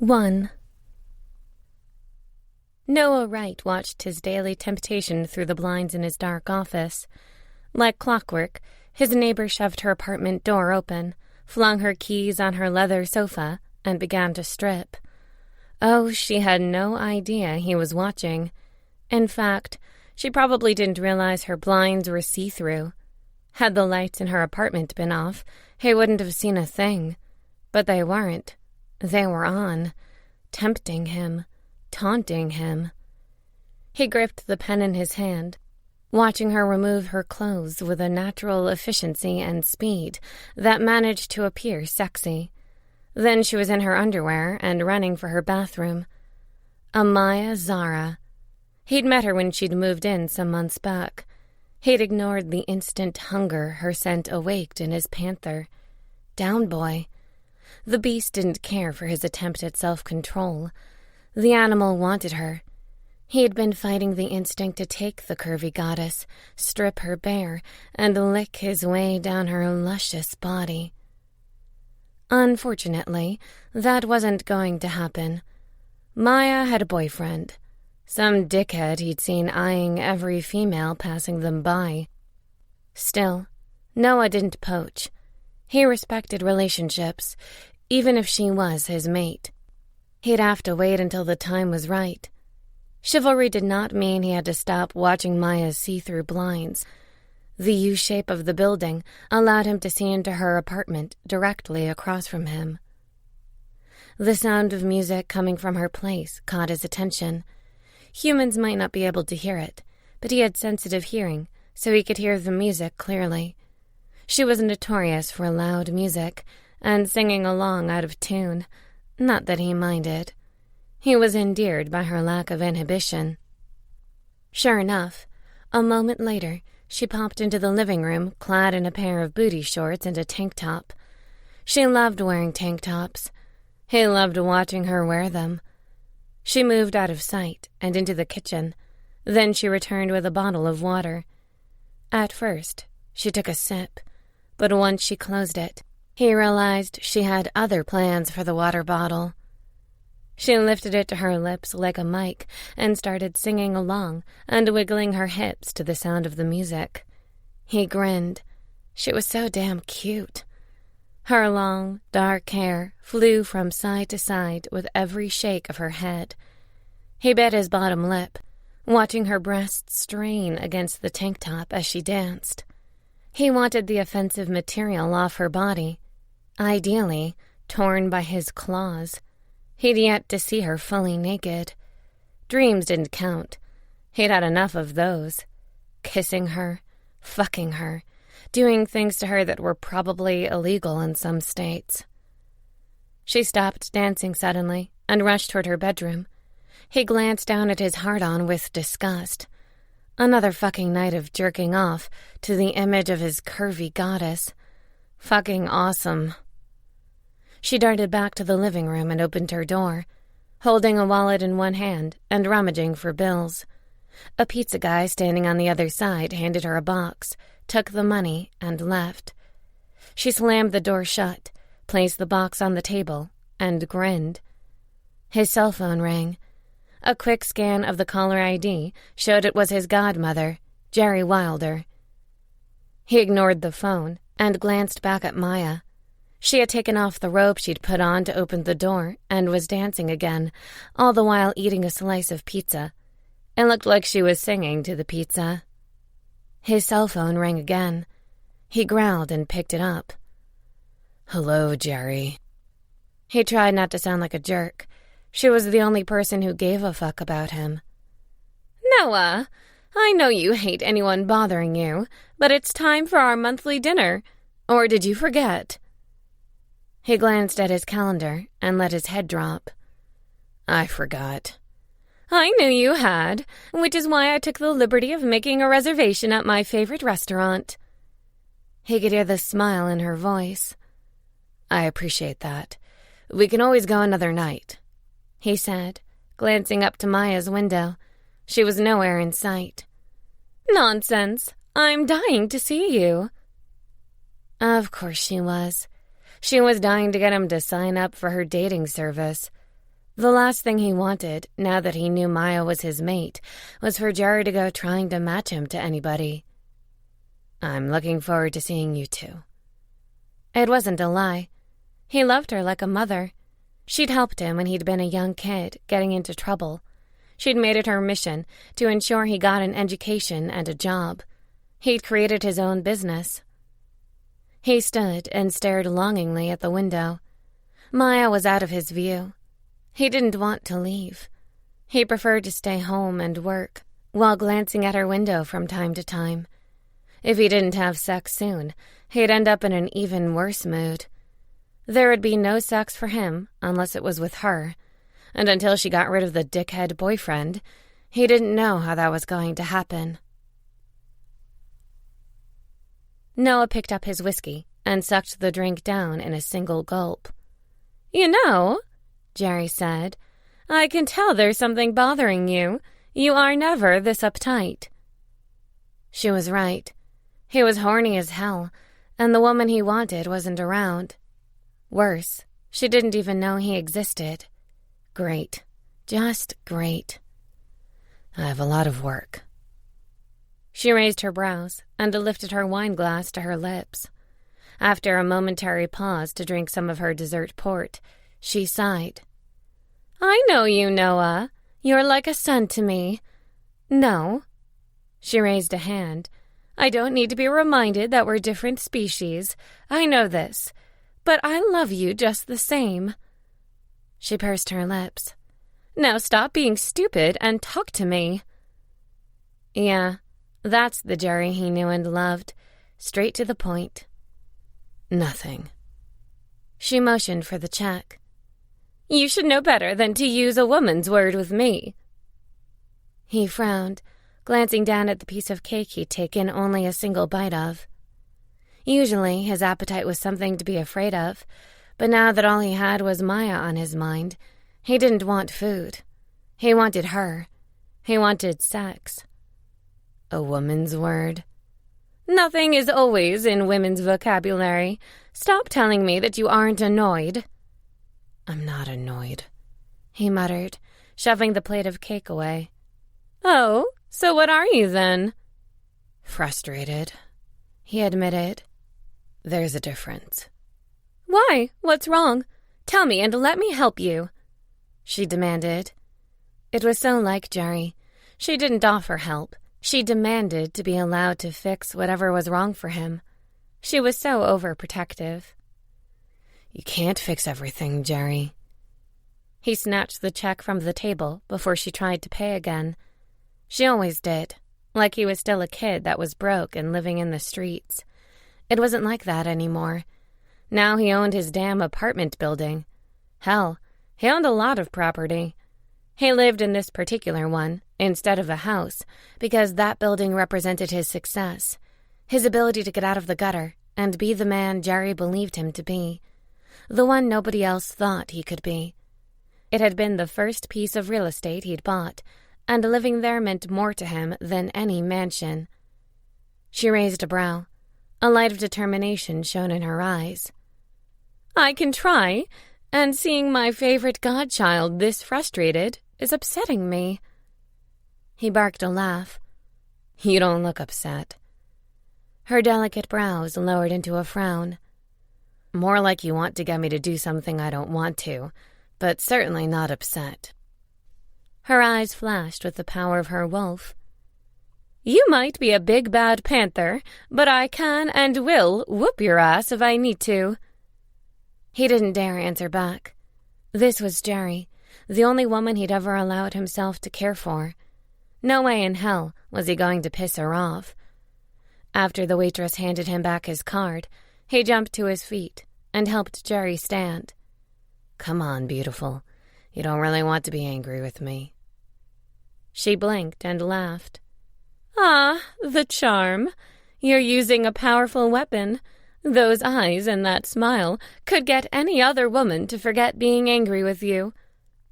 1. Noah Wright watched his daily temptation through the blinds in his dark office. Like clockwork, his neighbor shoved her apartment door open, flung her keys on her leather sofa, and began to strip. Oh, she had no idea he was watching. In fact, she probably didn't realize her blinds were see-through. Had the lights in her apartment been off, he wouldn't have seen a thing. But they weren't. They were on, tempting him, taunting him. He gripped the pen in his hand, watching her remove her clothes with a natural efficiency and speed that managed to appear sexy. Then she was in her underwear and running for her bathroom. Amaya Zara. He'd met her when she'd moved in some months back. He'd ignored the instant hunger her scent awaked in his Panther. Down boy. The beast didn't care for his attempt at self-control. The animal wanted her. He had been fighting the instinct to take the curvy goddess, strip her bare, and lick his way down her luscious body. Unfortunately, that wasn't going to happen. Maya had a boyfriend. Some dickhead he'd seen eyeing every female passing them by. Still, Noah didn't poach. He respected relationships, even if she was his mate. He'd have to wait until the time was right. Chivalry did not mean he had to stop watching Maya's see-through blinds. The U-shape of the building allowed him to see into her apartment directly across from him. The sound of music coming from her place caught his attention. Humans might not be able to hear it, but he had sensitive hearing, so he could hear the music clearly. She was notorious for loud music and singing along out of tune. Not that he minded. He was endeared by her lack of inhibition. Sure enough, a moment later, she popped into the living room clad in a pair of booty shorts and a tank top. She loved wearing tank tops. He loved watching her wear them. She moved out of sight and into the kitchen. Then she returned with a bottle of water. At first, she took a sip, but once she closed it, he realized she had other plans for the water bottle. She lifted it to her lips like a mic and started singing along and wiggling her hips to the sound of the music. He grinned. She was so damn cute. Her long, dark hair flew from side to side with every shake of her head. He bit his bottom lip, watching her breasts strain against the tank top as she danced. He wanted the offensive material off her body, ideally torn by his claws. He'd yet to see her fully naked. Dreams didn't count. He'd had enough of those. Kissing her, fucking her, doing things to her that were probably illegal in some states. She stopped dancing suddenly and rushed toward her bedroom. He glanced down at his heart-on with disgust. Another fucking night of jerking off to the image of his curvy goddess. Fucking awesome. She darted back to the living room and opened her door, holding a wallet in one hand and rummaging for bills. A pizza guy standing on the other side handed her a box, took the money, and left. She slammed the door shut, placed the box on the table, and grinned. His cell phone rang. A quick scan of the caller ID showed it was his godmother, Jerry Wilder. He ignored the phone and glanced back at Maya. She had taken off the robe she'd put on to open the door and was dancing again, all the while eating a slice of pizza. It looked like she was singing to the pizza. His cell phone rang again. He growled and picked it up. "Hello, Jerry." He tried not to sound like a jerk. She was the only person who gave a fuck about him. "Noah, I know you hate anyone bothering you, but it's time for our monthly dinner. Or did you forget?" He glanced at his calendar and let his head drop. "I forgot." "I knew you had, which is why I took the liberty of making a reservation at my favorite restaurant." He could hear the smile in her voice. "I appreciate that. We can always go another night," he said, glancing up to Maya's window. She was nowhere in sight. "Nonsense. I'm dying to see you." Of course she was. She was dying to get him to sign up for her dating service. The last thing he wanted, now that he knew Maya was his mate, was for Jerry to go trying to match him to anybody. "I'm looking forward to seeing you two." It wasn't a lie. He loved her like a mother. She'd helped him when he'd been a young kid, getting into trouble. She'd made it her mission to ensure he got an education and a job. He'd created his own business. He stood and stared longingly at the window. Maya was out of his view. He didn't want to leave. He preferred to stay home and work, while glancing at her window from time to time. If he didn't have sex soon, he'd end up in an even worse mood. There would be no sex for him unless it was with her, and until she got rid of the dickhead boyfriend, he didn't know how that was going to happen. Noah picked up his whiskey and sucked the drink down in a single gulp. "You know," Jerry said, "I can tell there's something bothering you. You are never this uptight." She was right. He was horny as hell, and the woman he wanted wasn't around. Worse, she didn't even know he existed. Great. Just great. "I have a lot of work." She raised her brows and lifted her wine glass to her lips. After a momentary pause to drink some of her dessert port, she sighed. "I know you, Noah. You're like a son to me." "No." She raised a hand. "I don't need to be reminded that we're different species. I know this. But I love you just the same." She pursed her lips. "Now stop being stupid and talk to me." Yeah, that's the Jerry he knew and loved. Straight to the point. "Nothing." She motioned for the check. "You should know better than to use a woman's word with me." He frowned, glancing down at the piece of cake he'd taken only a single bite of. Usually his appetite was something to be afraid of, but now that all he had was Maya on his mind, he didn't want food. He wanted her. He wanted sex. A woman's word. "Nothing is always in women's vocabulary. Stop telling me that you aren't annoyed." "I'm not annoyed," he muttered, shoving the plate of cake away. "Oh, so what are you then?" "Frustrated," he admitted. "There's a difference." "Why? What's wrong? Tell me and let me help you," she demanded. It was so like Jerry. She didn't offer help. She demanded to be allowed to fix whatever was wrong for him. She was so overprotective. "You can't fix everything, Jerry." He snatched the check from the table before she tried to pay again. She always did, like he was still a kid that was broke and living in the streets. It wasn't like that anymore. Now he owned his damn apartment building. Hell, he owned a lot of property. He lived in this particular one instead of a house because that building represented his success, his ability to get out of the gutter and be the man Jerry believed him to be, the one nobody else thought he could be. It had been the first piece of real estate he'd bought, and living there meant more to him than any mansion. She raised a brow. A light of determination shone in her eyes. "I can try, and seeing my favorite godchild this frustrated is upsetting me." He barked a laugh. "You don't look upset." Her delicate brows lowered into a frown. "More like you want to get me to do something I don't want to, but certainly not upset." Her eyes flashed with the power of her wolf. "You might be a big bad panther, but I can and will whoop your ass if I need to." He didn't dare answer back. This was Jerry, the only woman he'd ever allowed himself to care for. No way in hell was he going to piss her off. After the waitress handed him back his card, he jumped to his feet and helped Jerry stand. "Come on, beautiful. You don't really want to be angry with me." She blinked and laughed. "Ah, the charm. You're using a powerful weapon. Those eyes and that smile could get any other woman to forget being angry with you.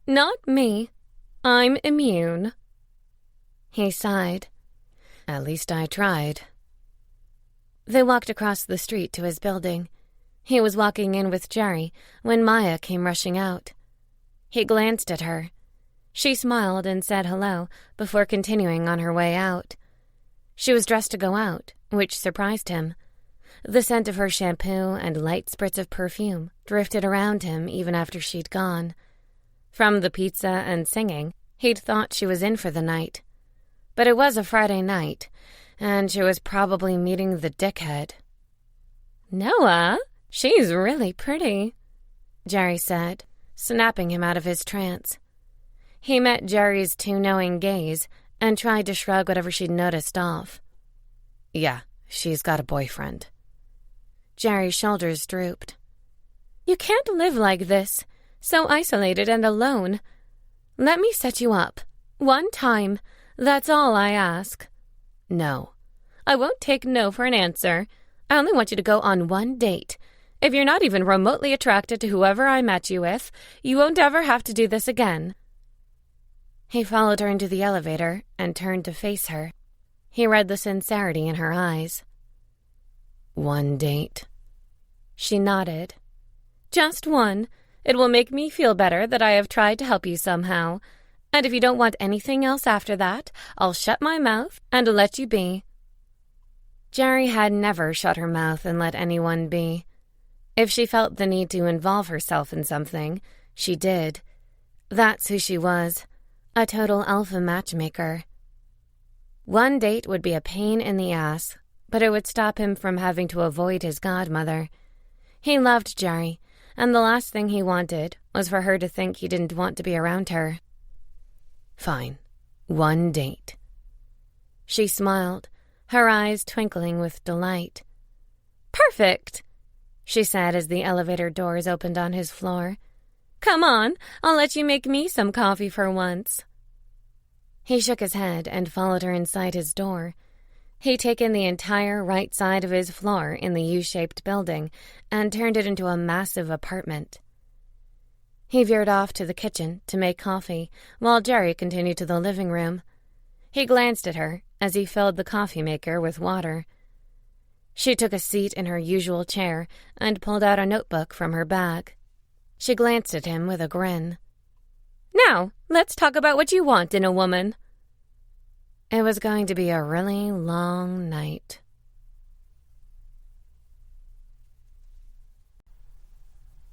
Not me. I'm immune." He sighed. "At least I tried." They walked across the street to his building. He was walking in with Jerry when Maya came rushing out. He glanced at her. She smiled and said hello before continuing on her way out. She was dressed to go out, which surprised him. The scent of her shampoo and light spritz of perfume drifted around him even after she'd gone. From the pizza and singing, he'd thought she was in for the night. But it was a Friday night, and she was probably meeting the dickhead. "Noah, she's really pretty," Jerry said, snapping him out of his trance. He met Jerry's too knowing gaze and tried to shrug whatever she'd noticed off. "Yeah, she's got a boyfriend." Jerry's shoulders drooped. "You can't live like this, so isolated and alone. Let me set you up. One time. That's all I ask." "No." "I won't take no for an answer. I only want you to go on one date. If you're not even remotely attracted to whoever I met you with, you won't ever have to do this again." He followed her into the elevator and turned to face her. He read the sincerity in her eyes. "One date?" She nodded. "Just one. It will make me feel better that I have tried to help you somehow. And if you don't want anything else after that, I'll shut my mouth and let you be." Jerry had never shut her mouth and let anyone be. If she felt the need to involve herself in something, she did. That's who she was, a total alpha matchmaker. One date would be a pain in the ass, but it would stop him from having to avoid his godmother. He loved Jerry, and the last thing he wanted was for her to think he didn't want to be around her. "Fine. One date." She smiled, her eyes twinkling with delight. "Perfect," she said as the elevator doors opened on his floor. "Come on, I'll let you make me some coffee for once." He shook his head and followed her inside his door. He'd taken the entire right side of his floor in the U-shaped building and turned it into a massive apartment. He veered off to the kitchen to make coffee, while Jerry continued to the living room. He glanced at her as he filled the coffee maker with water. She took a seat in her usual chair and pulled out a notebook from her bag. She glanced at him with a grin. "Now, let's talk about what you want in a woman." It was going to be a really long night.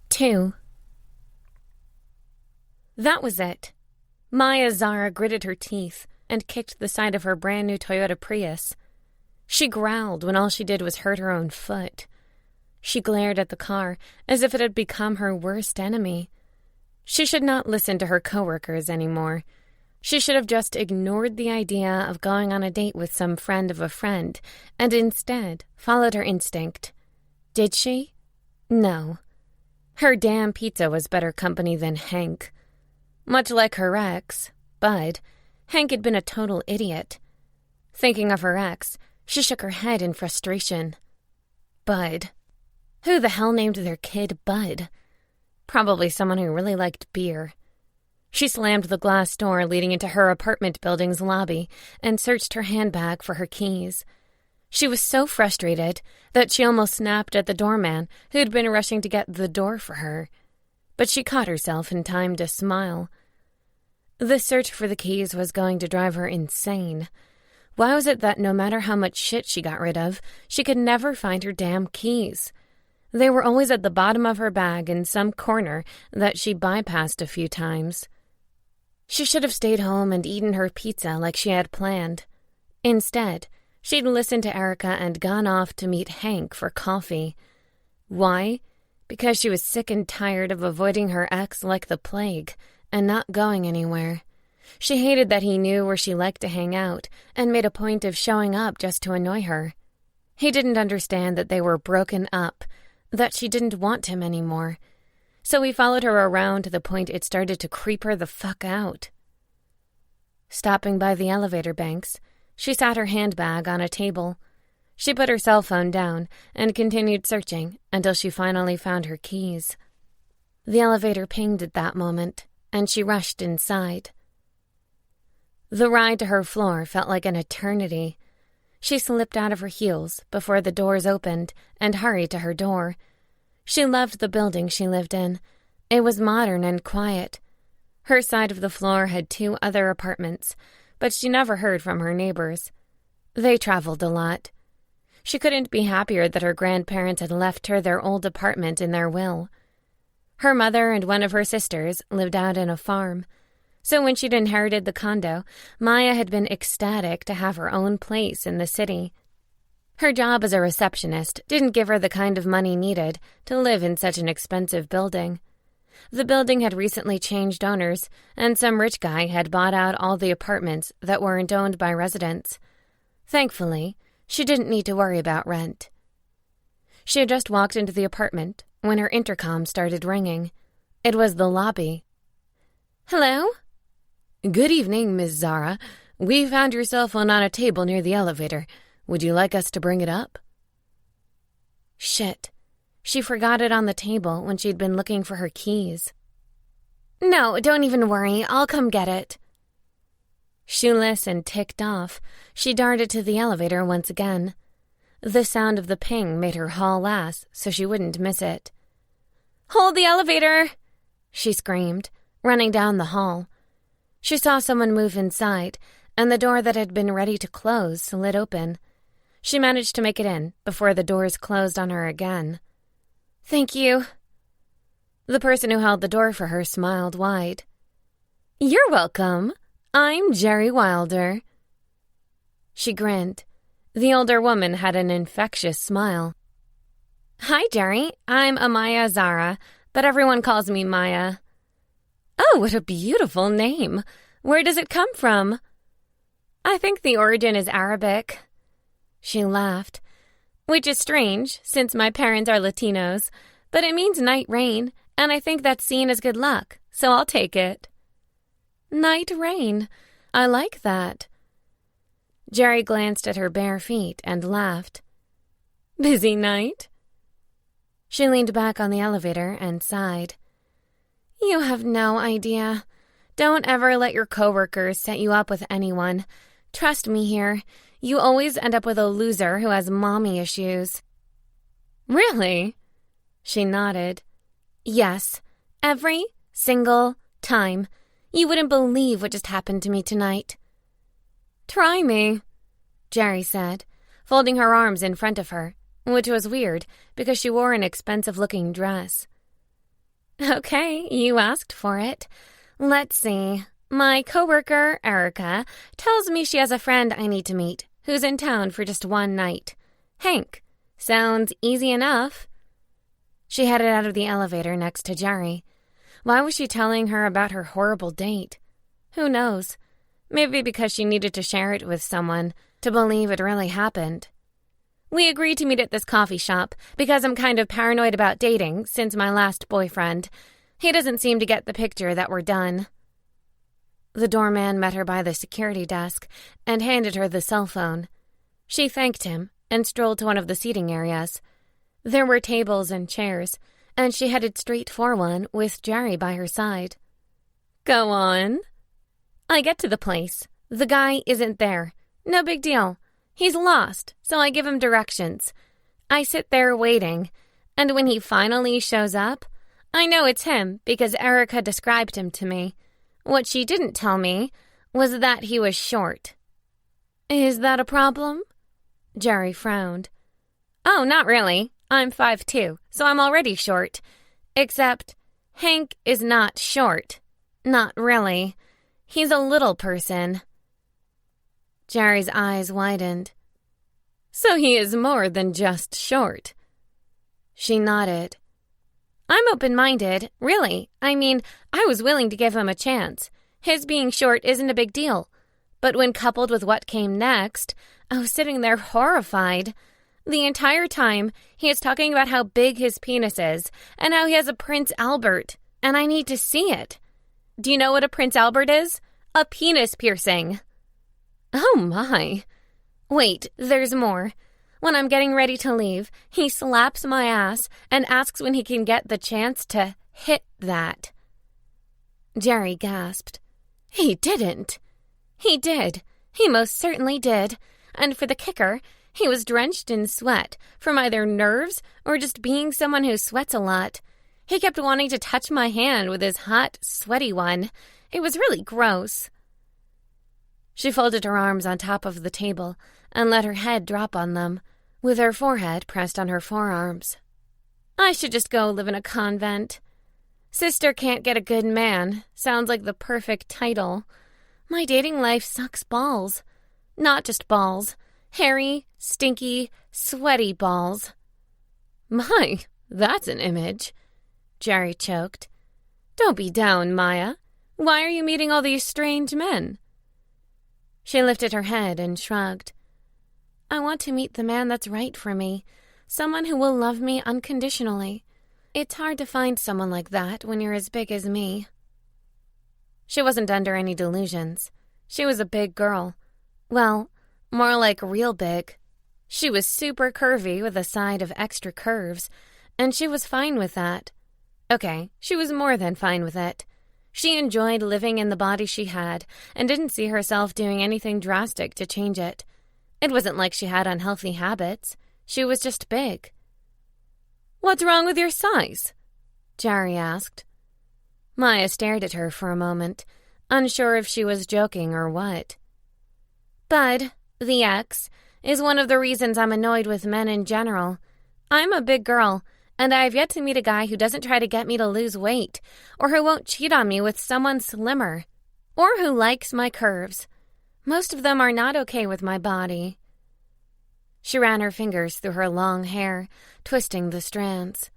2. That was it. Maya Zara gritted her teeth and kicked the side of her brand-new Toyota Prius. She growled when all she did was hurt her own foot. She glared at the car as if it had become her worst enemy. She should not listen to her coworkers anymore. She should have just ignored the idea of going on a date with some friend of a friend and instead followed her instinct. Did she? No. Her damn pizza was better company than Hank. Much like her ex, Bud, Hank had been a total idiot. Thinking of her ex, she shook her head in frustration. Bud. Who the hell named their kid Bud? Probably someone who really liked beer. She slammed the glass door leading into her apartment building's lobby and searched her handbag for her keys. She was so frustrated that she almost snapped at the doorman who'd been rushing to get the door for her. But she caught herself in time to smile. The search for the keys was going to drive her insane. Why was it that no matter how much shit she got rid of, she could never find her damn keys? They were always at the bottom of her bag in some corner that she bypassed a few times. She should have stayed home and eaten her pizza like she had planned. Instead, she'd listened to Erica and gone off to meet Hank for coffee. Why? Because she was sick and tired of avoiding her ex like the plague and not going anywhere. She hated that he knew where she liked to hang out and made a point of showing up just to annoy her. He didn't understand that they were broken up, that she didn't want him anymore. So he followed her around to the point it started to creep her the fuck out. Stopping by the elevator banks, she sat her handbag on a table. She put her cell phone down and continued searching until she finally found her keys. The elevator pinged at that moment, and she rushed inside. The ride to her floor felt like an eternity. She slipped out of her heels before the doors opened and hurried to her door. She loved the building she lived in. It was modern and quiet. Her side of the floor had 2 other apartments, but she never heard from her neighbors. They traveled a lot. She couldn't be happier that her grandparents had left her their old apartment in their will. Her mother and one of her sisters lived out in a farm, so when she'd inherited the condo, Maya had been ecstatic to have her own place in the city. Her job as a receptionist didn't give her the kind of money needed to live in such an expensive building. The building had recently changed owners, and some rich guy had bought out all the apartments that weren't owned by residents. Thankfully, she didn't need to worry about rent. She had just walked into the apartment when her intercom started ringing. It was the lobby. "Hello?" "Good evening, Miss Zara. We found your cell phone on a table near the elevator. Would you like us to bring it up?" Shit. She forgot it on the table when she'd been looking for her keys. "No, don't even worry. I'll come get it." Shoeless and ticked off, she darted to the elevator once again. The sound of the ping made her haul ass so she wouldn't miss it. "Hold the elevator!" she screamed, running down the hall. She saw someone move inside, and the door that had been ready to close slid open. She managed to make it in before the doors closed on her again. "Thank you." The person who held the door for her smiled wide. "You're welcome. I'm Jerry Wilder." She grinned. The older woman had an infectious smile. "Hi, Jerry. I'm Amaya Zara, but everyone calls me Maya." "Oh, what a beautiful name. Where does it come from?" "I think the origin is Arabic." She laughed, which is strange since my parents are Latinos, but it means night rain, and I think that's seen as good luck, so I'll take it. Night rain. I like that. Jerry glanced at her bare feet and laughed. Busy night? She leaned back on the elevator and sighed. You have no idea. Don't ever let your coworkers set you up with anyone. Trust me here. You always end up with a loser who has mommy issues. Really? She nodded. Yes, every single time. You wouldn't believe what just happened to me tonight. Try me, Jerry said, folding her arms in front of her, which was weird because she wore an expensive-looking dress. Okay, you asked for it. Let's see. My coworker, Erica, tells me she has a friend I need to meet who's in town for just one night. Hank. Sounds easy enough. She headed out of the elevator next to Jerry. Why was she telling her about her horrible date? Who knows? Maybe because she needed to share it with someone to believe it really happened. We agreed to meet at this coffee shop because I'm kind of paranoid about dating since my last boyfriend. He doesn't seem to get the picture that we're done. The doorman met her by the security desk and handed her the cell phone. She thanked him and strolled to one of the seating areas. There were tables and chairs, and she headed straight for one with Jerry by her side. Go on. I get to the place. The guy isn't there. No big deal. He's lost, so I give him directions. I sit there waiting, and when he finally shows up, I know it's him because Erica described him to me. What she didn't tell me was that he was short. Is that a problem? Jerry frowned. Oh, not really. I'm 5'2", so I'm already short. Except Hank is not short. Not really. He's a little person. Jerry's eyes widened. So he is more than just short. She nodded. I'm open-minded, really. I mean, I was willing to give him a chance. His being short isn't a big deal. But when coupled with what came next, I was sitting there horrified. The entire time, he is talking about how big his penis is and how he has a Prince Albert, and I need to see it. Do you know what a Prince Albert is? A penis piercing. Oh my. Wait, there's more. When I'm getting ready to leave, he slaps my ass and asks when he can get the chance to hit that. Jerry gasped. He didn't. He did. He most certainly did. And for the kicker, he was drenched in sweat from either nerves or just being someone who sweats a lot. He kept wanting to touch my hand with his hot, sweaty one. It was really gross. She folded her arms on top of the table and let her head drop on them, with her forehead pressed on her forearms. I should just go live in a convent. Sister can't get a good man. Sounds like the perfect title. My dating life sucks balls. Not just balls. Hairy, stinky, sweaty balls. My, that's an image. Jerry choked. Don't be down, Maya. Why are you meeting all these strange men? She lifted her head and shrugged. I want to meet the man that's right for me. Someone who will love me unconditionally. It's hard to find someone like that when you're as big as me. She wasn't under any delusions. She was a big girl. Well, more like real big. She was super curvy with a side of extra curves, and she was fine with that. Okay, she was more than fine with it. She enjoyed living in the body she had and didn't see herself doing anything drastic to change it. It wasn't like she had unhealthy habits. She was just big. What's wrong with your size? Jerry asked. Maya stared at her for a moment, unsure if she was joking or what. Bud, the ex, is one of the reasons I'm annoyed with men in general. I'm a big girl, and I have yet to meet a guy who doesn't try to get me to lose weight, or who won't cheat on me with someone slimmer, or who likes my curves. Most of them are not okay with my body. She ran her fingers through her long hair, twisting the strands.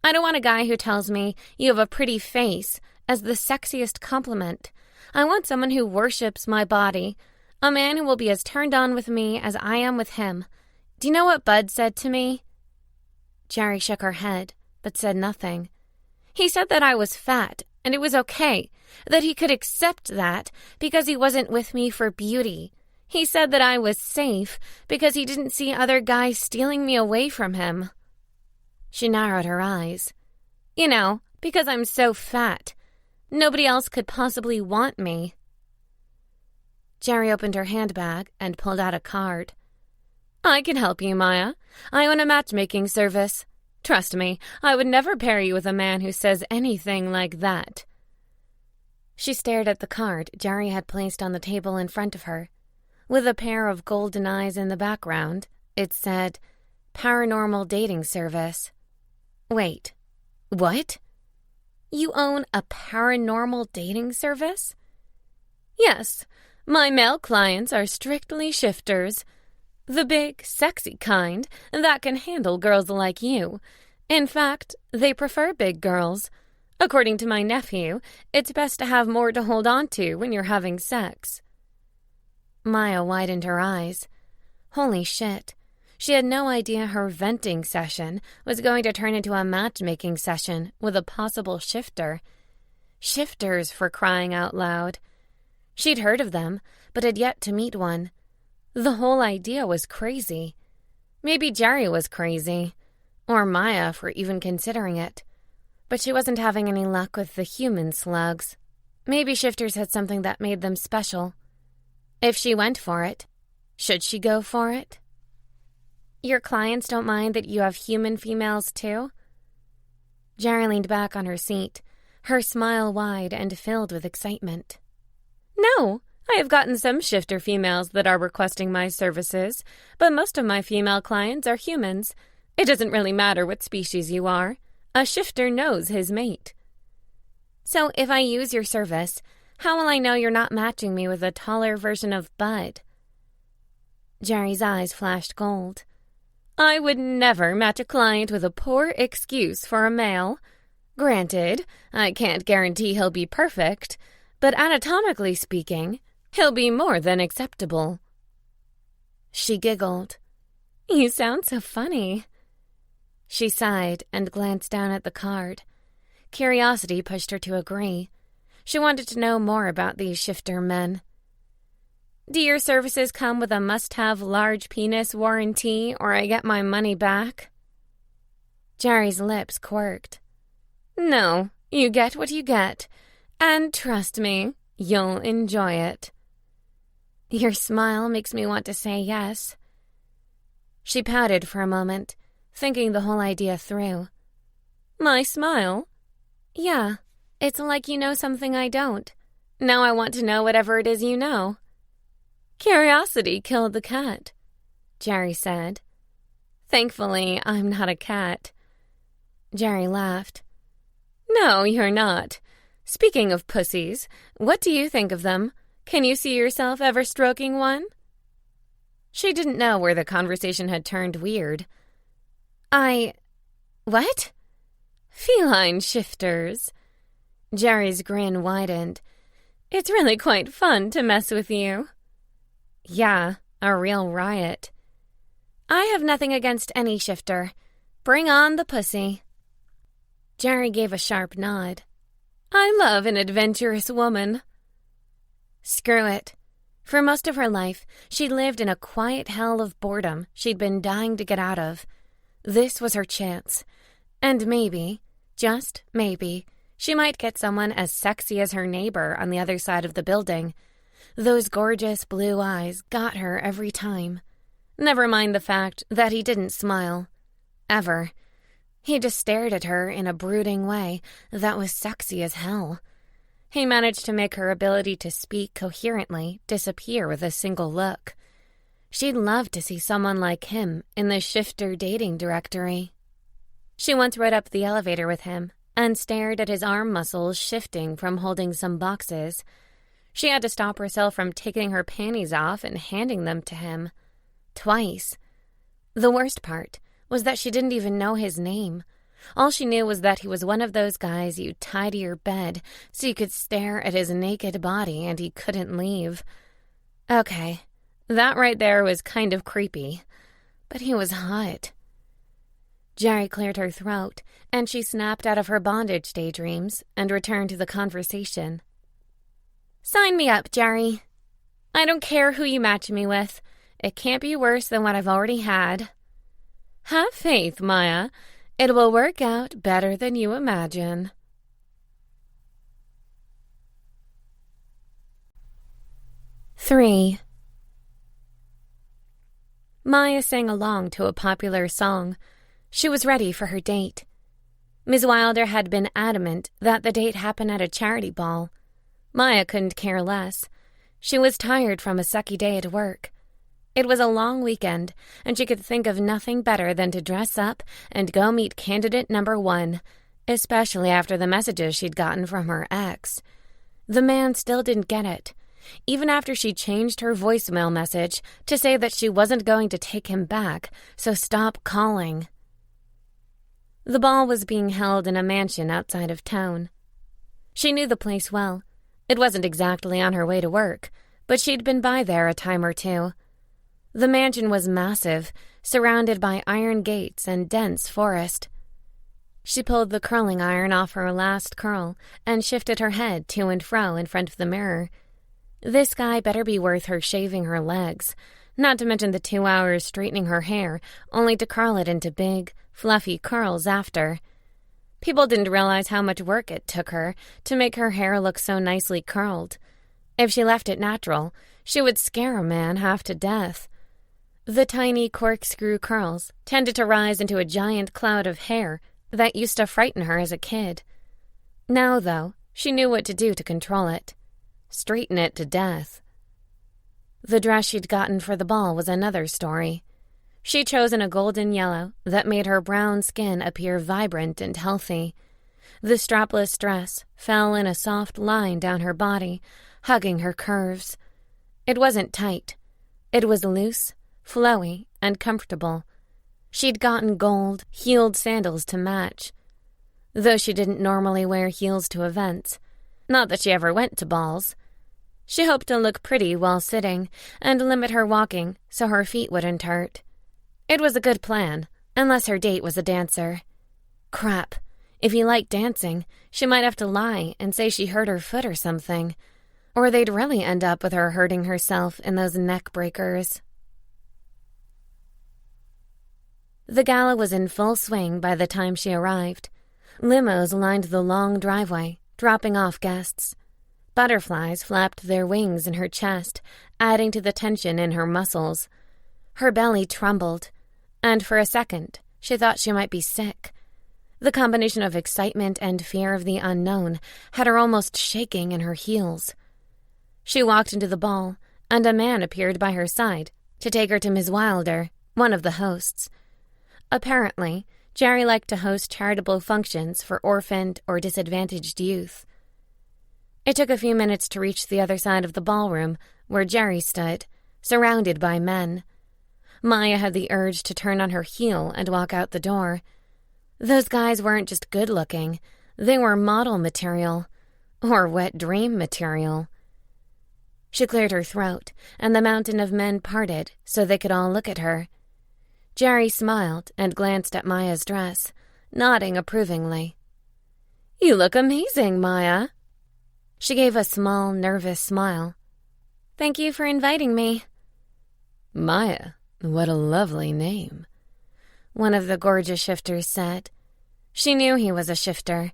I don't want a guy who tells me you have a pretty face as the sexiest compliment. I want someone who worships my body, a man who will be as turned on with me as I am with him. Do you know what Bud said to me? Jerry shook her head, but said nothing. He said that I was fat, and it was okay, that he could accept that because he wasn't with me for beauty. He said that I was safe because he didn't see other guys stealing me away from him. She narrowed her eyes. You know, because I'm so fat. Nobody else could possibly want me. Jerry opened her handbag and pulled out a card. I can help you, Maya. I own a matchmaking service. Trust me, I would never pair you with a man who says anything like that. She stared at the card Jerry had placed on the table in front of her. With a pair of golden eyes in the background, it said, Paranormal Dating Service. Wait, what? You own a paranormal dating service? Yes, my male clients are strictly shifters. The big, sexy kind that can handle girls like you. In fact, they prefer big girls. According to my nephew, it's best to have more to hold on to when you're having sex. Maya widened her eyes. Holy shit. She had no idea her venting session was going to turn into a matchmaking session with a possible shifter. Shifters, for crying out loud. She'd heard of them, but had yet to meet one. The whole idea was crazy. Maybe Jerry was crazy, or Maya for even considering it. But she wasn't having any luck with the human slugs. Maybe shifters had something that made them special. If she went for it, should she go for it? Your clients don't mind that you have human females too? Jerry leaned back on her seat, her smile wide and filled with excitement. No, I have gotten some shifter females that are requesting my services, but most of my female clients are humans. It doesn't really matter what species you are. A shifter knows his mate. So if I use your service, how will I know you're not matching me with a taller version of Bud? Jerry's eyes flashed gold. I would never match a client with a poor excuse for a male. Granted, I can't guarantee he'll be perfect, but anatomically speaking, he'll be more than acceptable. She giggled. You sound so funny. She sighed and glanced down at the card. Curiosity pushed her to agree. She wanted to know more about these shifter men. Do your services come with a must-have large penis warranty or I get my money back? Jerry's lips quirked. No, you get what you get. And trust me, you'll enjoy it. Your smile makes me want to say yes. She pouted for a moment, thinking the whole idea through. My smile? Yeah, it's like you know something I don't. Now I want to know whatever it is you know. Curiosity killed the cat, Jerry said. Thankfully, I'm not a cat. Jerry laughed. No, you're not. Speaking of pussies, what do you think of them? Can you see yourself ever stroking one? She didn't know where the conversation had turned weird. What? Feline shifters. Jerry's grin widened. It's really quite fun to mess with you. Yeah, a real riot. I have nothing against any shifter. Bring on the pussy. Jerry gave a sharp nod. I love an adventurous woman. Screw it. For most of her life, she'd lived in a quiet hell of boredom she'd been dying to get out of. This was her chance. And maybe, just maybe, she might get someone as sexy as her neighbor on the other side of the building. Those gorgeous blue eyes got her every time. Never mind the fact that he didn't smile. Ever. He just stared at her in a brooding way that was sexy as hell. He managed to make her ability to speak coherently disappear with a single look. She'd love to see someone like him in the shifter dating directory. She once rode up the elevator with him and stared at his arm muscles shifting from holding some boxes. She had to stop herself from taking her panties off and handing them to him. Twice. The worst part was that she didn't even know his name. All she knew was that he was one of those guys you'd tie to your bed so you could stare at his naked body and he couldn't leave. Okay, that right there was kind of creepy, but he was hot. Jerry cleared her throat, and she snapped out of her bondage daydreams and returned to the conversation. Sign me up, Jerry. I don't care who you match me with. It can't be worse than what I've already had. Have faith, Maya. It will work out better than you imagine. Three. Maya sang along to a popular song. She was ready for her date. Ms. Wilder had been adamant that the date happen at a charity ball. Maya couldn't care less. She was tired from a sucky day at work. It was a long weekend, and she could think of nothing better than to dress up and go meet candidate number 1, especially after the messages she'd gotten from her ex. The man still didn't get it, even after she changed her voicemail message to say that she wasn't going to take him back, so stop calling. The ball was being held in a mansion outside of town. She knew the place well. It wasn't exactly on her way to work, but she'd been by there a time or two. The mansion was massive, surrounded by iron gates and dense forest. She pulled the curling iron off her last curl and shifted her head to and fro in front of the mirror. This guy better be worth her shaving her legs, not to mention the 2 hours straightening her hair, only to curl it into big, fluffy curls after. People didn't realize how much work it took her to make her hair look so nicely curled. If she left it natural, she would scare a man half to death. The tiny corkscrew curls tended to rise into a giant cloud of hair that used to frighten her as a kid. Now, though, she knew what to do to control it. Straighten it to death. The dress she'd gotten for the ball was another story. She'd chosen a golden yellow that made her brown skin appear vibrant and healthy. The strapless dress fell in a soft line down her body, hugging her curves. It wasn't tight. It was loose, flowy, and comfortable. She'd gotten gold, heeled sandals to match. Though she didn't normally wear heels to events. Not that she ever went to balls. She hoped to look pretty while sitting and limit her walking so her feet wouldn't hurt. It was a good plan, unless her date was a dancer. Crap. If he liked dancing, she might have to lie and say she hurt her foot or something. Or they'd really end up with her hurting herself in those neck breakers. The gala was in full swing by the time she arrived. Limos lined the long driveway, dropping off guests. Butterflies flapped their wings in her chest, adding to the tension in her muscles. Her belly trembled, and for a second she thought she might be sick. The combination of excitement and fear of the unknown had her almost shaking in her heels. She walked into the ball, and a man appeared by her side to take her to Ms. Wilder, one of the hosts. Apparently, Jerry liked to host charitable functions for orphaned or disadvantaged youth. It took a few minutes to reach the other side of the ballroom, where Jerry stood, surrounded by men. Maya had the urge to turn on her heel and walk out the door. Those guys weren't just good-looking. They were model material, or wet dream material. She cleared her throat, and the mountain of men parted so they could all look at her. Jerry smiled and glanced at Maya's dress, nodding approvingly. "You look amazing, Maya." She gave a small, nervous smile. "Thank you for inviting me." "Maya, what a lovely name," one of the gorgeous shifters said. She knew he was a shifter.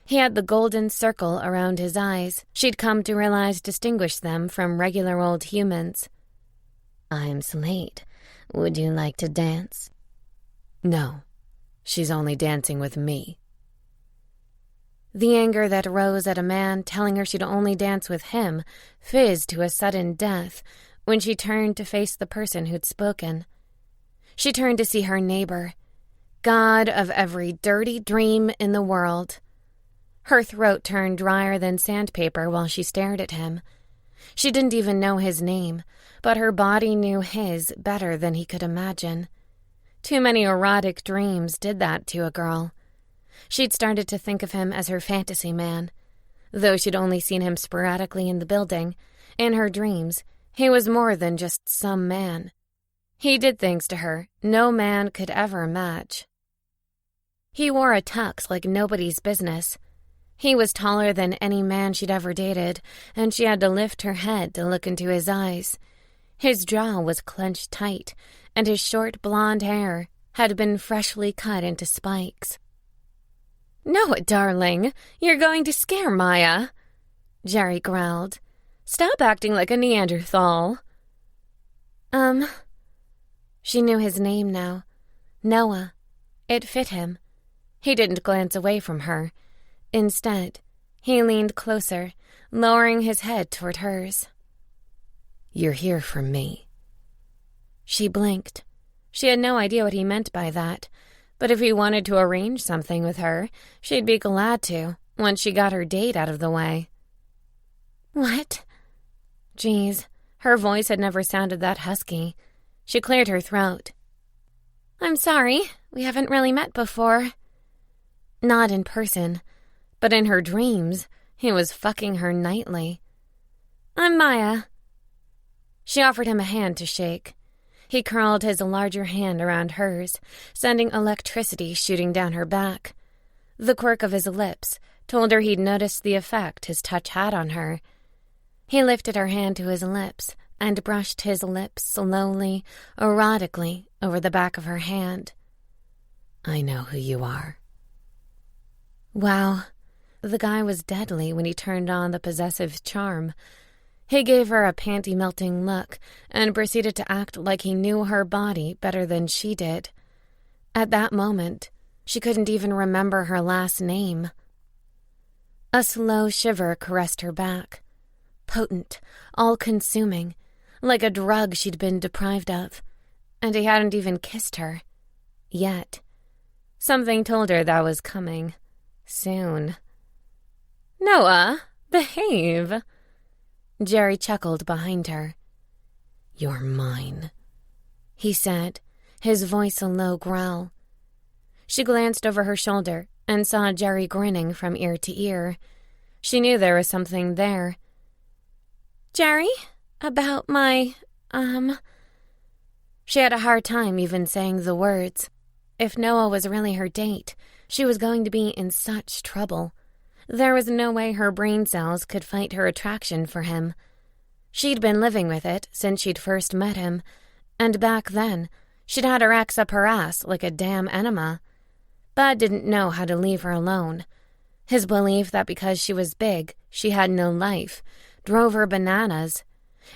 He had the golden circle around his eyes she'd come to realize distinguished them from regular old humans. "I'm Slade. Would you like to dance?" "No. She's only dancing with me." The anger that rose at a man telling her she'd only dance with him fizzed to a sudden death when she turned to face the person who'd spoken. She turned to see her neighbor, god of every dirty dream in the world. Her throat turned drier than sandpaper while she stared at him. She didn't even know his name, but her body knew his better than he could imagine. Too many erotic dreams did that to a girl. She'd started to think of him as her fantasy man. Though she'd only seen him sporadically in the building, in her dreams, he was more than just some man. He did things to her no man could ever match. He wore a tux like nobody's business. He was taller than any man she'd ever dated, and she had to lift her head to look into his eyes. His jaw was clenched tight, and his short blonde hair had been freshly cut into spikes. "No, darling, you're going to scare Maya," Jerry growled. "Stop acting like a Neanderthal." She knew his name now. Noah. It fit him. He didn't glance away from her. Instead, he leaned closer, lowering his head toward hers. "You're here for me." She blinked. She had no idea what he meant by that, but if he wanted to arrange something with her, she'd be glad to, once she got her date out of the way. "What?" Geez, her voice had never sounded that husky. She cleared her throat. "I'm sorry, we haven't really met before." Not in person, but in her dreams, he was fucking her nightly. "I'm Maya." She offered him a hand to shake. He curled his larger hand around hers, sending electricity shooting down her back. The quirk of his lips told her he'd noticed the effect his touch had on her. He lifted her hand to his lips and brushed his lips slowly, erotically, over the back of her hand. "I know who you are." Wow, the guy was deadly when he turned on the possessive charm. He gave her a panty-melting look and proceeded to act like he knew her body better than she did. At that moment, she couldn't even remember her last name. A slow shiver caressed her back. Potent, all-consuming, like a drug she'd been deprived of. And he hadn't even kissed her. Yet. Something told her that was coming. Soon. "Noah, behave." Jerry chuckled behind her. "You're mine," he said, his voice a low growl. She glanced over her shoulder and saw Jerry grinning from ear to ear. She knew there was something there. "Jerry, about my, She had a hard time even saying the words. If Noah was really her date, she was going to be in such trouble. There was no way her brain cells could fight her attraction for him. She'd been living with it since she'd first met him, and back then, she'd had her ex up her ass like a damn enema. Bud didn't know how to leave her alone. His belief that because she was big, she had no life, drove her bananas.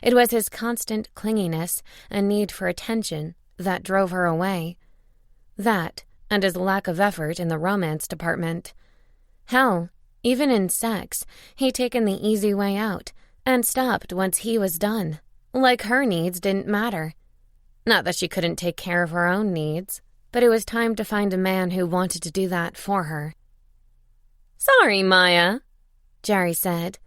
It was his constant clinginess and need for attention that drove her away. That, and his lack of effort in the romance department. Hell, even in sex, he'd taken the easy way out and stopped once he was done, like her needs didn't matter. Not that she couldn't take care of her own needs, but it was time to find a man who wanted to do that for her. "Sorry, Maya," Jerry said.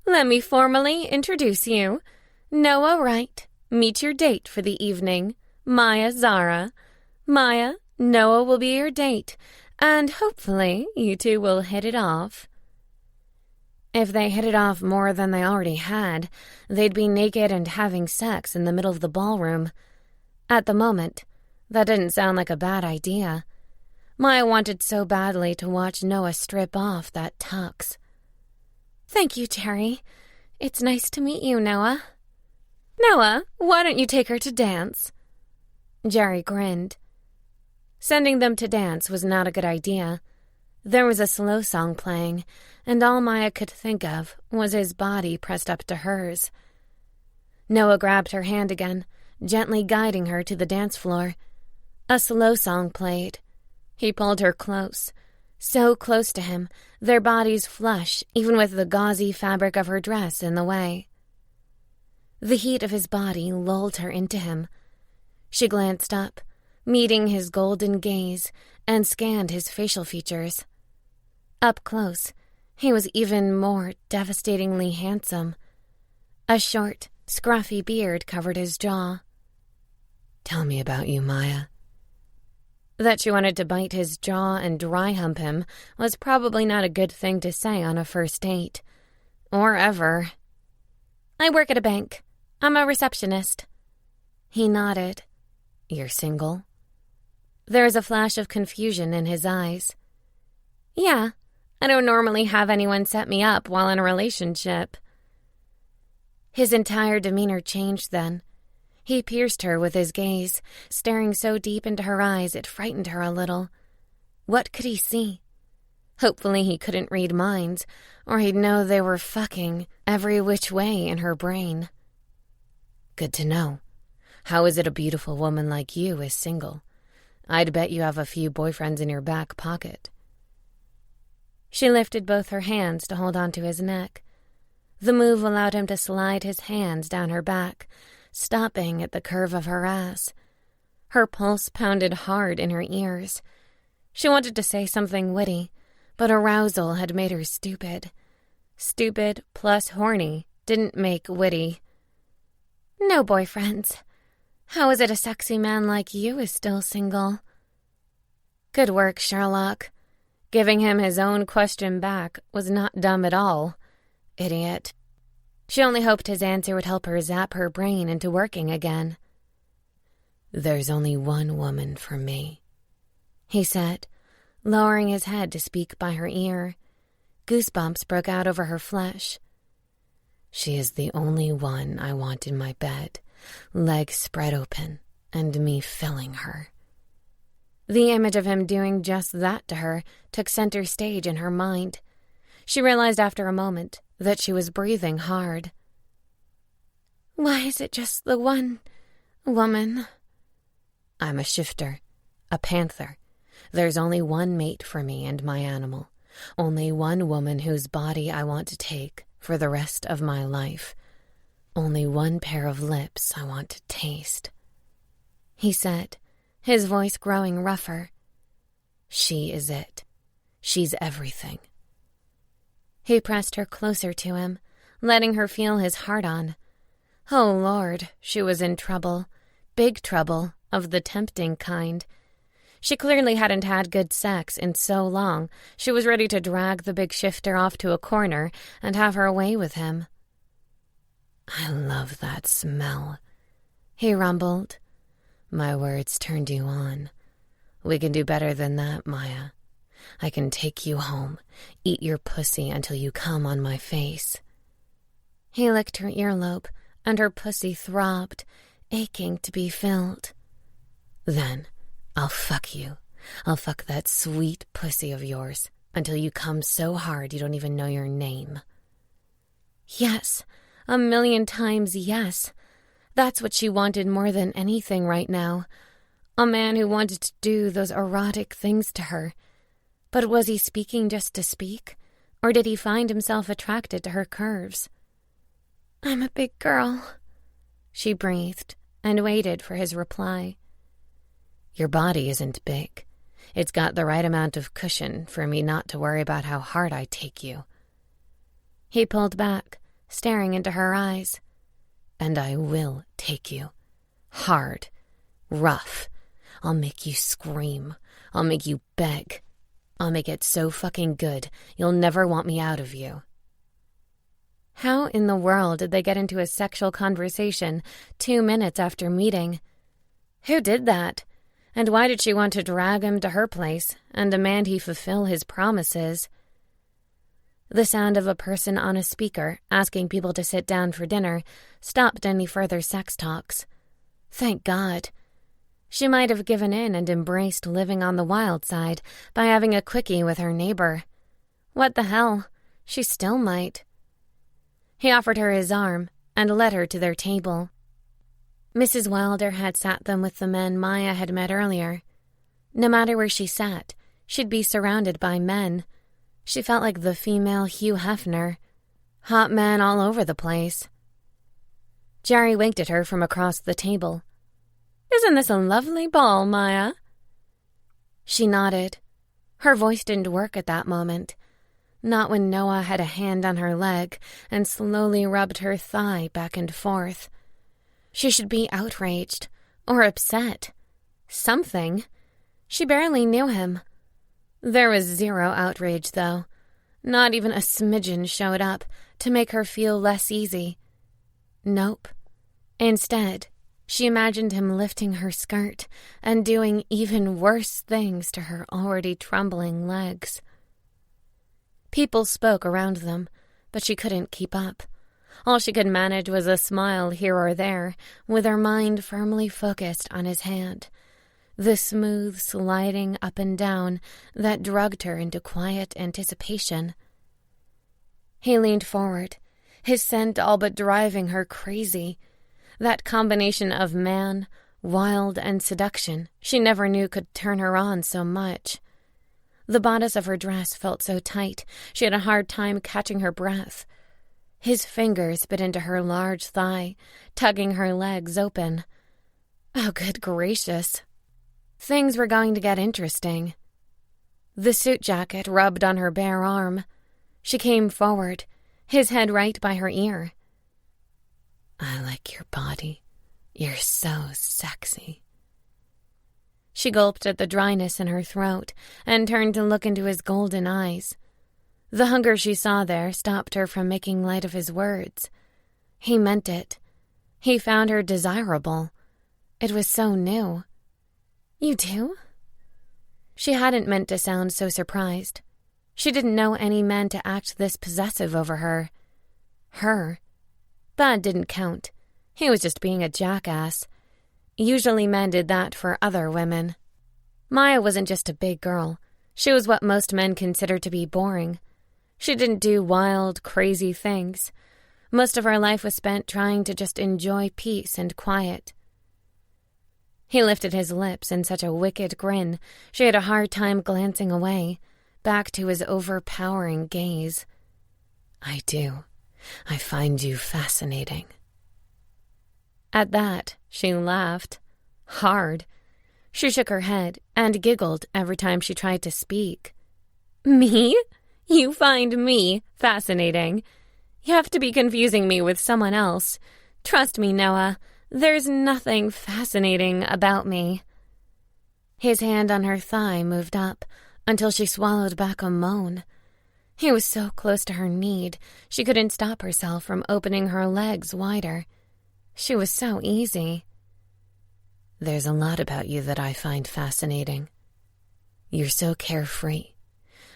"Let me formally introduce you. Noah Wright, meet your date for the evening, Maya Zara. Maya, Noah will be your date, and hopefully you two will hit it off." If they hit it off more than they already had, they'd be naked and having sex in the middle of the ballroom. At the moment, that didn't sound like a bad idea. Maya wanted so badly to watch Noah strip off that tux. "Thank you, Jerry. It's nice to meet you, Noah." "Noah, why don't you take her to dance?" Jerry grinned. Sending them to dance was not a good idea. There was a slow song playing, and all Maya could think of was his body pressed up to hers. Noah grabbed her hand again, gently guiding her to the dance floor. A slow song played. He pulled her close, so close to him, their bodies flush, even with the gauzy fabric of her dress in the way. The heat of his body lulled her into him. She glanced up, meeting his golden gaze, and scanned his facial features. Up close, he was even more devastatingly handsome. A short, scruffy beard covered his jaw. "Tell me about you, Maya." That she wanted to bite his jaw and dry hump him was probably not a good thing to say on a first date. Or ever. "I work at a bank. I'm a receptionist." He nodded. "You're single?" There was a flash of confusion in his eyes. "Yeah, I don't normally have anyone set me up while in a relationship." His entire demeanor changed then. He pierced her with his gaze, staring so deep into her eyes it frightened her a little. What could he see? Hopefully he couldn't read minds, or he'd know they were fucking every which way in her brain. "Good to know. How is it a beautiful woman like you is single? I'd bet you have a few boyfriends in your back pocket." She lifted both her hands to hold onto his neck. The move allowed him to slide his hands down her back, stopping at the curve of her ass. Her pulse pounded hard in her ears. She wanted to say something witty, but arousal had made her stupid. Stupid plus horny didn't make witty. "No boyfriends. How is it a sexy man like you is still single?" Good work, Sherlock. Giving him his own question back was not dumb at all. Idiot. She only hoped his answer would help her zap her brain into working again. "There's only one woman for me," he said, lowering his head to speak by her ear. Goosebumps broke out over her flesh. "She is the only one I want in my bed, legs spread open, and me filling her." The image of him doing just that to her took center stage in her mind. She realized after a moment that she was breathing hard. "Why is it just the one woman?" "I'm a shifter, a panther. There's only one mate for me and my animal. Only one woman whose body I want to take for the rest of my life. Only one pair of lips I want to taste," he said, his voice growing rougher. "She is it. She's everything." He pressed her closer to him, letting her feel his heart on. Oh, Lord, she was in trouble. Big trouble, of the tempting kind. She clearly hadn't had good sex in so long, she was ready to drag the big shifter off to a corner and have her way with him. "I love that smell," he rumbled. "My words turned you on. We can do better than that, Maya. I can take you home, eat your pussy until you come on my face." He licked her earlobe, and her pussy throbbed, aching to be filled. "Then I'll fuck you. I'll fuck that sweet pussy of yours until you come so hard you don't even know your name." Yes, 1,000,000 times yes. That's what she wanted more than anything right now. A man who wanted to do those erotic things to her. But was he speaking just to speak? Or did he find himself attracted to her curves? "I'm a big girl," she breathed, and waited for his reply. "Your body isn't big. It's got the right amount of cushion for me not to worry about how hard I take you." He pulled back, staring into her eyes. "And I will take you. Hard. Rough. I'll make you scream. I'll make you beg. I'll make it so fucking good, you'll never want me out of you." How in the world did they get into a sexual conversation 2 minutes after meeting? Who did that? And why did she want to drag him to her place and demand he fulfill his promises? The sound of a person on a speaker asking people to sit down for dinner stopped any further sex talks. Thank God. She might have given in and embraced living on the wild side by having a quickie with her neighbor. What the hell? She still might. He offered her his arm and led her to their table. Mrs. Wilder had sat them with the men Maya had met earlier. No matter where she sat, she'd be surrounded by men. She felt like the female Hugh Hefner. Hot men all over the place. Jerry winked at her from across the table. "Isn't this a lovely ball, Maya?" She nodded. Her voice didn't work at that moment. Not when Noah had a hand on her leg and slowly rubbed her thigh back and forth. She should be outraged or upset. Something. She barely knew him. There was zero outrage, though. Not even a smidgen showed up to make her feel less easy. Nope. Instead, she imagined him lifting her skirt and doing even worse things to her already trembling legs. People spoke around them, but she couldn't keep up. All she could manage was a smile here or there, with her mind firmly focused on his hand. The smooth sliding up and down that drugged her into quiet anticipation. He leaned forward, his scent all but driving her crazy. That combination of man, wild, and seduction she never knew could turn her on so much. The bodice of her dress felt so tight, she had a hard time catching her breath. His fingers bit into her large thigh, tugging her legs open. Oh, good gracious. Things were going to get interesting. The suit jacket rubbed on her bare arm. She came forward, his head right by her ear. "I like your body. You're so sexy." She gulped at the dryness in her throat and turned to look into his golden eyes. The hunger she saw there stopped her from making light of his words. He meant it. He found her desirable. It was so new. "You do?" She hadn't meant to sound so surprised. She didn't know any men to act this possessive over her. Her. That didn't count. He was just being a jackass. Usually men did that for other women. Maya wasn't just a big girl. She was what most men consider to be boring. She didn't do wild, crazy things. Most of her life was spent trying to just enjoy peace and quiet. He lifted his lips in such a wicked grin, she had a hard time glancing away, back to his overpowering gaze. "I do. I find you fascinating." At that, she laughed. Hard. She shook her head and giggled every time she tried to speak. "Me? You find me fascinating? You have to be confusing me with someone else. Trust me, Noah, there's nothing fascinating about me." His hand on her thigh moved up until she swallowed back a moan. He was so close to her need, she couldn't stop herself from opening her legs wider. She was so easy. "There's a lot about you that I find fascinating. You're so carefree.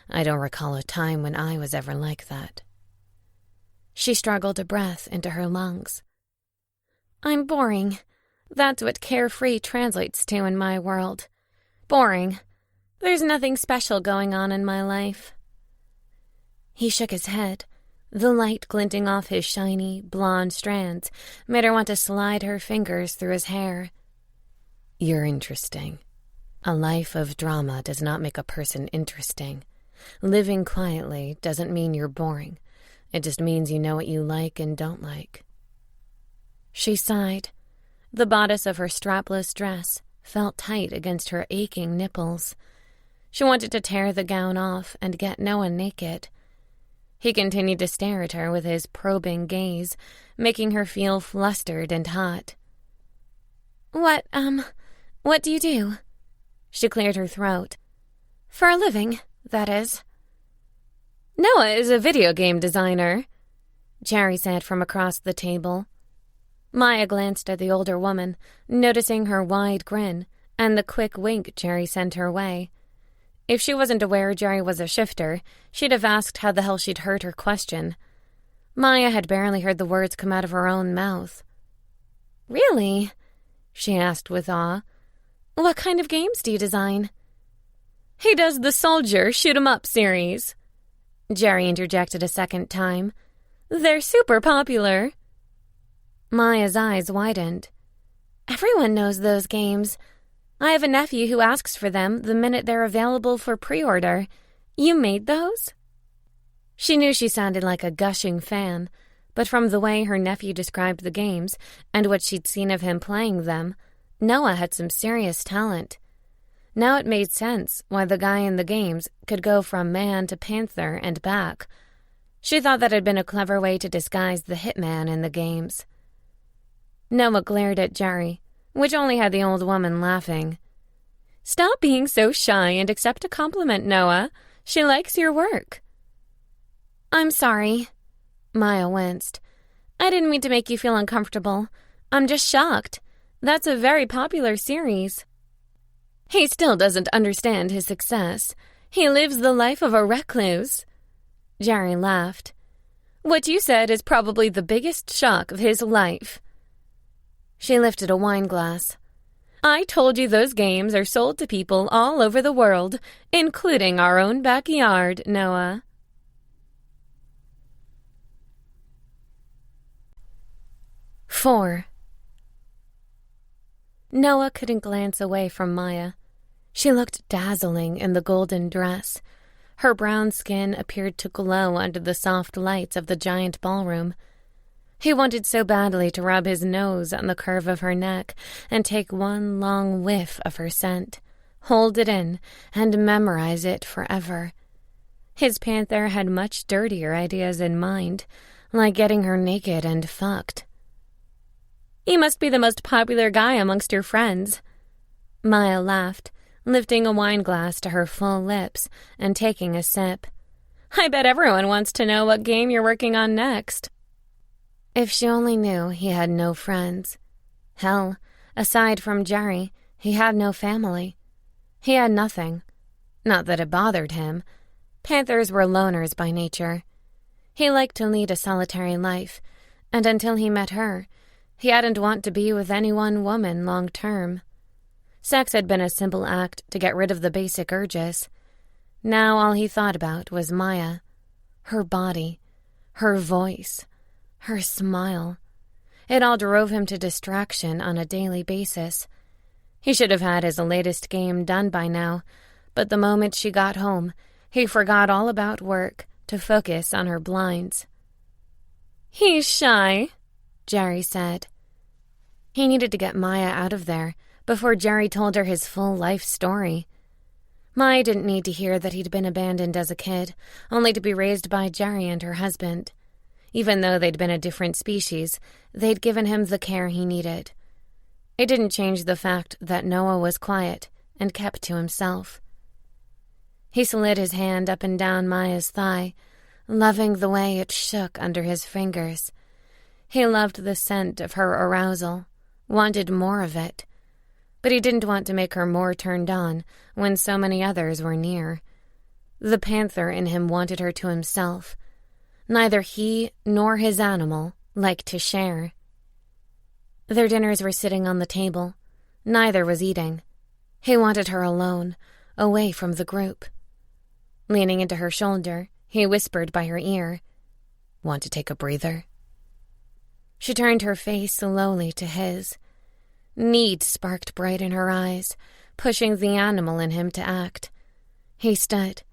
I don't recall a time when I was ever like that." She struggled a breath into her lungs. "I'm boring. That's what carefree translates to in my world. Boring. There's nothing special going on in my life." He shook his head. The light glinting off his shiny, blonde strands made her want to slide her fingers through his hair. You're interesting. A life of drama does not make a person interesting. Living quietly doesn't mean you're boring. It just means you know what you like and don't like." She sighed. The bodice of her strapless dress felt tight against her aching nipples. She wanted to tear the gown off and get Noah naked. He continued to stare at her with his probing gaze, making her feel flustered and hot. What do you do?" She cleared her throat. "For a living, that is." "Noah is a video game designer," Jerry said from across the table. Maya glanced at the older woman, noticing her wide grin and the quick wink Jerry sent her way. If she wasn't aware Jerry was a shifter, she'd have asked how the hell she'd heard her question. Maya had barely heard the words come out of her own mouth. "Really?" she asked with awe. "What kind of games do you design?" "He does the Soldier Shoot-'em-up series," Jerry interjected a second time. "They're super popular." Maya's eyes widened. "Everyone knows those games. I have a nephew who asks for them the minute they're available for pre-order. You made those?" She knew she sounded like a gushing fan, but from the way her nephew described the games and what she'd seen of him playing them, Noah had some serious talent. Now it made sense why the guy in the games could go from man to Panther and back. She thought that had been a clever way to disguise the hitman in the games. Noah glared at Jerry, which only had the old woman laughing. "Stop being so shy and accept a compliment, Noah. She likes your work." "I'm sorry." Maya winced. "I didn't mean to make you feel uncomfortable. I'm just shocked. That's a very popular series." "He still doesn't understand his success. He lives the life of a recluse." Jerry laughed. "What you said is probably the biggest shock of his life." She lifted a wine glass. "I told you those games are sold to people all over the world, including our own backyard, Noah." "4." Noah couldn't glance away from Maya. She looked dazzling in the golden dress. Her brown skin appeared to glow under the soft lights of the giant ballroom. He wanted so badly to rub his nose on the curve of her neck and take one long whiff of her scent, hold it in, and memorize it forever. His Panther had much dirtier ideas in mind, like getting her naked and fucked. "You must be the most popular guy amongst your friends." Maya laughed, lifting a wine glass to her full lips and taking a sip. "I bet everyone wants to know what game you're working on next." If she only knew he had no friends. Hell, aside from Jerry, he had no family. He had nothing. Not that it bothered him. Panthers were loners by nature. He liked to lead a solitary life, and until he met her, he hadn't want to be with any one woman long term. Sex had been a simple act to get rid of the basic urges. Now all he thought about was Maya, her body, her voice, her smile. It all drove him to distraction on a daily basis. He should have had his latest game done by now, but the moment she got home, he forgot all about work to focus on her blinds. "He's shy," Jerry said. He needed to get Maya out of there before Jerry told her his full life story. Maya didn't need to hear that he'd been abandoned as a kid, only to be raised by Jerry and her husband. Even though they'd been a different species, they'd given him the care he needed. It didn't change the fact that Noah was quiet and kept to himself. He slid his hand up and down Maya's thigh, loving the way it shook under his fingers. He loved the scent of her arousal, wanted more of it, but he didn't want to make her more turned on when so many others were near. The Panther in him wanted her to himself. Neither he nor his animal liked to share. Their dinners were sitting on the table. Neither was eating. He wanted her alone, away from the group. Leaning into her shoulder, he whispered by her ear, "Want to take a breather?" She turned her face slowly to his. Need sparked bright in her eyes, pushing the animal in him to act. He stood,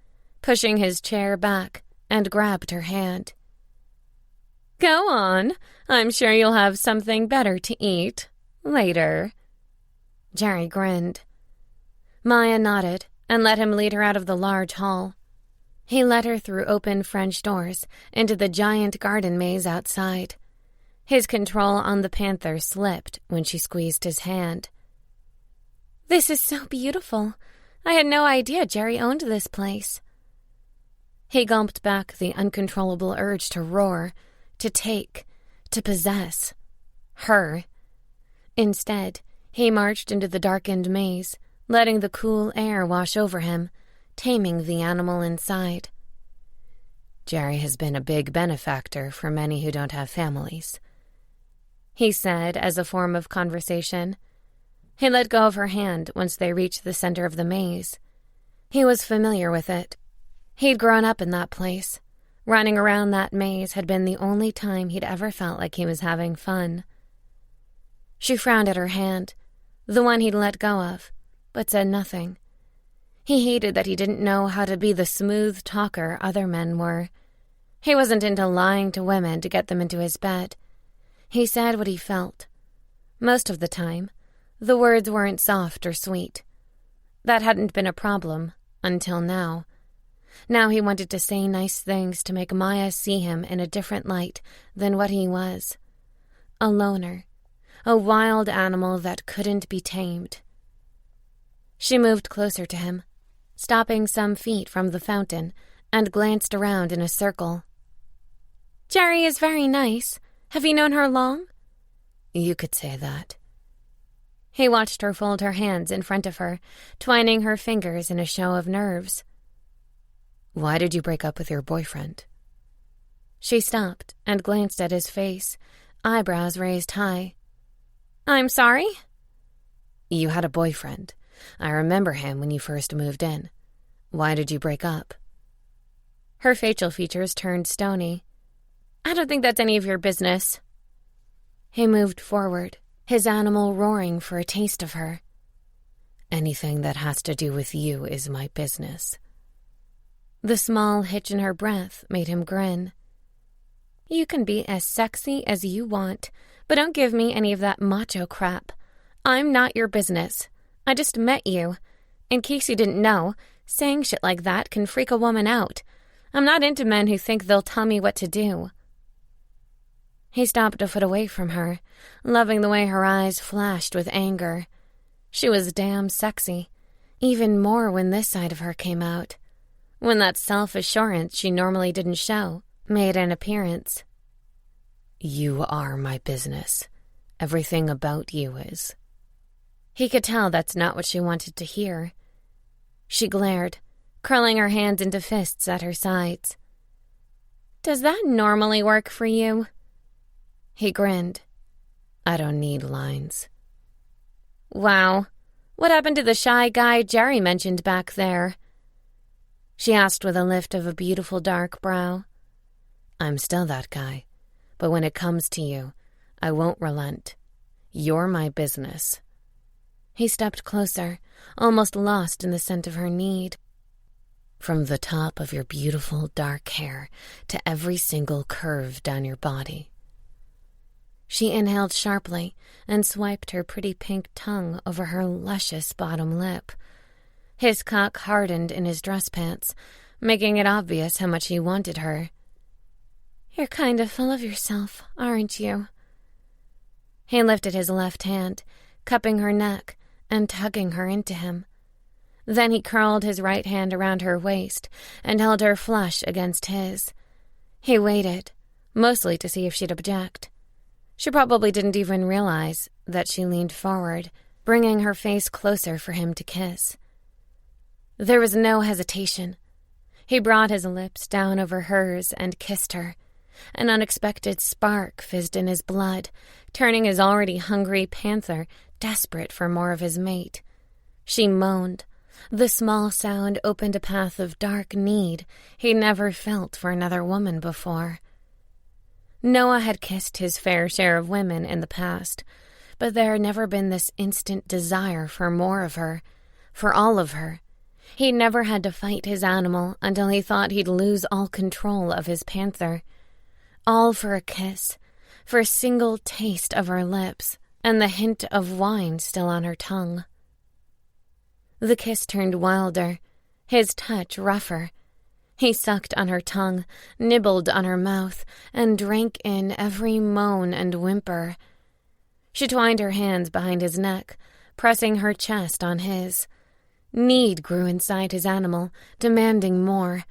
pushing his chair back, and grabbed her hand. "Go on. I'm sure you'll have something better to eat later." Jerry grinned. Maya nodded and let him lead her out of the large hall. He led her through open French doors into the giant garden maze outside. His control on the Panther slipped when she squeezed his hand. "This is so beautiful. I had no idea Jerry owned this place." He gulped back the uncontrollable urge to roar, to take, to possess. Her. Instead, he marched into the darkened maze, letting the cool air wash over him, taming the animal inside. "Jerry has been a big benefactor for many who don't have families," he said as a form of conversation. He let go of her hand once they reached the center of the maze. He was familiar with it. He'd grown up in that place. Running around that maze had been the only time he'd ever felt like he was having fun. She frowned at her hand, the one he'd let go of, but said nothing. He hated that he didn't know how to be the smooth talker other men were. He wasn't into lying to women to get them into his bed. He said what he felt. Most of the time, the words weren't soft or sweet. That hadn't been a problem until now. Now he wanted to say nice things to make Maya see him in a different light than what he was. A loner. A wild animal that couldn't be tamed. She moved closer to him, stopping some feet from the fountain, and glanced around in a circle. "Jerry is very nice. Have you known her long?" "You could say that." He watched her fold her hands in front of her, twining her fingers in a show of nerves. "Why did you break up with your boyfriend?" She stopped and glanced at his face, eyebrows raised high. "I'm sorry?" "You had a boyfriend. I remember him when you first moved in. Why did you break up?" Her facial features turned stony. "I don't think that's any of your business." He moved forward, his animal roaring for a taste of her. "Anything that has to do with you is my business." The small hitch in her breath made him grin. "You can be as sexy as you want, but don't give me any of that macho crap. I'm not your business. I just met you. In case you didn't know, saying shit like that can freak a woman out. I'm not into men who think they'll tell me what to do." He stopped a foot away from her, loving the way her eyes flashed with anger. She was damn sexy, even more when this side of her came out, when that self-assurance she normally didn't show made an appearance. "You are my business. Everything about you is." He could tell that's not what she wanted to hear. She glared, curling her hands into fists at her sides. "Does that normally work for you?" He grinned. "I don't need lines." "Wow. What happened to the shy guy Jerry mentioned back there?" She asked with a lift of a beautiful dark brow. "I'm still that guy. But when it comes to you, I won't relent. You're my business." He stepped closer, almost lost in the scent of her need. "From the top of your beautiful dark hair to every single curve down your body." She inhaled sharply and swiped her pretty pink tongue over her luscious bottom lip. His cock hardened in his dress pants, making it obvious how much he wanted her. "You're kind of full of yourself, aren't you?" He lifted his left hand, cupping her neck and tugging her into him. Then he curled his right hand around her waist and held her flush against his. He waited, mostly to see if she'd object. She probably didn't even realize that she leaned forward, bringing her face closer for him to kiss. There was no hesitation. He brought his lips down over hers and kissed her. An unexpected spark fizzed in his blood, turning his already hungry Panther desperate for more of his mate. She moaned. The small sound opened a path of dark need he'd never felt for another woman before. Noah had kissed his fair share of women in the past, but there had never been this instant desire for more of her, for all of her. He never had to fight his animal until he thought he'd lose all control of his panther. All for a kiss, for a single taste of her lips, and the hint of wine still on her tongue. The kiss turned wilder, his touch rougher. He sucked on her tongue, nibbled on her mouth, and drank in every moan and whimper. She twined her hands behind his neck, pressing her chest on his. Need grew inside his animal, demanding more.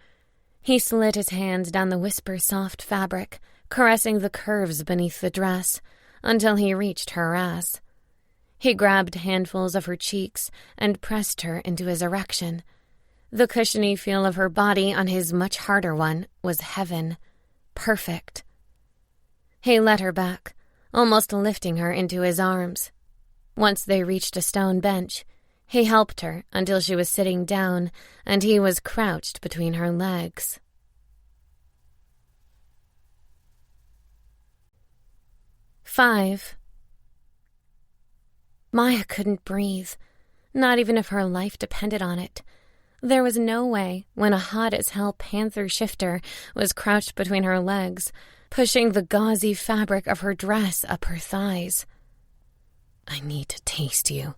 He slid his hands down the whisper-soft fabric, caressing the curves beneath the dress, until he reached her ass. He grabbed handfuls of her cheeks and pressed her into his erection. The cushiony feel of her body on his much harder one was heaven. Perfect. He led her back, almost lifting her into his arms. Once they reached a stone bench, he helped her until she was sitting down and he was crouched between her legs. Five. Maya couldn't breathe, not even if her life depended on it. There was no way when a hot-as-hell panther shifter was crouched between her legs, pushing the gauzy fabric of her dress up her thighs. I need to taste you.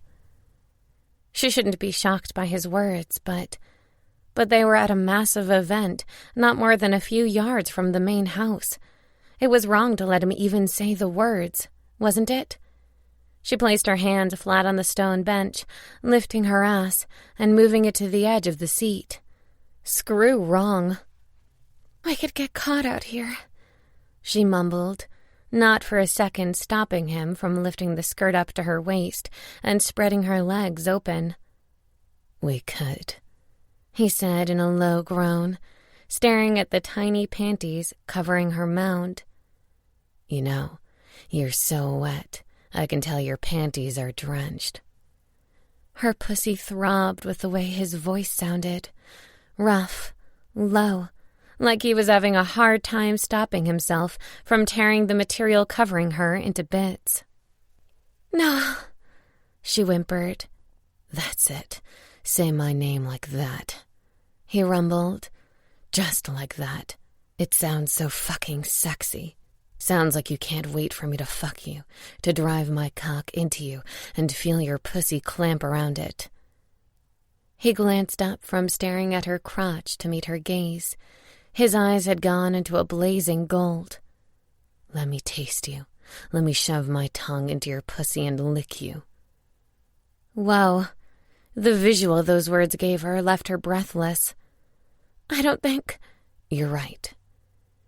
She shouldn't be shocked by his words, but they were at a massive event, not more than a few yards from the main house. It was wrong to let him even say the words, wasn't it? She placed her hand flat on the stone bench, lifting her ass and moving it to the edge of the seat. Screw wrong. I could get caught out here, she mumbled, not for a second stopping him from lifting the skirt up to her waist and spreading her legs open. We could, he said in a low groan, staring at the tiny panties covering her mound. You know, you're so wet. I can tell your panties are drenched. Her pussy throbbed with the way his voice sounded. Rough, low, like he was having a hard time stopping himself from tearing the material covering her into bits. No, she whimpered. That's it. Say my name like that, he rumbled. Just like that. It sounds so fucking sexy. Sounds like you can't wait for me to fuck you, to drive my cock into you and feel your pussy clamp around it. He glanced up from staring at her crotch to meet her gaze. His eyes had gone into a blazing gold. Let me taste you. Let me shove my tongue into your pussy and lick you. Whoa. The visual those words gave her left her breathless. I don't think... You're right.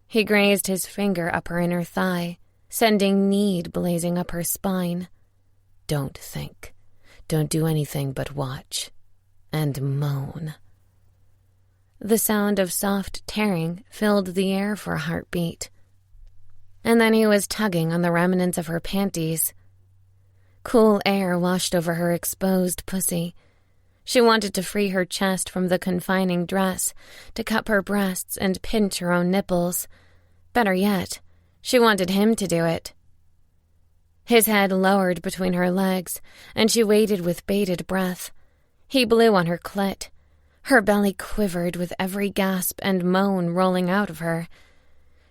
He grazed his finger up her inner thigh, sending need blazing up her spine. Don't think. Don't do anything but watch. And moan. The sound of soft tearing filled the air for a heartbeat. And then he was tugging on the remnants of her panties. Cool air washed over her exposed pussy. She wanted to free her chest from the confining dress, to cup her breasts and pinch her own nipples. Better yet, she wanted him to do it. His head lowered between her legs, and she waited with bated breath. He blew on her clit. Her belly quivered with every gasp and moan rolling out of her.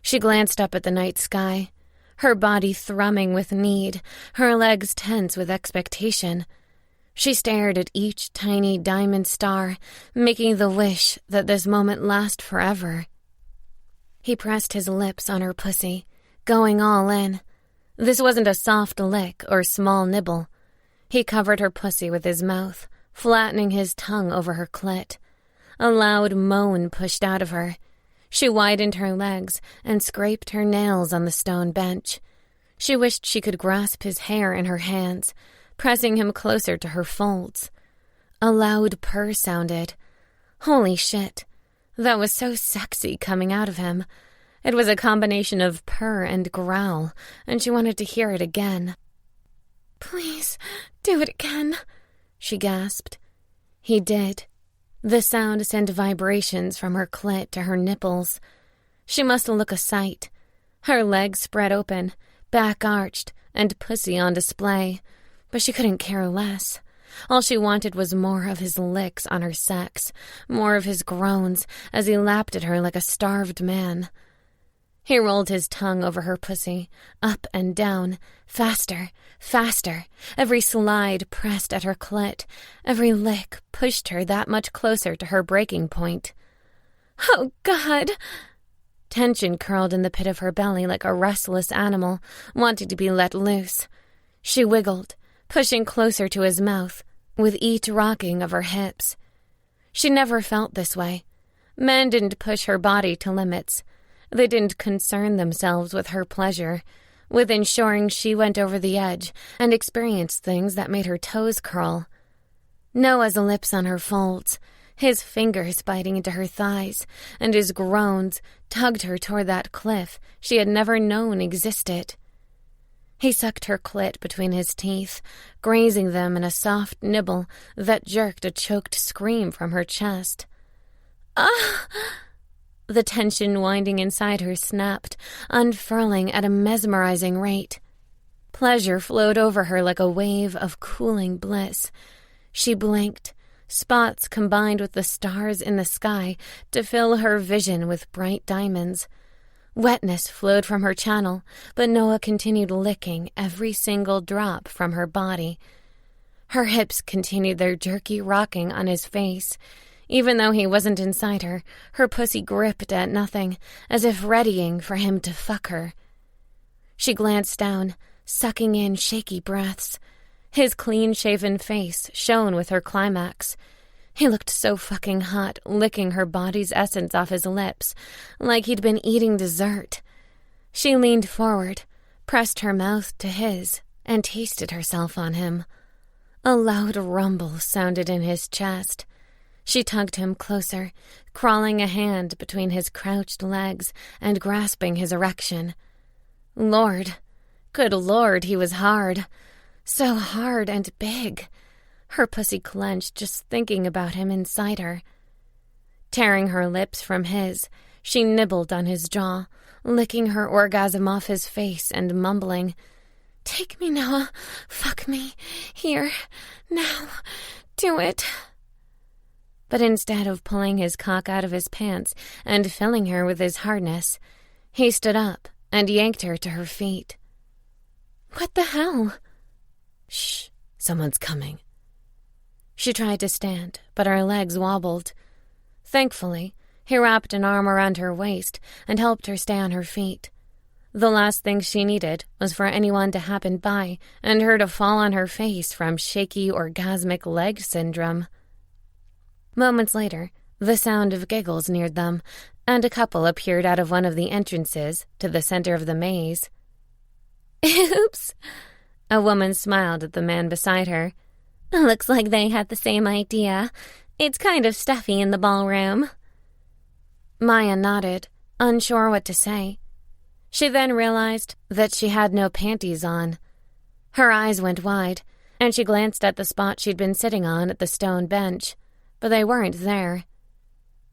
She glanced up at the night sky, her body thrumming with need, her legs tense with expectation. She stared at each tiny diamond star, making the wish that this moment last forever. He pressed his lips on her pussy, going all in. This wasn't a soft lick or small nibble. He covered her pussy with his mouth, flattening his tongue over her clit. A loud moan pushed out of her. She widened her legs and scraped her nails on the stone bench. She wished she could grasp his hair in her hands, pressing him closer to her folds. A loud purr sounded. Holy shit. That was so sexy coming out of him. It was a combination of purr and growl, and she wanted to hear it again. Please, do it again, she gasped. He did. The sound sent vibrations from her clit to her nipples. She must look a sight. Her legs spread open, back arched, and pussy on display, but she couldn't care less. All she wanted was more of his licks on her sex, more of his groans as he lapped at her like a starved man. He rolled his tongue over her pussy, up and down, faster, faster. Every slide pressed at her clit. Every lick pushed her that much closer to her breaking point. Oh, God! Tension curled in the pit of her belly like a restless animal, wanting to be let loose. She wiggled, pushing closer to his mouth, with each rocking of her hips. She never felt this way. Men didn't push her body to limits. They didn't concern themselves with her pleasure, with ensuring she went over the edge and experienced things that made her toes curl. Noah's lips on her folds, his fingers biting into her thighs, and his groans tugged her toward that cliff she had never known existed. He sucked her clit between his teeth, grazing them in a soft nibble that jerked a choked scream from her chest. Ah! The tension winding inside her snapped, unfurling at a mesmerizing rate. Pleasure flowed over her like a wave of cooling bliss. She blinked, spots combined with the stars in the sky to fill her vision with bright diamonds. Wetness flowed from her channel, but Noah continued licking every single drop from her body. Her hips continued their jerky rocking on his face. Even though he wasn't inside her, her pussy gripped at nothing, as if readying for him to fuck her. She glanced down, sucking in shaky breaths. His clean-shaven face shone with her climax. He looked so fucking hot, licking her body's essence off his lips, like he'd been eating dessert. She leaned forward, pressed her mouth to his, and tasted herself on him. A loud rumble sounded in his chest. She tugged him closer, crawling a hand between his crouched legs and grasping his erection. Lord, good Lord, he was hard. So hard and big. Her pussy clenched just thinking about him inside her. Tearing her lips from his, she nibbled on his jaw, licking her orgasm off his face and mumbling, "Take me, Noah. Fuck me. Here. Now. Do it." But instead of pulling his cock out of his pants and filling her with his hardness, he stood up and yanked her to her feet. What the hell? Shh, someone's coming. She tried to stand, but her legs wobbled. Thankfully, he wrapped an arm around her waist and helped her stay on her feet. The last thing she needed was for anyone to happen by and her to fall on her face from shaky orgasmic leg syndrome. Moments later, the sound of giggles neared them, and a couple appeared out of one of the entrances to the center of the maze. Oops! A woman smiled at the man beside her. Looks like they had the same idea. It's kind of stuffy in the ballroom. Maya nodded, unsure what to say. She then realized that she had no panties on. Her eyes went wide, and she glanced at the spot she'd been sitting on at the stone bench, but they weren't there.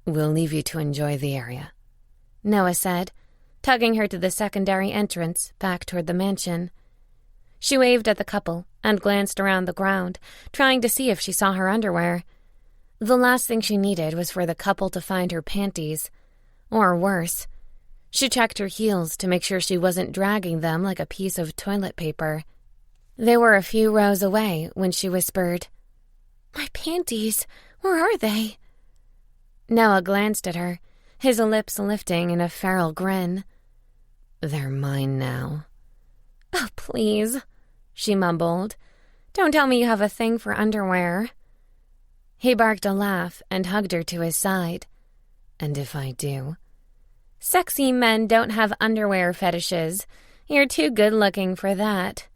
We'll leave you to enjoy the area, Noah said, tugging her to the secondary entrance back toward the mansion. She waved at the couple and glanced around the ground, trying to see if she saw her underwear. The last thing she needed was for the couple to find her panties. Or worse. She checked her heels to make sure she wasn't dragging them like a piece of toilet paper. They were a few rows away when she whispered, My panties, where are they? Noah glanced at her, his lips lifting in a feral grin. They're mine now. Oh, please, she mumbled. Don't tell me you have a thing for underwear. He barked a laugh and hugged her to his side. And if I do? Sexy men don't have underwear fetishes. You're too good-looking for that.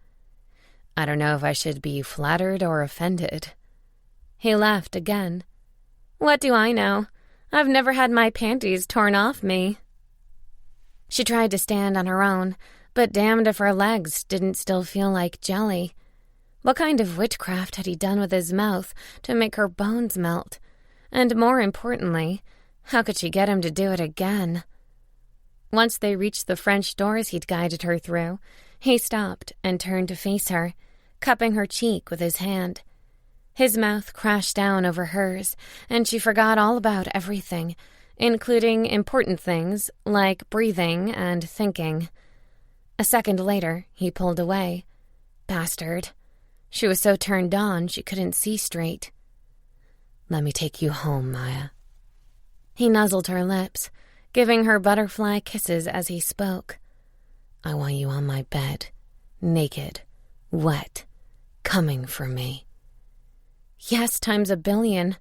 I don't know if I should be flattered or offended. He laughed again. What do I know? I've never had my panties torn off me. She tried to stand on her own, but damned if her legs didn't still feel like jelly. What kind of witchcraft had he done with his mouth to make her bones melt? And more importantly, how could she get him to do it again? Once they reached the French doors he'd guided her through, He stopped and turned to face her, cupping her cheek with his hand. His mouth crashed down over hers, and she forgot all about everything, including important things like breathing and thinking. A second later, he pulled away. Bastard. She was so turned on she couldn't see straight. "Let me take you home, Maya." He nuzzled her lips, giving her butterfly kisses as he spoke. "I want you on my bed, naked, wet, coming for me." Yes, times a billion.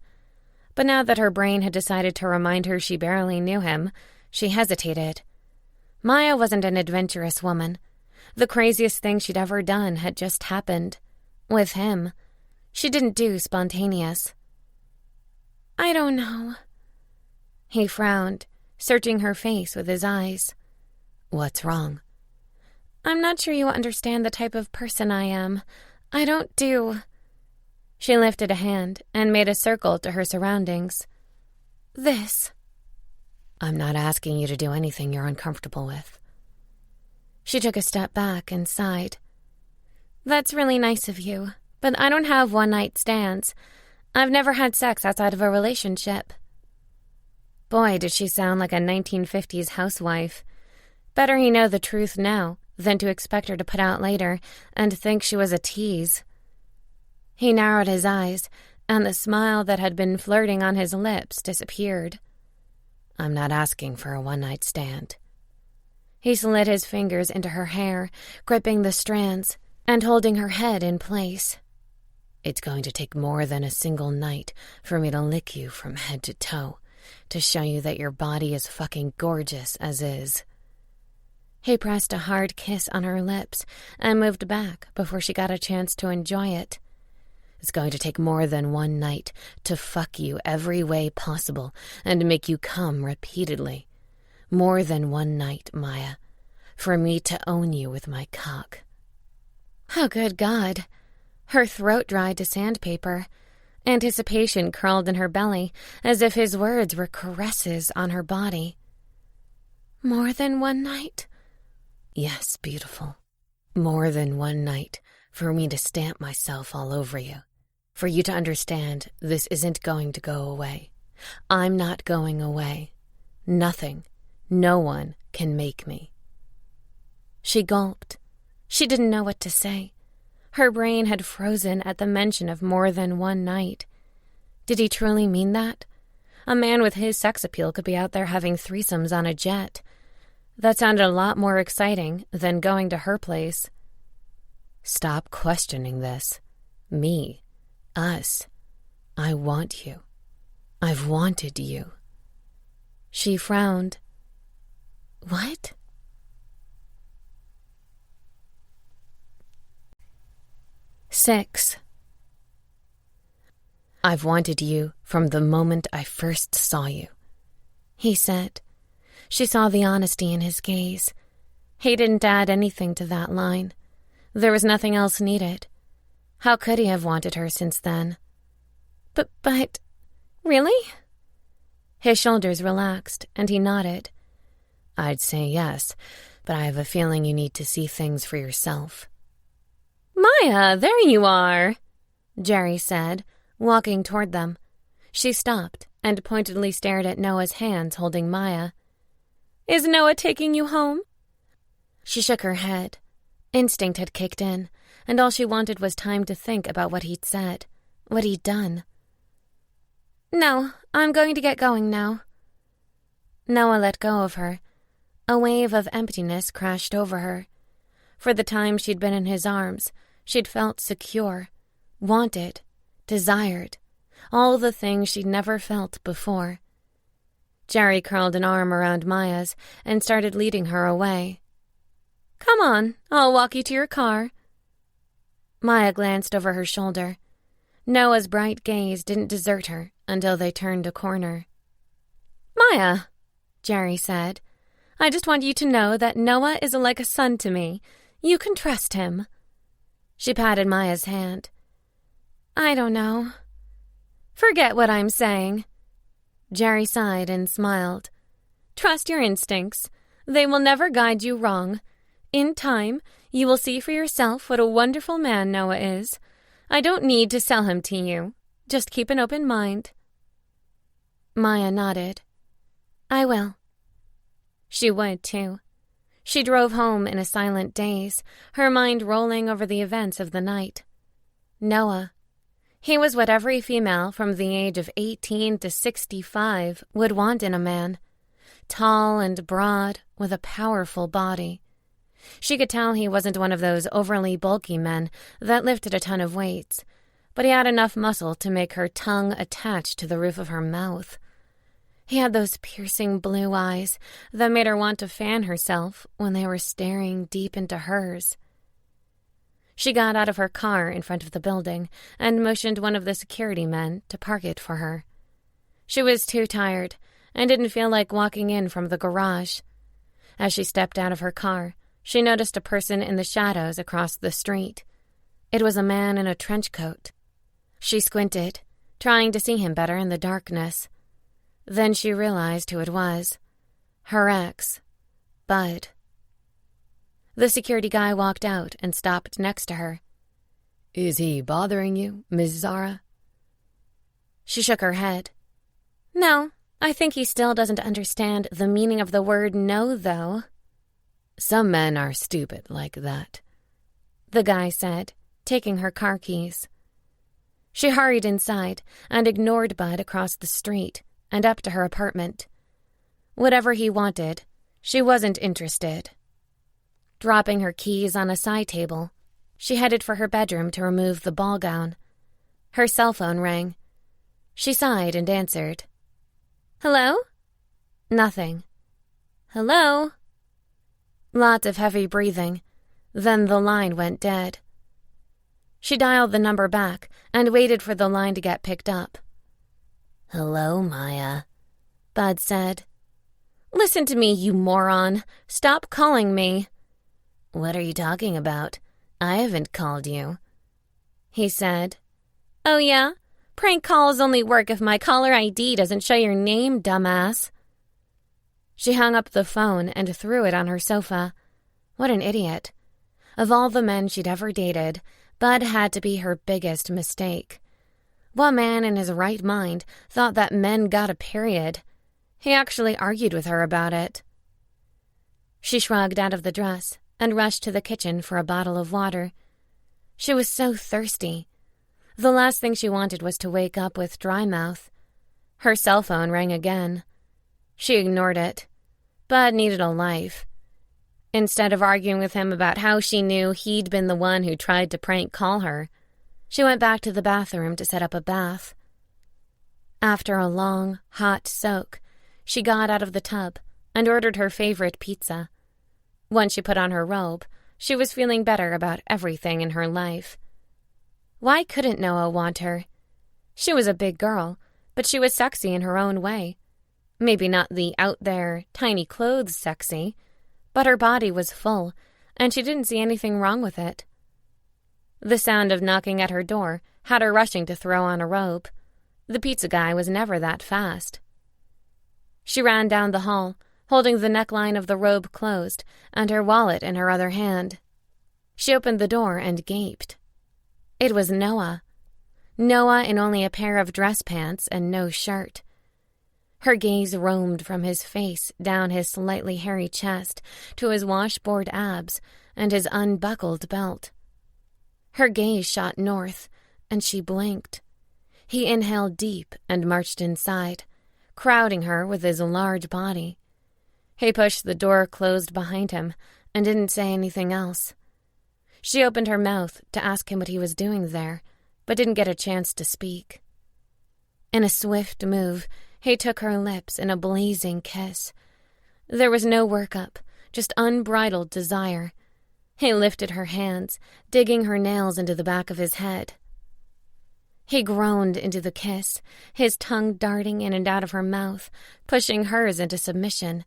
But now that her brain had decided to remind her she barely knew him, she hesitated. Maya wasn't an adventurous woman. The craziest thing she'd ever done had just happened. With him. She didn't do spontaneous. "I don't know." He frowned, searching her face with his eyes. "What's wrong?" "I'm not sure you understand the type of person I am. I don't do..." She lifted a hand and made a circle to her surroundings. "This." "I'm not asking you to do anything you're uncomfortable with." She took a step back and sighed. "That's really nice of you, but I don't have one-night stands. I've never had sex outside of a relationship." Boy, did she sound like a 1950s housewife. Better he know the truth now than to expect her to put out later and think she was a tease. He narrowed his eyes, and the smile that had been flirting on his lips disappeared. "I'm not asking for a one-night stand." He slid his fingers into her hair, gripping the strands and holding her head in place. "It's going to take more than a single night for me to lick you from head to toe, to show you that your body is fucking gorgeous as is." He pressed a hard kiss on her lips and moved back before she got a chance to enjoy it. "It's going to take more than one night to fuck you every way possible and make you come repeatedly. More than one night, Maya, for me to own you with my cock." Oh, good God. Her throat dried to sandpaper. Anticipation curled in her belly as if his words were caresses on her body. "More than one night?" "Yes, beautiful. More than one night for me to stamp myself all over you. For you to understand this isn't going to go away. I'm not going away. Nothing, no one can make me." She gulped. She didn't know what to say. Her brain had frozen at the mention of more than one night. Did he truly mean that? A man with his sex appeal could be out there having threesomes on a jet. That sounded a lot more exciting than going to her place. "Stop questioning this. Me. Us. I want you. I've wanted you." She frowned. "What?" "6. I've wanted you from the moment I first saw you," he said. She saw the honesty in his gaze. He didn't add anything to that line. There was nothing else needed. How could he have wanted her since then? But, really? His shoulders relaxed, and he nodded. "I'd say yes, but I have a feeling you need to see things for yourself." "Maya, there you are," Jerry said, walking toward them. She stopped and pointedly stared at Noah's hands holding Maya. "Is Noah taking you home?" She shook her head. Instinct had kicked in, and all she wanted was time to think about what he'd said, what he'd done. "No, I'm going to get going now." Noah let go of her. A wave of emptiness crashed over her. For the time she'd been in his arms, she'd felt secure, wanted, desired, all the things she'd never felt before. Jerry curled an arm around Maya's and started leading her away. "Come on, I'll walk you to your car." Maya glanced over her shoulder. Noah's bright gaze didn't desert her until they turned a corner. "Maya," Jerry said, "I just want you to know that Noah is like a son to me. You can trust him." She patted Maya's hand. "I don't know." "Forget what I'm saying." Jerry sighed and smiled. "Trust your instincts. They will never guide you wrong. In time, You will see for yourself what a wonderful man Noah is. I don't need to sell him to you. Just keep an open mind." Maya nodded. "I will." She would, too. She drove home in a silent daze, her mind rolling over the events of the night. Noah. He was what every female from the age of 18 to 65 would want in a man. Tall and broad, with a powerful body. She could tell he wasn't one of those overly bulky men that lifted a ton of weights, but he had enough muscle to make her tongue attach to the roof of her mouth. He had those piercing blue eyes that made her want to fan herself when they were staring deep into hers. She got out of her car in front of the building and motioned one of the security men to park it for her. She was too tired and didn't feel like walking in from the garage. As she stepped out of her car, she noticed a person in the shadows across the street. It was a man in a trench coat. She squinted, trying to see him better in the darkness. Then she realized who it was. Her ex, Bud. The security guy walked out and stopped next to her. "Is he bothering you, Miss Zara?" She shook her head. "No, I think he still doesn't understand the meaning of the word no, though." "Some men are stupid like that," the guy said, taking her car keys. She hurried inside and ignored Bud across the street and up to her apartment. Whatever he wanted, she wasn't interested. Dropping her keys on a side table, she headed for her bedroom to remove the ball gown. Her cell phone rang. She sighed and answered. "Hello?" Nothing. "Hello?" Lots of heavy breathing. Then the line went dead. She dialed the number back and waited for the line to get picked up. "Hello, Maya," Bud said. "Listen to me, you moron. Stop calling me." "What are you talking about? I haven't called you," he said. "Oh, yeah? Prank calls only work if my caller ID doesn't show your name, dumbass." She hung up the phone and threw it on her sofa. What an idiot. Of all the men she'd ever dated, Bud had to be her biggest mistake. What man in his right mind thought that men got a period? He actually argued with her about it. She shrugged out of the dress and rushed to the kitchen for a bottle of water. She was so thirsty. The last thing she wanted was to wake up with dry mouth. Her cell phone rang again. She ignored it. Bud needed a life. Instead of arguing with him about how she knew he'd been the one who tried to prank call her, she went back to the bathroom to set up a bath. After a long, hot soak, she got out of the tub and ordered her favorite pizza. Once she put on her robe, she was feeling better about everything in her life. Why couldn't Noah want her? She was a big girl, but she was sexy in her own way. Maybe not the out-there, tiny clothes sexy, but her body was full, and she didn't see anything wrong with it. The sound of knocking at her door had her rushing to throw on a robe. The pizza guy was never that fast. She ran down the hall, holding the neckline of the robe closed and her wallet in her other hand. She opened the door and gaped. It was Noah. Noah in only a pair of dress pants and no shirt. Her gaze roamed from his face down his slightly hairy chest to his washboard abs and his unbuckled belt. Her gaze shot north, and she blinked. He inhaled deep and marched inside, crowding her with his large body. He pushed the door closed behind him and didn't say anything else. She opened her mouth to ask him what he was doing there, but didn't get a chance to speak. In a swift move, he took her lips in a blazing kiss. There was no workup, just unbridled desire. He lifted her hands, digging her nails into the back of his head. He groaned into the kiss, his tongue darting in and out of her mouth, pushing hers into submission.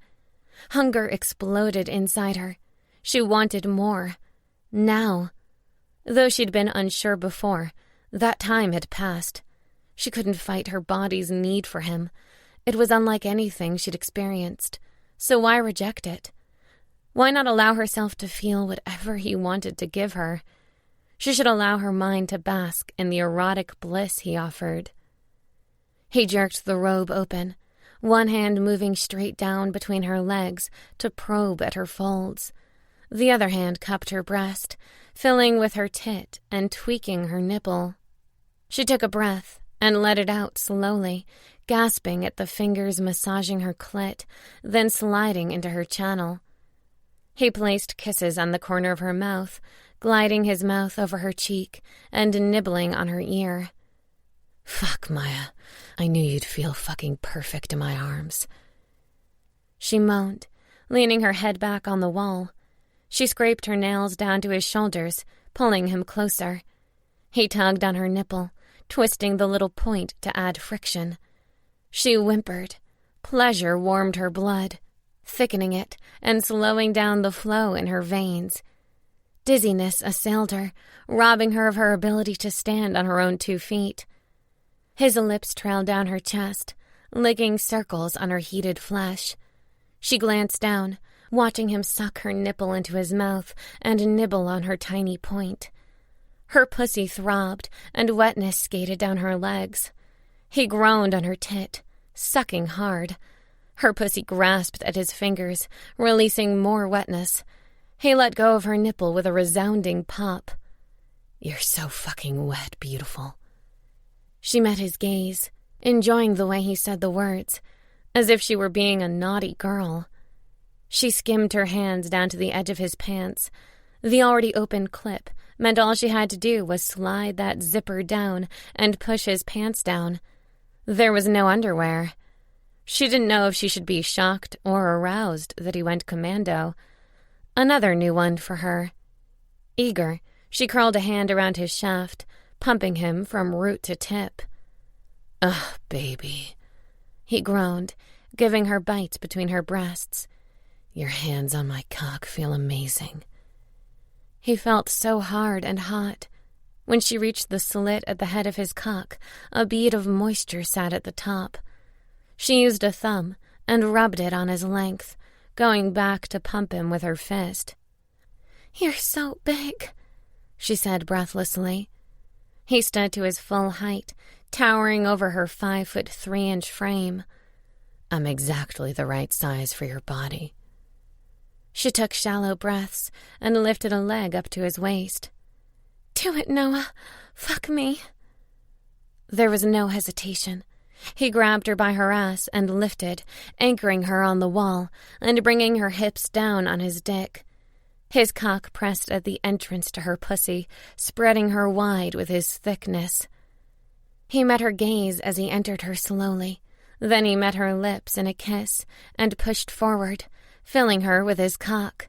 Hunger exploded inside her. She wanted more. Now. Though she'd been unsure before, that time had passed. She couldn't fight her body's need for him. It was unlike anything she'd experienced, so why reject it? Why not allow herself to feel whatever he wanted to give her? She should allow her mind to bask in the erotic bliss he offered. He jerked the robe open, one hand moving straight down between her legs to probe at her folds. The other hand cupped her breast, filling with her tit and tweaking her nipple. She took a breath and let it out slowly, gasping at the fingers massaging her clit, then sliding into her channel. He placed kisses on the corner of her mouth, gliding his mouth over her cheek and nibbling on her ear. Fuck, Maya. I knew you'd feel fucking perfect in my arms. She moaned, leaning her head back on the wall. She scraped her nails down to his shoulders, pulling him closer. He tugged on her nipple, twisting the little point to add friction. She whimpered. Pleasure warmed her blood, thickening it and slowing down the flow in her veins. Dizziness assailed her, robbing her of her ability to stand on her own 2 feet. His lips trailed down her chest, licking circles on her heated flesh. She glanced down, watching him suck her nipple into his mouth and nibble on her tiny point. Her pussy throbbed, and wetness skated down her legs. He groaned on her tit, sucking hard. Her pussy grasped at his fingers, releasing more wetness. He let go of her nipple with a resounding pop. You're so fucking wet, beautiful. She met his gaze, enjoying the way he said the words, as if she were being a naughty girl. She skimmed her hands down to the edge of his pants. The already open clip meant all she had to do was slide that zipper down and push his pants down. There was no underwear. She didn't know if she should be shocked or aroused that he went commando. Another new one for her. Eager, she curled a hand around his shaft, pumping him from root to tip. Ugh, baby, he groaned, giving her bites between her breasts. Your hands on my cock feel amazing. He felt so hard and hot. When she reached the slit at the head of his cock, a bead of moisture sat at the top. She used a thumb and rubbed it on his length, going back to pump him with her fist. "You're so big," she said breathlessly. He stood to his full height, towering over her 5'3" frame. I'm exactly the right size for your body. She took shallow breaths and lifted a leg up to his waist. "Do it, Noah. Fuck me." There was no hesitation. He grabbed her by her ass and lifted, anchoring her on the wall and bringing her hips down on his dick. His cock pressed at the entrance to her pussy, spreading her wide with his thickness. He met her gaze as he entered her slowly. Then he met her lips in a kiss and pushed forward, filling her with his cock.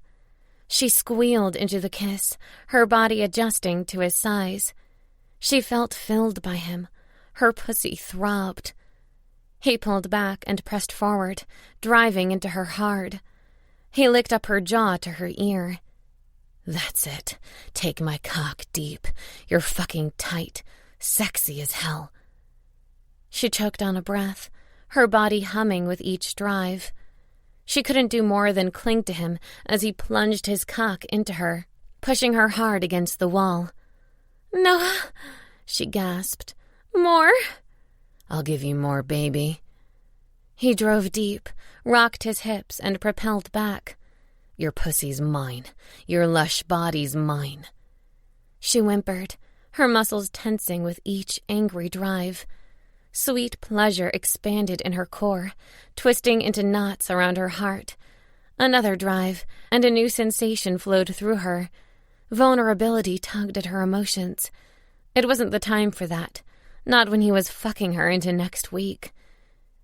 She squealed into the kiss, her body adjusting to his size. She felt filled by him. Her pussy throbbed. He pulled back and pressed forward, driving into her hard. He licked up her jaw to her ear. That's it. Take my cock deep. You're fucking tight. Sexy as hell. She choked on a breath, her body humming with each drive. She couldn't do more than cling to him as he plunged his cock into her, pushing her hard against the wall. "Noah," she gasped. "More?" I'll give you more, baby. He drove deep, rocked his hips, and propelled back. Your pussy's mine. Your lush body's mine. She whimpered, her muscles tensing with each angry drive. Sweet pleasure expanded in her core, twisting into knots around her heart. Another drive, and a new sensation flowed through her. Vulnerability tugged at her emotions. It wasn't the time for that, not when he was fucking her into next week.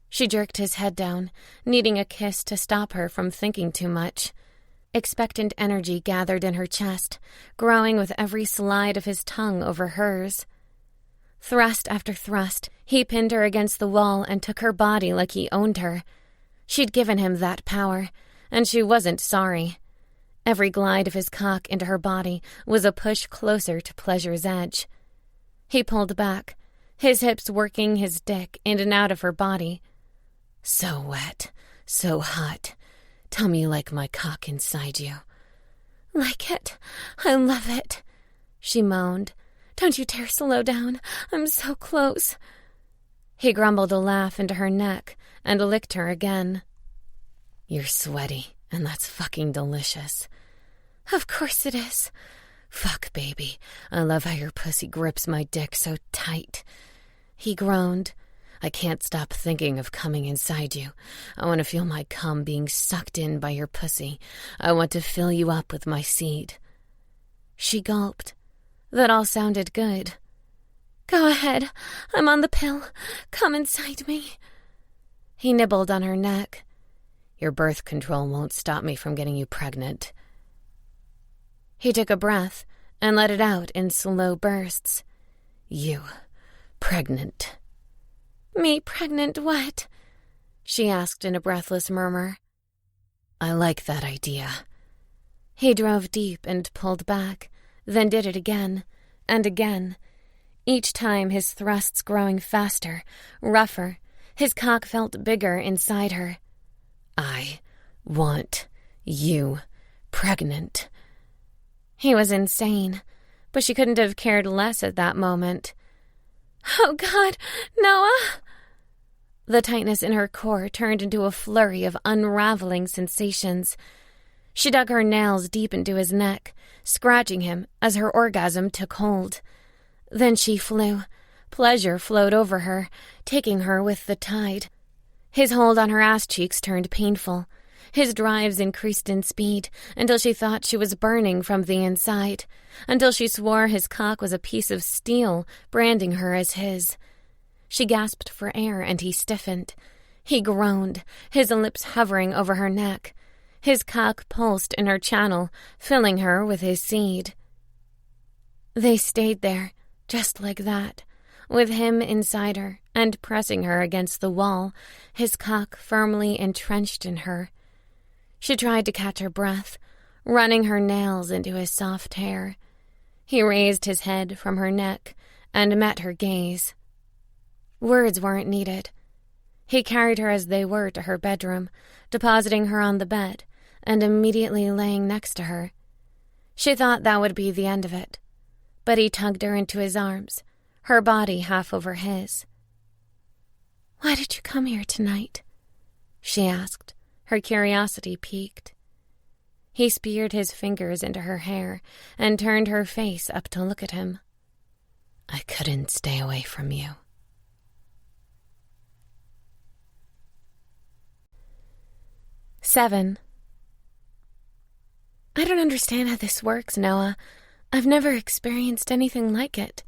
She jerked his head down, needing a kiss to stop her from thinking too much. Expectant energy gathered in her chest, growing with every slide of his tongue over hers. Thrust after thrust, he pinned her against the wall and took her body like he owned her. She'd given him that power, and she wasn't sorry. Every glide of his cock into her body was a push closer to pleasure's edge. He pulled back, his hips working his dick in and out of her body. So wet, so hot. Tell me you like my cock inside you." "Like it. I love it," she moaned. "Don't you dare slow down. I'm so close." He grumbled a laugh into her neck and licked her again. "You're sweaty, and that's fucking delicious." "Of course it is." "Fuck, baby. I love how your pussy grips my dick so tight." He groaned. "I can't stop thinking of coming inside you. I want to feel my cum being sucked in by your pussy. I want to fill you up with my seed." She gulped. That all sounded good. "Go ahead. I'm on the pill. Come inside me." He nibbled on her neck. "Your birth control won't stop me from getting you pregnant." He took a breath and let it out in slow bursts. "You, pregnant." "Me pregnant what?" she asked in a breathless murmur. "I like that idea." He drove deep and pulled back, then did it again and again. Each time his thrusts growing faster, rougher, his cock felt bigger inside her. "I want you pregnant." He was insane, but she couldn't have cared less at that moment. "Oh, God, Noah!" The tightness in her core turned into a flurry of unraveling sensations. She dug her nails deep into his neck, scratching him as her orgasm took hold. Then she flew. Pleasure flowed over her, taking her with the tide. His hold on her ass cheeks turned painful. His drives increased in speed until she thought she was burning from the inside, until she swore his cock was a piece of steel, branding her as his. She gasped for air and he stiffened. He groaned, his lips hovering over her neck. His cock pulsed in her channel, filling her with his seed. They stayed there, just like that, with him inside her and pressing her against the wall, his cock firmly entrenched in her. She tried to catch her breath, running her nails into his soft hair. He raised his head from her neck and met her gaze. Words weren't needed. He carried her as they were to her bedroom, depositing her on the bed and immediately laying next to her. She thought that would be the end of it, but he tugged her into his arms, her body half over his. "Why did you come here tonight?" she asked, her curiosity piqued. He speared his fingers into her hair and turned her face up to look at him. "I couldn't stay away from you." "7. I don't understand how this works, Noah. I've never experienced anything like it."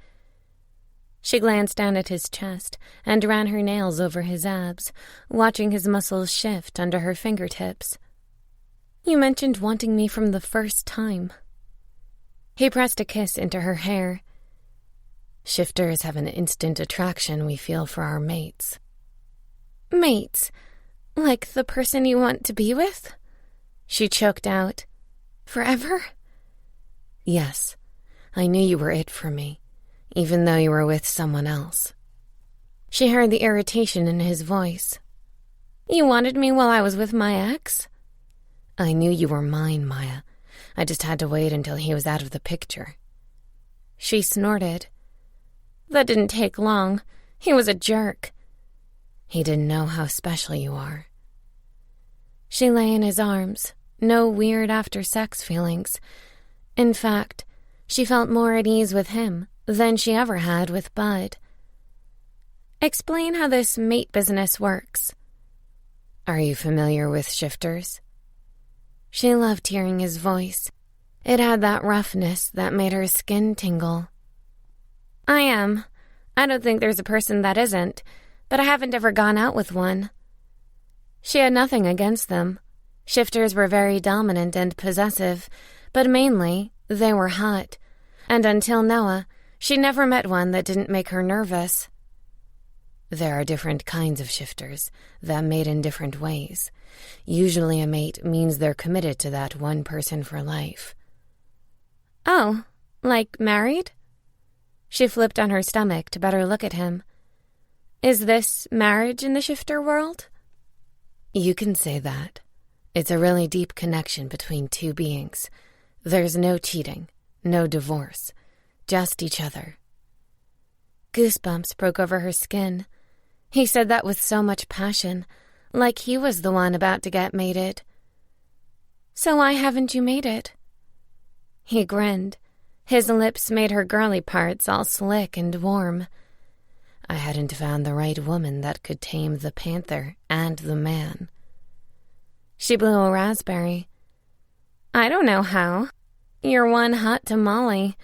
She glanced down at his chest and ran her nails over his abs, watching his muscles shift under her fingertips. "You mentioned wanting me from the first time." He pressed a kiss into her hair. "Shifters have an instant attraction we feel for our mates." "Mates? Like the person you want to be with?" She choked out. "Forever?" "Yes. I knew you were it for me, even though you were with someone else." She heard the irritation in his voice. "You wanted me while I was with my ex?" "I knew you were mine, Maya. I just had to wait until he was out of the picture." She snorted. "That didn't take long. He was a jerk." "He didn't know how special you are." She lay in his arms, no weird after-sex feelings. In fact, she felt more at ease with him than she ever had with Bud. "Explain how this mate business works." "Are you familiar with shifters?" She loved hearing his voice. It had that roughness that made her skin tingle. "I am. I don't think there's a person that isn't, but I haven't ever gone out with one." She had nothing against them. Shifters were very dominant and possessive, but mainly they were hot. And until Noah, she never met one that didn't make her nervous. "There are different kinds of shifters that mate in different ways. Usually a mate means they're committed to that one person for life." "Oh, like married?" She flipped on her stomach to better look at him. "Is this marriage in the shifter world?" "You can say that. It's a really deep connection between two beings. There's no cheating, no divorce, just each other. Goosebumps broke over her skin. He said that with so much passion, like he was the one about to get mated. So why haven't you made it? He grinned. His lips made her girly parts all slick and warm. I hadn't found the right woman that could tame the panther and the man. She blew a raspberry. I don't know how. You're one hot tamale.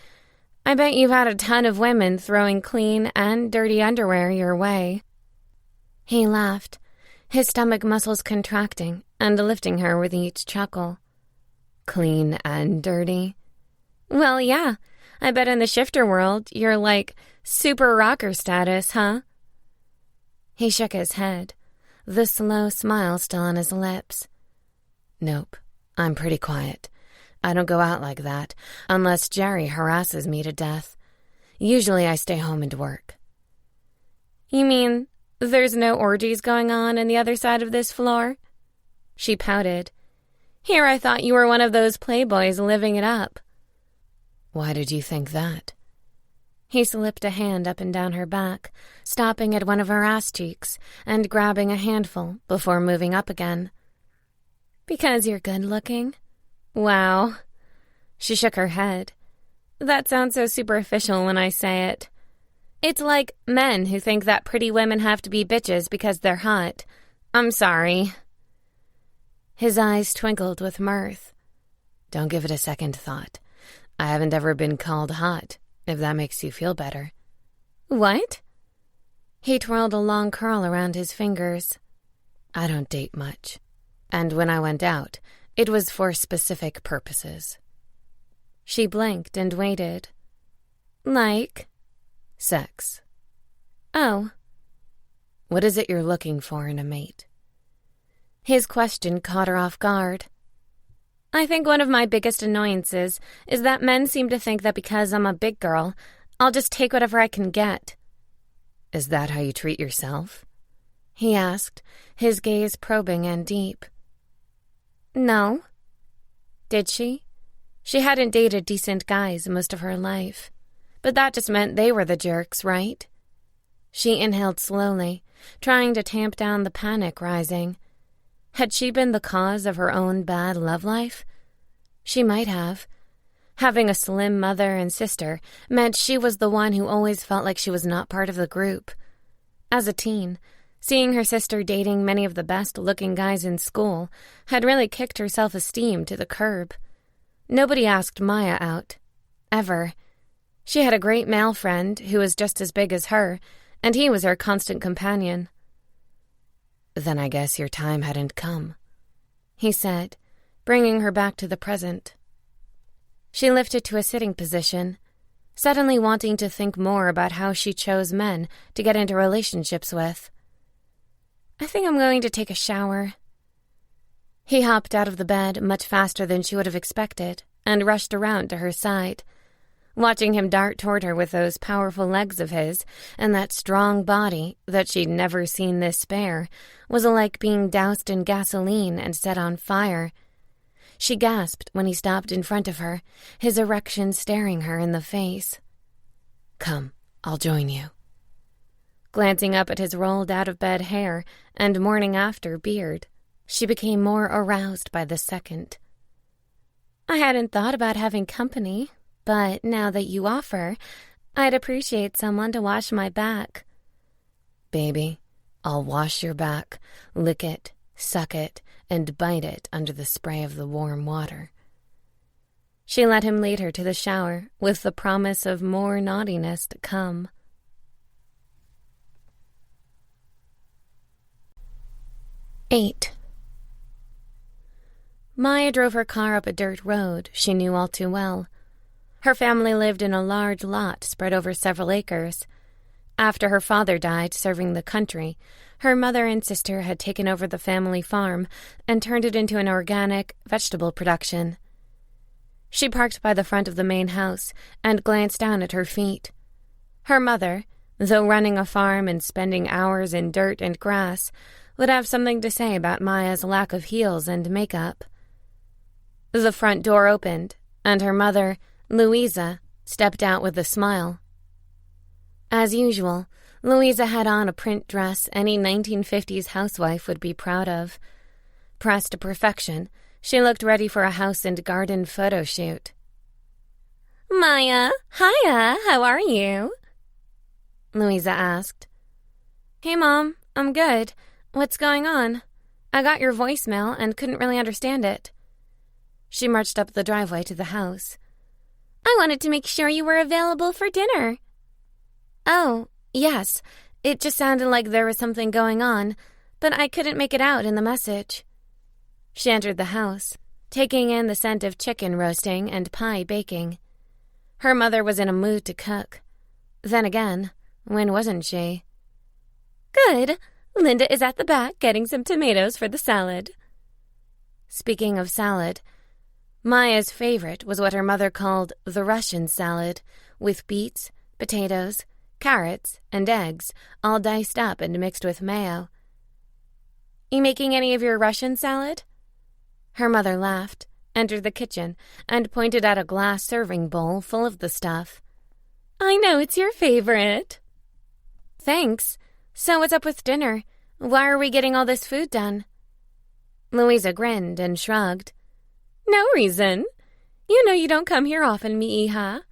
I bet you've had a ton of women throwing clean and dirty underwear your way. He laughed, his stomach muscles contracting and lifting her with each chuckle. Clean and dirty? Well, yeah. I bet in the shifter world you're like super rocker status, huh? He shook his head, the slow smile still on his lips. Nope, I'm pretty quiet. I don't go out like that unless Jerry harasses me to death. Usually I stay home and work. You mean there's no orgies going on the other side of this floor? She pouted. Here I thought you were one of those playboys living it up. Why did you think that? He slipped a hand up and down her back, stopping at one of her ass cheeks and grabbing a handful before moving up again. Because you're good looking? Wow. She shook her head. That sounds so superficial when I say it. It's like men who think that pretty women have to be bitches because they're hot. I'm sorry. His eyes twinkled with mirth. Don't give it a second thought. I haven't ever been called hot, if that makes you feel better. What? He twirled a long curl around his fingers. I don't date much. And when I went out, it was for specific purposes. She blinked and waited. Like? Sex. Oh. What is it you're looking for in a mate? His question caught her off guard. I think one of my biggest annoyances is that men seem to think that because I'm a big girl, I'll just take whatever I can get. Is that how you treat yourself? He asked, his gaze probing and deep. No. Did she? She hadn't dated decent guys most of her life. But that just meant they were the jerks, right? She inhaled slowly, trying to tamp down the panic rising. Had she been the cause of her own bad love life? She might have. Having a slim mother and sister meant she was the one who always felt like she was not part of the group. As a teen, seeing her sister dating many of the best-looking guys in school had really kicked her self-esteem to the curb. Nobody asked Maya out. Ever. She had a great male friend who was just as big as her, and he was her constant companion. Then I guess your time hadn't come, he said, bringing her back to the present. She lifted to a sitting position, suddenly wanting to think more about how she chose men to get into relationships with. I think I'm going to take a shower. He hopped out of the bed much faster than she would have expected and rushed around to her side. Watching him dart toward her with those powerful legs of his and that strong body that she'd never seen this spare was like being doused in gasoline and set on fire. She gasped when he stopped in front of her, his erection staring her in the face. Come, I'll join you. Glancing up at his rolled-out-of-bed hair and morning-after beard, she became more aroused by the second. I hadn't thought about having company, but now that you offer, I'd appreciate someone to wash my back. Baby, I'll wash your back, lick it, suck it, and bite it under the spray of the warm water. She let him lead her to the shower with the promise of more naughtiness to come. 8. Maya drove her car up a dirt road she knew all too well. Her family lived in a large lot spread over several acres. After her father died serving the country, her mother and sister had taken over the family farm and turned it into an organic vegetable production. She parked by the front of the main house and glanced down at her feet. Her mother, though running a farm and spending hours in dirt and grass, would have something to say about Maya's lack of heels and makeup. The front door opened, and her mother, Louisa, stepped out with a smile. As usual, Louisa had on a print dress any 1950s housewife would be proud of. Pressed to perfection, she looked ready for a house and garden photo shoot. "Maya, hiya, how are you?" Louisa asked. "Hey, Mom, I'm good. What's going on? I got your voicemail and couldn't really understand it." She marched up the driveway to the house. "I wanted to make sure you were available for dinner." "Oh, yes. It just sounded like there was something going on, but I couldn't make it out in the message." She entered the house, taking in the scent of chicken roasting and pie baking. Her mother was in a mood to cook. Then again, when wasn't she? "Good. Linda is at the back getting some tomatoes for the salad." Speaking of salad, Maya's favorite was what her mother called the Russian salad, with beets, potatoes, carrots, and eggs, all diced up and mixed with mayo. "You making any of your Russian salad?" Her mother laughed, entered the kitchen, and pointed at a glass serving bowl full of the stuff. "I know it's your favorite." "Thanks. So what's up with dinner? Why are we getting all this food done?" Louisa grinned and shrugged. "No reason. You know you don't come here often, mi-hija.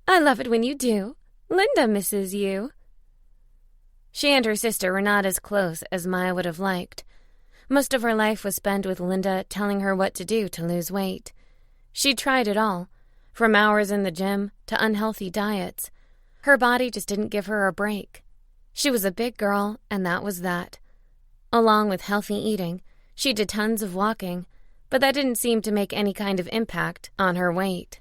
I love it when you do. Linda misses you." She and her sister were not as close as Maya would have liked. Most of her life was spent with Linda telling her what to do to lose weight. She tried it all, from hours in the gym to unhealthy diets. Her body just didn't give her a break. She was a big girl, and that was that. Along with healthy eating, she did tons of walking, but that didn't seem to make any kind of impact on her weight.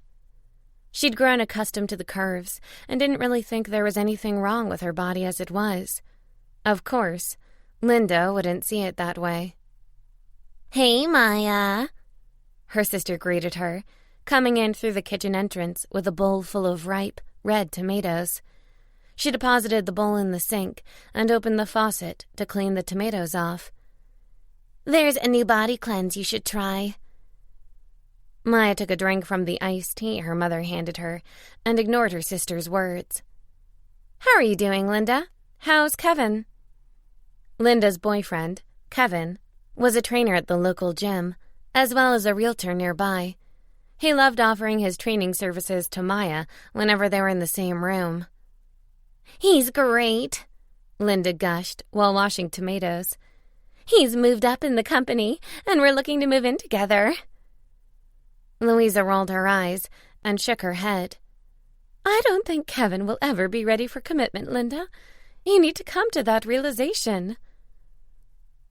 She'd grown accustomed to the curves and didn't really think there was anything wrong with her body as it was. Of course, Linda wouldn't see it that way. "Hey, Maya," her sister greeted her, coming in through the kitchen entrance with a bowl full of ripe, red tomatoes. She deposited the bowl in the sink and opened the faucet to clean the tomatoes off. "There's a new body cleanse you should try." Maya took a drink from the iced tea her mother handed her and ignored her sister's words. "How are you doing, Linda? How's Kevin?" Linda's boyfriend, Kevin, was a trainer at the local gym, as well as a realtor nearby. He loved offering his training services to Maya whenever they were in the same room. "He's great," Linda gushed while washing tomatoes. "He's moved up in the company, and we're looking to move in together." Louisa rolled her eyes and shook her head. "I don't think Kevin will ever be ready for commitment, Linda. You need to come to that realization."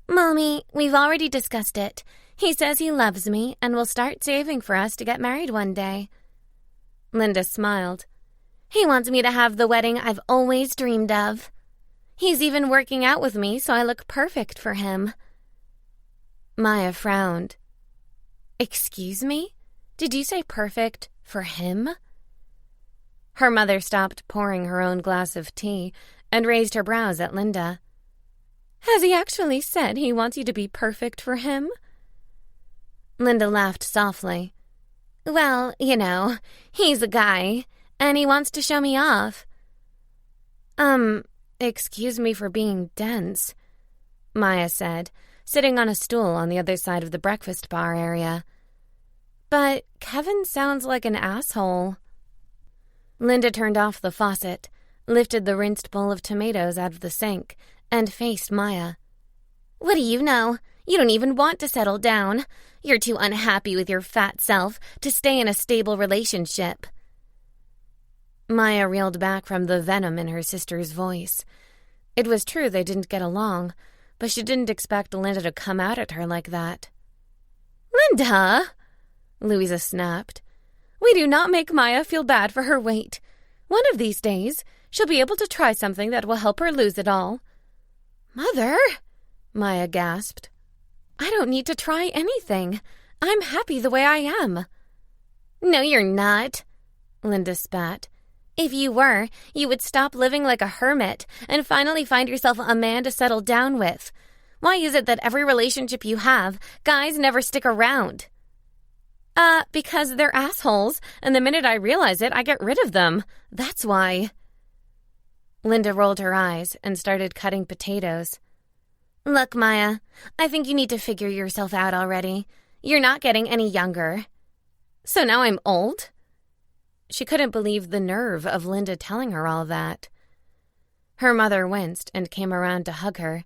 "Mommy, we've already discussed it. He says he loves me and will start saving for us to get married one day." Linda smiled. "He wants me to have the wedding I've always dreamed of. He's even working out with me so I look perfect for him." Maya frowned. "Excuse me? Did you say perfect for him?" Her mother stopped pouring her own glass of tea and raised her brows at Linda. "Has he actually said he wants you to be perfect for him?" Linda laughed softly. "Well, you know, he's a guy, and he wants to show me off." Excuse me for being dense," Maya said, sitting on a stool on the other side of the breakfast bar area. "But Kevin sounds like an asshole." Linda turned off the faucet, lifted the rinsed bowl of tomatoes out of the sink, and faced Maya. "What do you know? You don't even want to settle down. You're too unhappy with your fat self to stay in a stable relationship." Maya reeled back from the venom in her sister's voice. It was true they didn't get along, but she didn't expect Linda to come out at her like that. "Linda!" Louisa snapped. "We do not make Maya feel bad for her weight. One of these days, she'll be able to try something that will help her lose it all." "Mother!" Maya gasped. "I don't need to try anything. I'm happy the way I am." "No, you're not," Linda spat. "If you were, you would stop living like a hermit and finally find yourself a man to settle down with. Why is it that every relationship you have, guys never stick around? Because they're assholes, and the minute I realize it, I get rid of them. That's why. Linda rolled her eyes and started cutting potatoes. Look, Maya, I think you need to figure yourself out already. You're not getting any younger. So now I'm old? She couldn't believe the nerve of Linda telling her all that. Her mother winced and came around to hug her.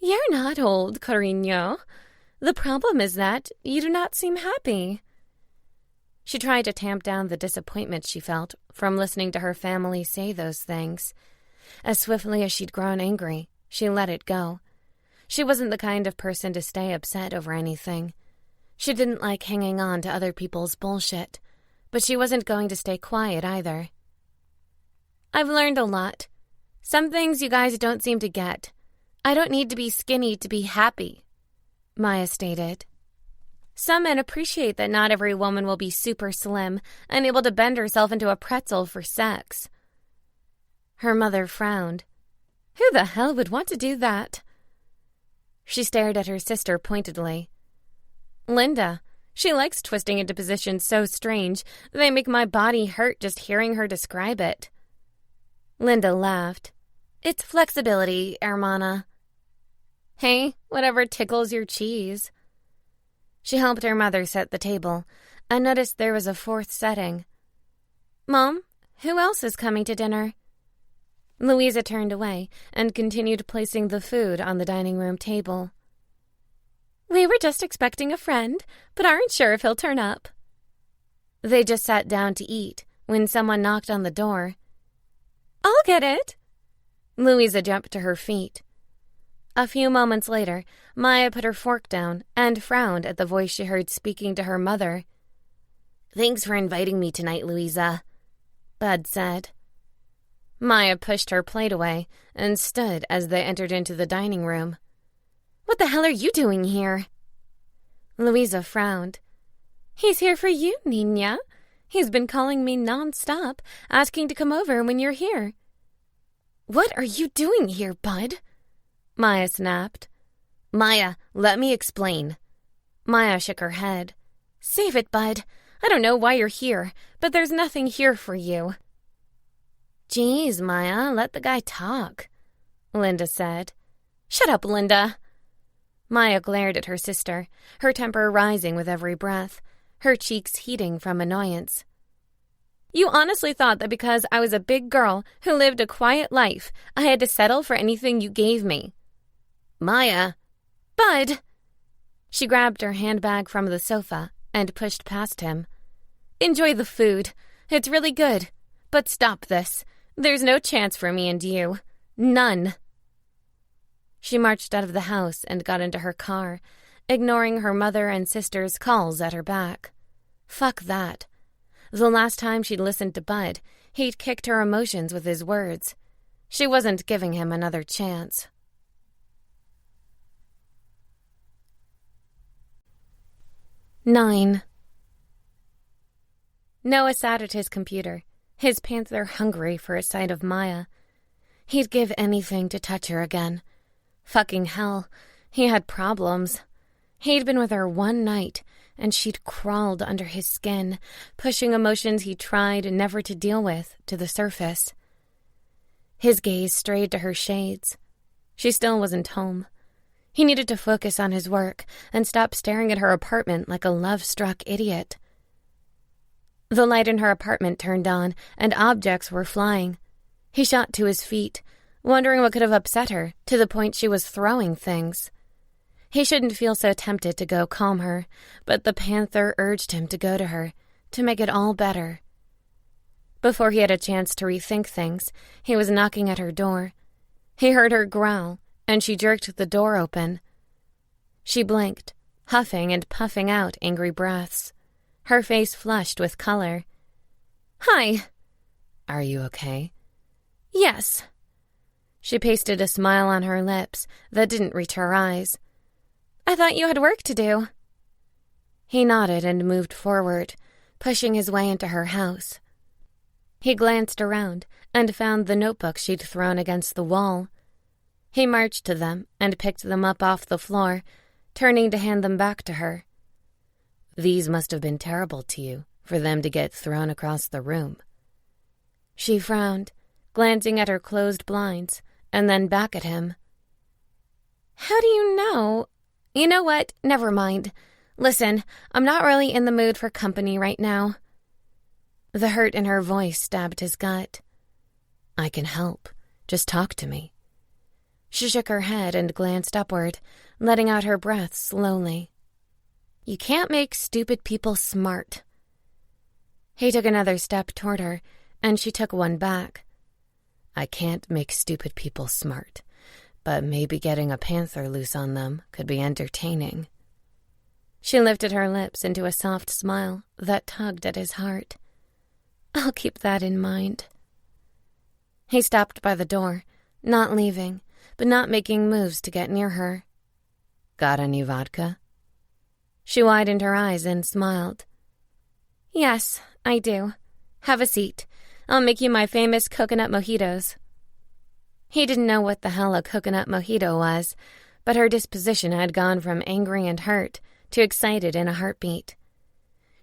You're not old, Cariño. The problem is that you do not seem happy. She tried to tamp down the disappointment she felt from listening to her family say those things. As swiftly as she'd grown angry, she let it go. She wasn't the kind of person to stay upset over anything. She didn't like hanging on to other people's bullshit, but she wasn't going to stay quiet either. I've learned a lot. Some things you guys don't seem to get. I don't need to be skinny to be happy, Maya stated. Some men appreciate that not every woman will be super slim and able to bend herself into a pretzel for sex. Her mother frowned. Who the hell would want to do that? She stared at her sister pointedly. Linda. She likes twisting into positions so strange they make my body hurt just hearing her describe it. Linda laughed. It's flexibility, hermana. Hey, whatever tickles your cheese. She helped her mother set the table and noticed there was a fourth setting. Mom, who else is coming to dinner? Louisa turned away and continued placing the food on the dining room table. We were just expecting a friend, but aren't sure if he'll turn up. They just sat down to eat when someone knocked on the door. I'll get it. Louisa jumped to her feet. A few moments later, Maya put her fork down and frowned at the voice she heard speaking to her mother. Thanks for inviting me tonight, Louisa, Bud said. Maya pushed her plate away and stood as they entered into the dining room. What the hell are you doing here? Louisa frowned. He's here for you, Niña. He's been calling me non-stop, asking to come over when you're here. What are you doing here, Bud? Maya snapped. Maya, let me explain. Maya shook her head. Save it, Bud. I don't know why you're here, but there's nothing here for you. Geez, Maya, let the guy talk, Linda said. Shut up, Linda. Maya glared at her sister, her temper rising with every breath, her cheeks heating from annoyance. You honestly thought that because I was a big girl who lived a quiet life, I had to settle for anything you gave me. Maya. Bud. She grabbed her handbag from the sofa and pushed past him. Enjoy the food. It's really good. But stop this. There's no chance for me and you. None. She marched out of the house and got into her car, ignoring her mother and sister's calls at her back. Fuck that. The last time she'd listened to Bud, he'd kicked her emotions with his words. She wasn't giving him another chance. 9. Noah sat at his computer, his Panther hungry for a sight of Maya. He'd give anything to touch her again. Fucking hell, he had problems. He'd been with her one night, and she'd crawled under his skin, pushing emotions he tried never to deal with to the surface. His gaze strayed to her shades. She still wasn't home. He needed to focus on his work and stop staring at her apartment like a love-struck idiot. The light in her apartment turned on, and objects were flying. He shot to his feet, wondering what could have upset her to the point she was throwing things. He shouldn't feel so tempted to go calm her, but the Panther urged him to go to her, to make it all better. Before he had a chance to rethink things, he was knocking at her door. He heard her growl, and she jerked the door open. She blinked, huffing and puffing out angry breaths. Her face flushed with color. Hi. Are you okay? Yes. She pasted a smile on her lips that didn't reach her eyes. I thought you had work to do. He nodded and moved forward, pushing his way into her house. He glanced around and found the notebook she'd thrown against the wall. He marched to them and picked them up off the floor, turning to hand them back to her. These must have been terrible to you, for them to get thrown across the room. She frowned, glancing at her closed blinds, and then back at him. How do you know? You know what? Never mind. Listen, I'm not really in the mood for company right now. The hurt in her voice stabbed his gut. I can help. Just talk to me. She shook her head and glanced upward, letting out her breath slowly. You can't make stupid people smart. He took another step toward her, and she took one back. I can't make stupid people smart, but maybe getting a panther loose on them could be entertaining. She lifted her lips into a soft smile that tugged at his heart. I'll keep that in mind. He stopped by the door, not leaving, but not making moves to get near her. Got any vodka? She widened her eyes and smiled. Yes, I do. Have a seat. I'll make you my famous coconut mojitos. He didn't know what the hell a coconut mojito was, but her disposition had gone from angry and hurt to excited in a heartbeat.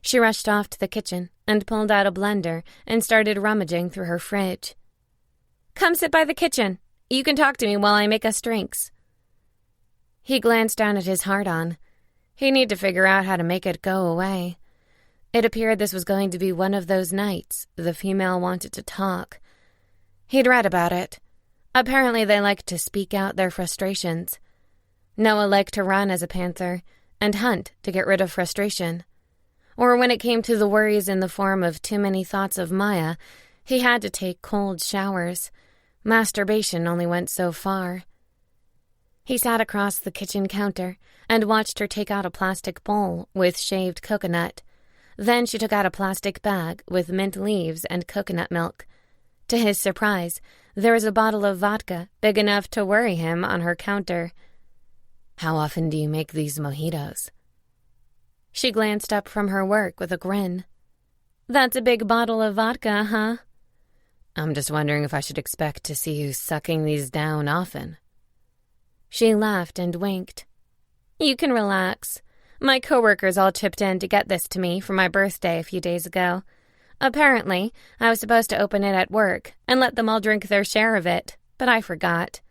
She rushed off to the kitchen and pulled out a blender and started rummaging through her fridge. Come sit by the kitchen. You can talk to me while I make us drinks. He glanced down at his heart-on. He'd need to figure out how to make it go away. It appeared this was going to be one of those nights the female wanted to talk. He'd read about it. Apparently they liked to speak out their frustrations. Noah liked to run as a panther and hunt to get rid of frustration. Or when it came to the worries in the form of too many thoughts of Maya, he had to take cold showers. Masturbation only went so far. He sat across the kitchen counter and watched her take out a plastic bowl with shaved coconut. Then she took out a plastic bag with mint leaves and coconut milk. To his surprise, there was a bottle of vodka big enough to worry him on her counter. How often do you make these mojitos? She glanced up from her work with a grin. That's a big bottle of vodka, huh? I'm just wondering if I should expect to see you sucking these down often. She laughed and winked. You can relax. My coworkers all chipped in to get this to me for my birthday a few days ago. Apparently, I was supposed to open it at work and let them all drink their share of it, but I forgot.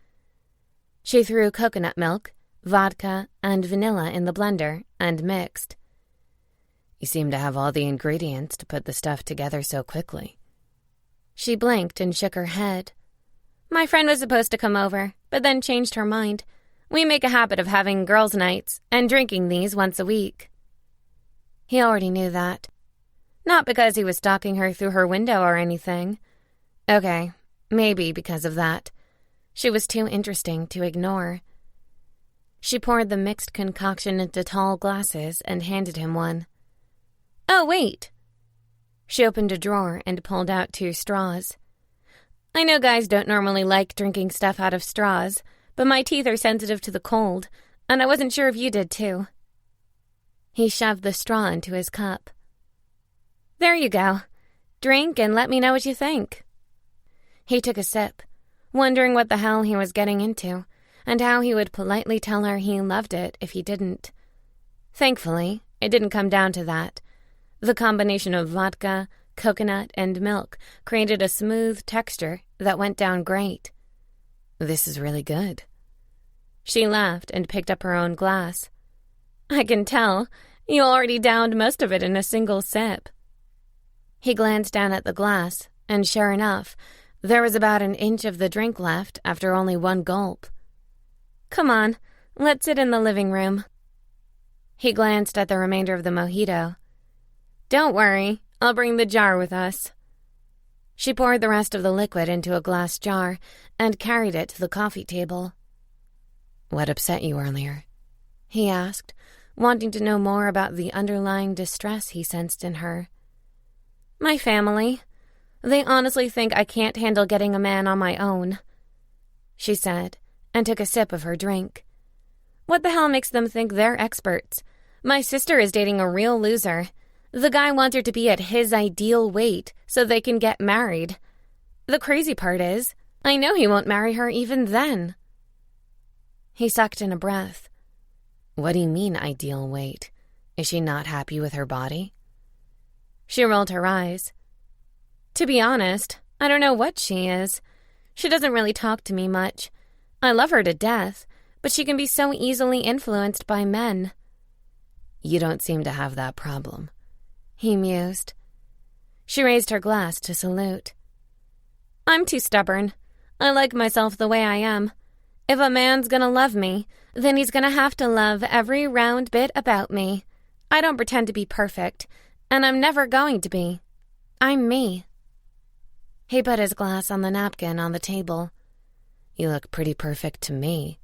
She threw coconut milk, vodka, and vanilla in the blender and mixed. You seem to have all the ingredients to put the stuff together so quickly. She blinked and shook her head. My friend was supposed to come over, but then changed her mind. We make a habit of having girls' nights and drinking these once a week. He already knew that. Not because he was stalking her through her window or anything. Okay, maybe because of that. She was too interesting to ignore. She poured the mixed concoction into tall glasses and handed him one. Oh, wait. She opened a drawer and pulled out 2 straws. I know guys don't normally like drinking stuff out of straws, but my teeth are sensitive to the cold, and I wasn't sure if you did too. He shoved the straw into his cup. There you go. Drink and let me know what you think. He took a sip, wondering what the hell he was getting into, and how he would politely tell her he loved it if he didn't. Thankfully, it didn't come down to that. The combination of vodka, coconut, and milk created a smooth texture that went down great. This is really good. She laughed and picked up her own glass. I can tell. You already downed most of it in a single sip. He glanced down at the glass, and sure enough, there was about an inch of the drink left after only 1 gulp. Come on, let's sit in the living room. He glanced at the remainder of the mojito. Don't worry, I'll bring the jar with us. She poured the rest of the liquid into a glass jar and carried it to the coffee table. What upset you earlier? He asked, wanting to know more about the underlying distress he sensed in her. My family. They honestly think I can't handle getting a man on my own, she said, and took a sip of her drink. What the hell makes them think they're experts? My sister is dating a real loser. The guy wants her to be at his ideal weight so they can get married. The crazy part is, I know he won't marry her even then. He sucked in a breath. What do you mean, ideal weight? Is she not happy with her body? She rolled her eyes. To be honest, I don't know what she is. She doesn't really talk to me much. I love her to death, but she can be so easily influenced by men. You don't seem to have that problem, he mused. She raised her glass to salute. I'm too stubborn. I like myself the way I am. If a man's gonna love me, then he's gonna have to love every round bit about me. I don't pretend to be perfect, and I'm never going to be. I'm me. He put his glass on the napkin on the table. You look pretty perfect to me.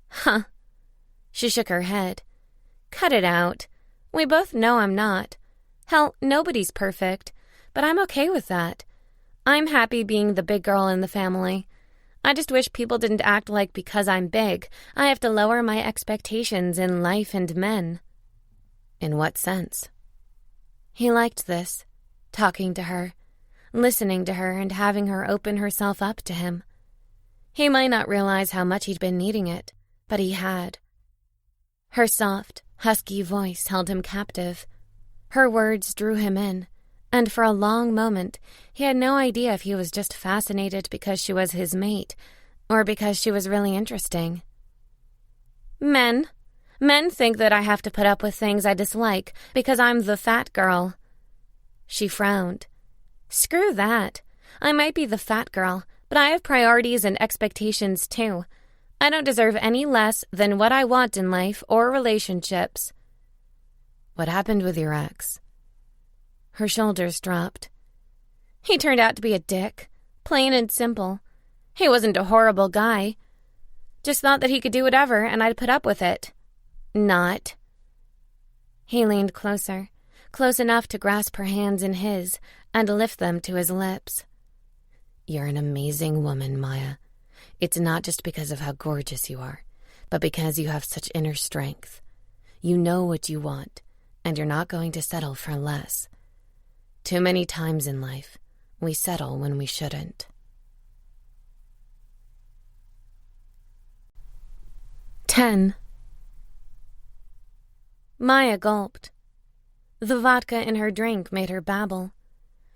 Huh. She shook her head. Cut it out. We both know I'm not. Hell, nobody's perfect, but I'm okay with that. I'm happy being the big girl in the family. I just wish people didn't act like because I'm big, I have to lower my expectations in life and men. In what sense? He liked this, talking to her, listening to her and having her open herself up to him. He might not realize how much he'd been needing it, but he had. Her soft, husky voice held him captive. Her words drew him in, and for a long moment he had no idea if he was just fascinated because she was his mate or because she was really interesting. Men think that I have to put up with things I dislike because I'm the fat girl. She frowned. Screw that. I might be the fat girl, but I have priorities and expectations too. I don't deserve any less than what I want in life or relationships. What happened with your ex? Her shoulders dropped. He turned out to be a dick, plain and simple. He wasn't a horrible guy. Just thought that he could do whatever and I'd put up with it. Not. He leaned closer, close enough to grasp her hands in his and lift them to his lips. You're an amazing woman, Maya. It's not just because of how gorgeous you are, but because you have such inner strength. You know what you want, and you're not going to settle for less. Too many times in life, we settle when we shouldn't. 10. Maya gulped. The vodka in her drink made her babble.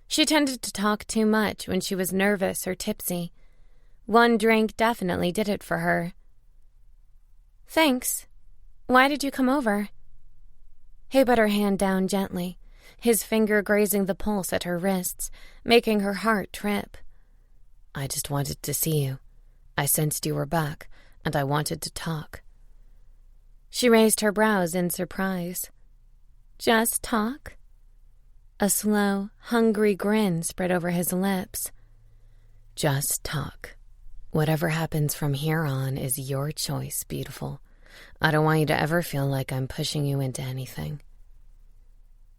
She tended to talk too much when she was nervous or tipsy. One drink definitely did it for her. Thanks. Why did you come over? He put her hand down gently, his finger grazing the pulse at her wrists, making her heart trip. I just wanted to see you. I sensed you were back, and I wanted to talk. She raised her brows in surprise. Just talk? A slow, hungry grin spread over his lips. Just talk. Whatever happens from here on is your choice, beautiful. I don't want you to ever feel like I'm pushing you into anything.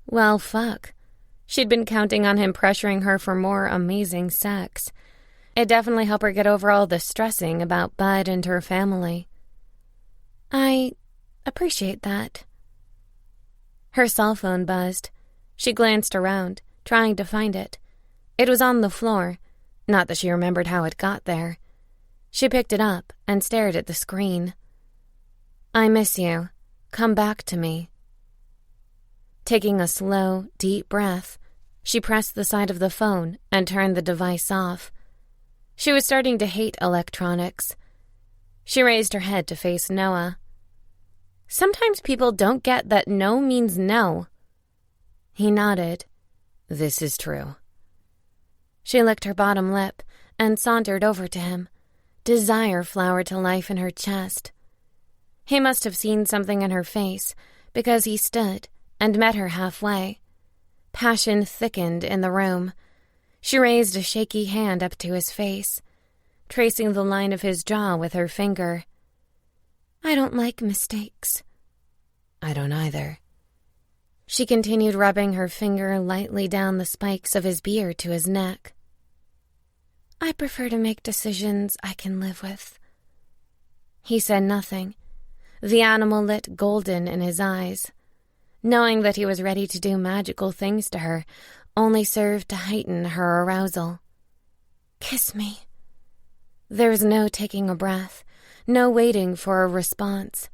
Well, fuck. She'd been counting on him pressuring her for more amazing sex. It definitely helped her get over all the stressing about Bud and her family. I appreciate that. Her cell phone buzzed. She glanced around, trying to find it. It was on the floor. Not that she remembered how it got there. She picked it up and stared at the screen. I miss you. Come back to me. Taking a slow, deep breath, she pressed the side of the phone and turned the device off. She was starting to hate electronics. She raised her head to face Noah. Sometimes people don't get that no means no. He nodded. This is true. She licked her bottom lip and sauntered over to him. Desire flowered to life in her chest. He must have seen something in her face because he stood and met her halfway. Passion thickened in the room. She raised a shaky hand up to his face, tracing the line of his jaw with her finger. I don't like mistakes. I don't either. She continued rubbing her finger lightly down the spikes of his beard to his neck. I prefer to make decisions I can live with. He said nothing. The animal lit golden in his eyes. Knowing that he was ready to do magical things to her only served to heighten her arousal. Kiss me. There was no taking a breath, no waiting for a response.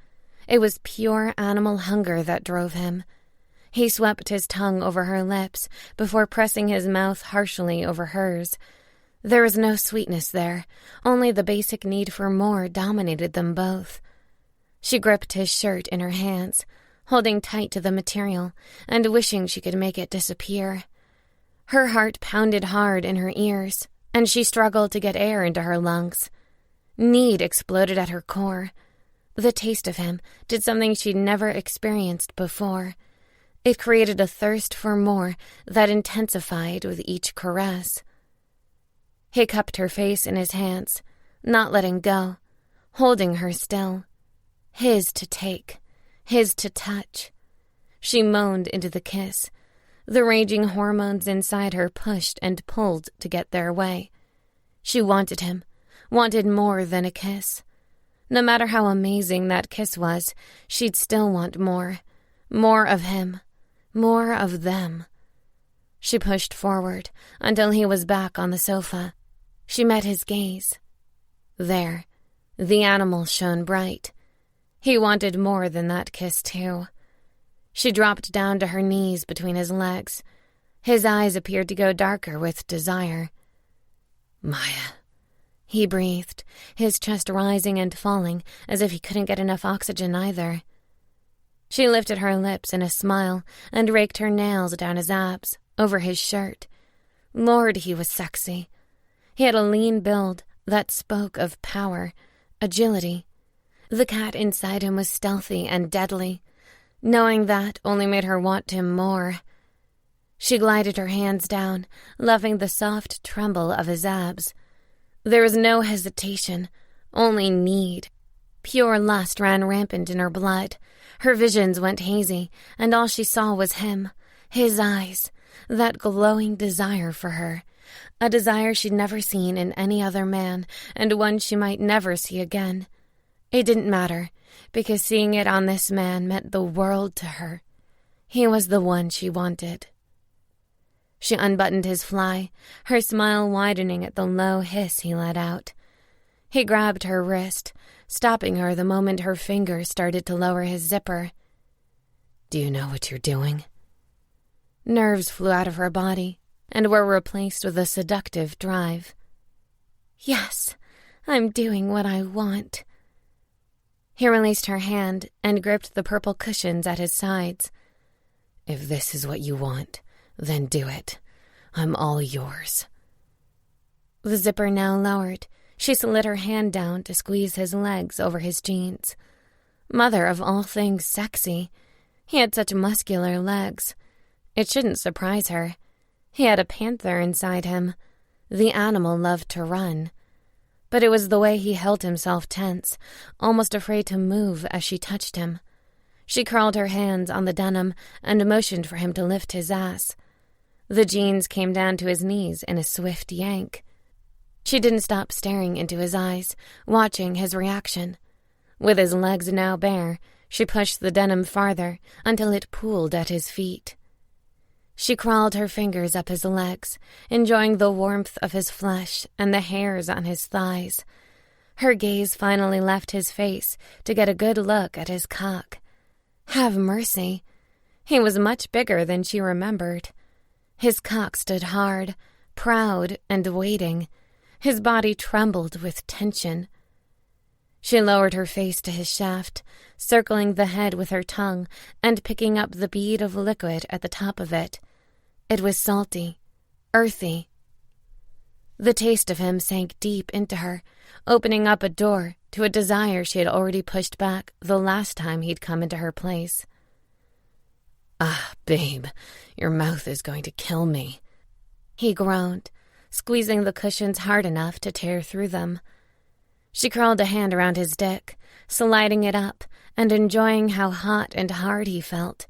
It was pure animal hunger that drove him. He swept his tongue over her lips before pressing his mouth harshly over hers. There was no sweetness there, only the basic need for more dominated them both. She gripped his shirt in her hands, holding tight to the material and wishing she could make it disappear. Her heart pounded hard in her ears, and she struggled to get air into her lungs. Need exploded at her core. The taste of him did something she'd never experienced before. It created a thirst for more that intensified with each caress. He cupped her face in his hands, not letting go, holding her still. His to take, his to touch. She moaned into the kiss. The raging hormones inside her pushed and pulled to get their way. She wanted him, wanted more than a kiss. No matter how amazing that kiss was, she'd still want more. More of him. More of them. She pushed forward until he was back on the sofa. She met his gaze. There, the animal shone bright. He wanted more than that kiss, too. She dropped down to her knees between his legs. His eyes appeared to go darker with desire. "Maya," he breathed, his chest rising and falling as if he couldn't get enough oxygen either. She lifted her lips in a smile and raked her nails down his abs, over his shirt. Lord, he was sexy. He had a lean build that spoke of power, agility. The cat inside him was stealthy and deadly. Knowing that only made her want him more. She glided her hands down, loving the soft tremble of his abs. There was no hesitation, only need. Pure lust ran rampant in her blood. Her visions went hazy, and all she saw was him, his eyes, that glowing desire for her. A desire she'd never seen in any other man, and one she might never see again. It didn't matter, because seeing it on this man meant the world to her. He was the one she wanted. She unbuttoned his fly, her smile widening at the low hiss he let out. He grabbed her wrist, stopping her the moment her fingers started to lower his zipper. "Do you know what you're doing?" Nerves flew out of her body and were replaced with a seductive drive. "Yes, I'm doing what I want." He released her hand and gripped the purple cushions at his sides. "If this is what you want, then do it. I'm all yours." The zipper now lowered. She slid her hand down to squeeze his legs over his jeans. Mother of all things sexy. He had such muscular legs. It shouldn't surprise her. He had a panther inside him. The animal loved to run. But it was the way he held himself tense, almost afraid to move as she touched him. She curled her hands on the denim and motioned for him to lift his ass. The jeans came down to his knees in a swift yank. She didn't stop staring into his eyes, watching his reaction. With his legs now bare, she pushed the denim farther until it pooled at his feet. She crawled her fingers up his legs, enjoying the warmth of his flesh and the hairs on his thighs. Her gaze finally left his face to get a good look at his cock. Have mercy. He was much bigger than she remembered. His cock stood hard, proud and waiting. His body trembled with tension. She lowered her face to his shaft, circling the head with her tongue and picking up the bead of liquid at the top of it. It was salty, earthy. The taste of him sank deep into her, opening up a door to a desire she had already pushed back the last time he'd come into her place. "Ah, babe, your mouth is going to kill me," he groaned, squeezing the cushions hard enough to tear through them. She curled a hand around his dick, sliding it up and enjoying how hot and hard he felt.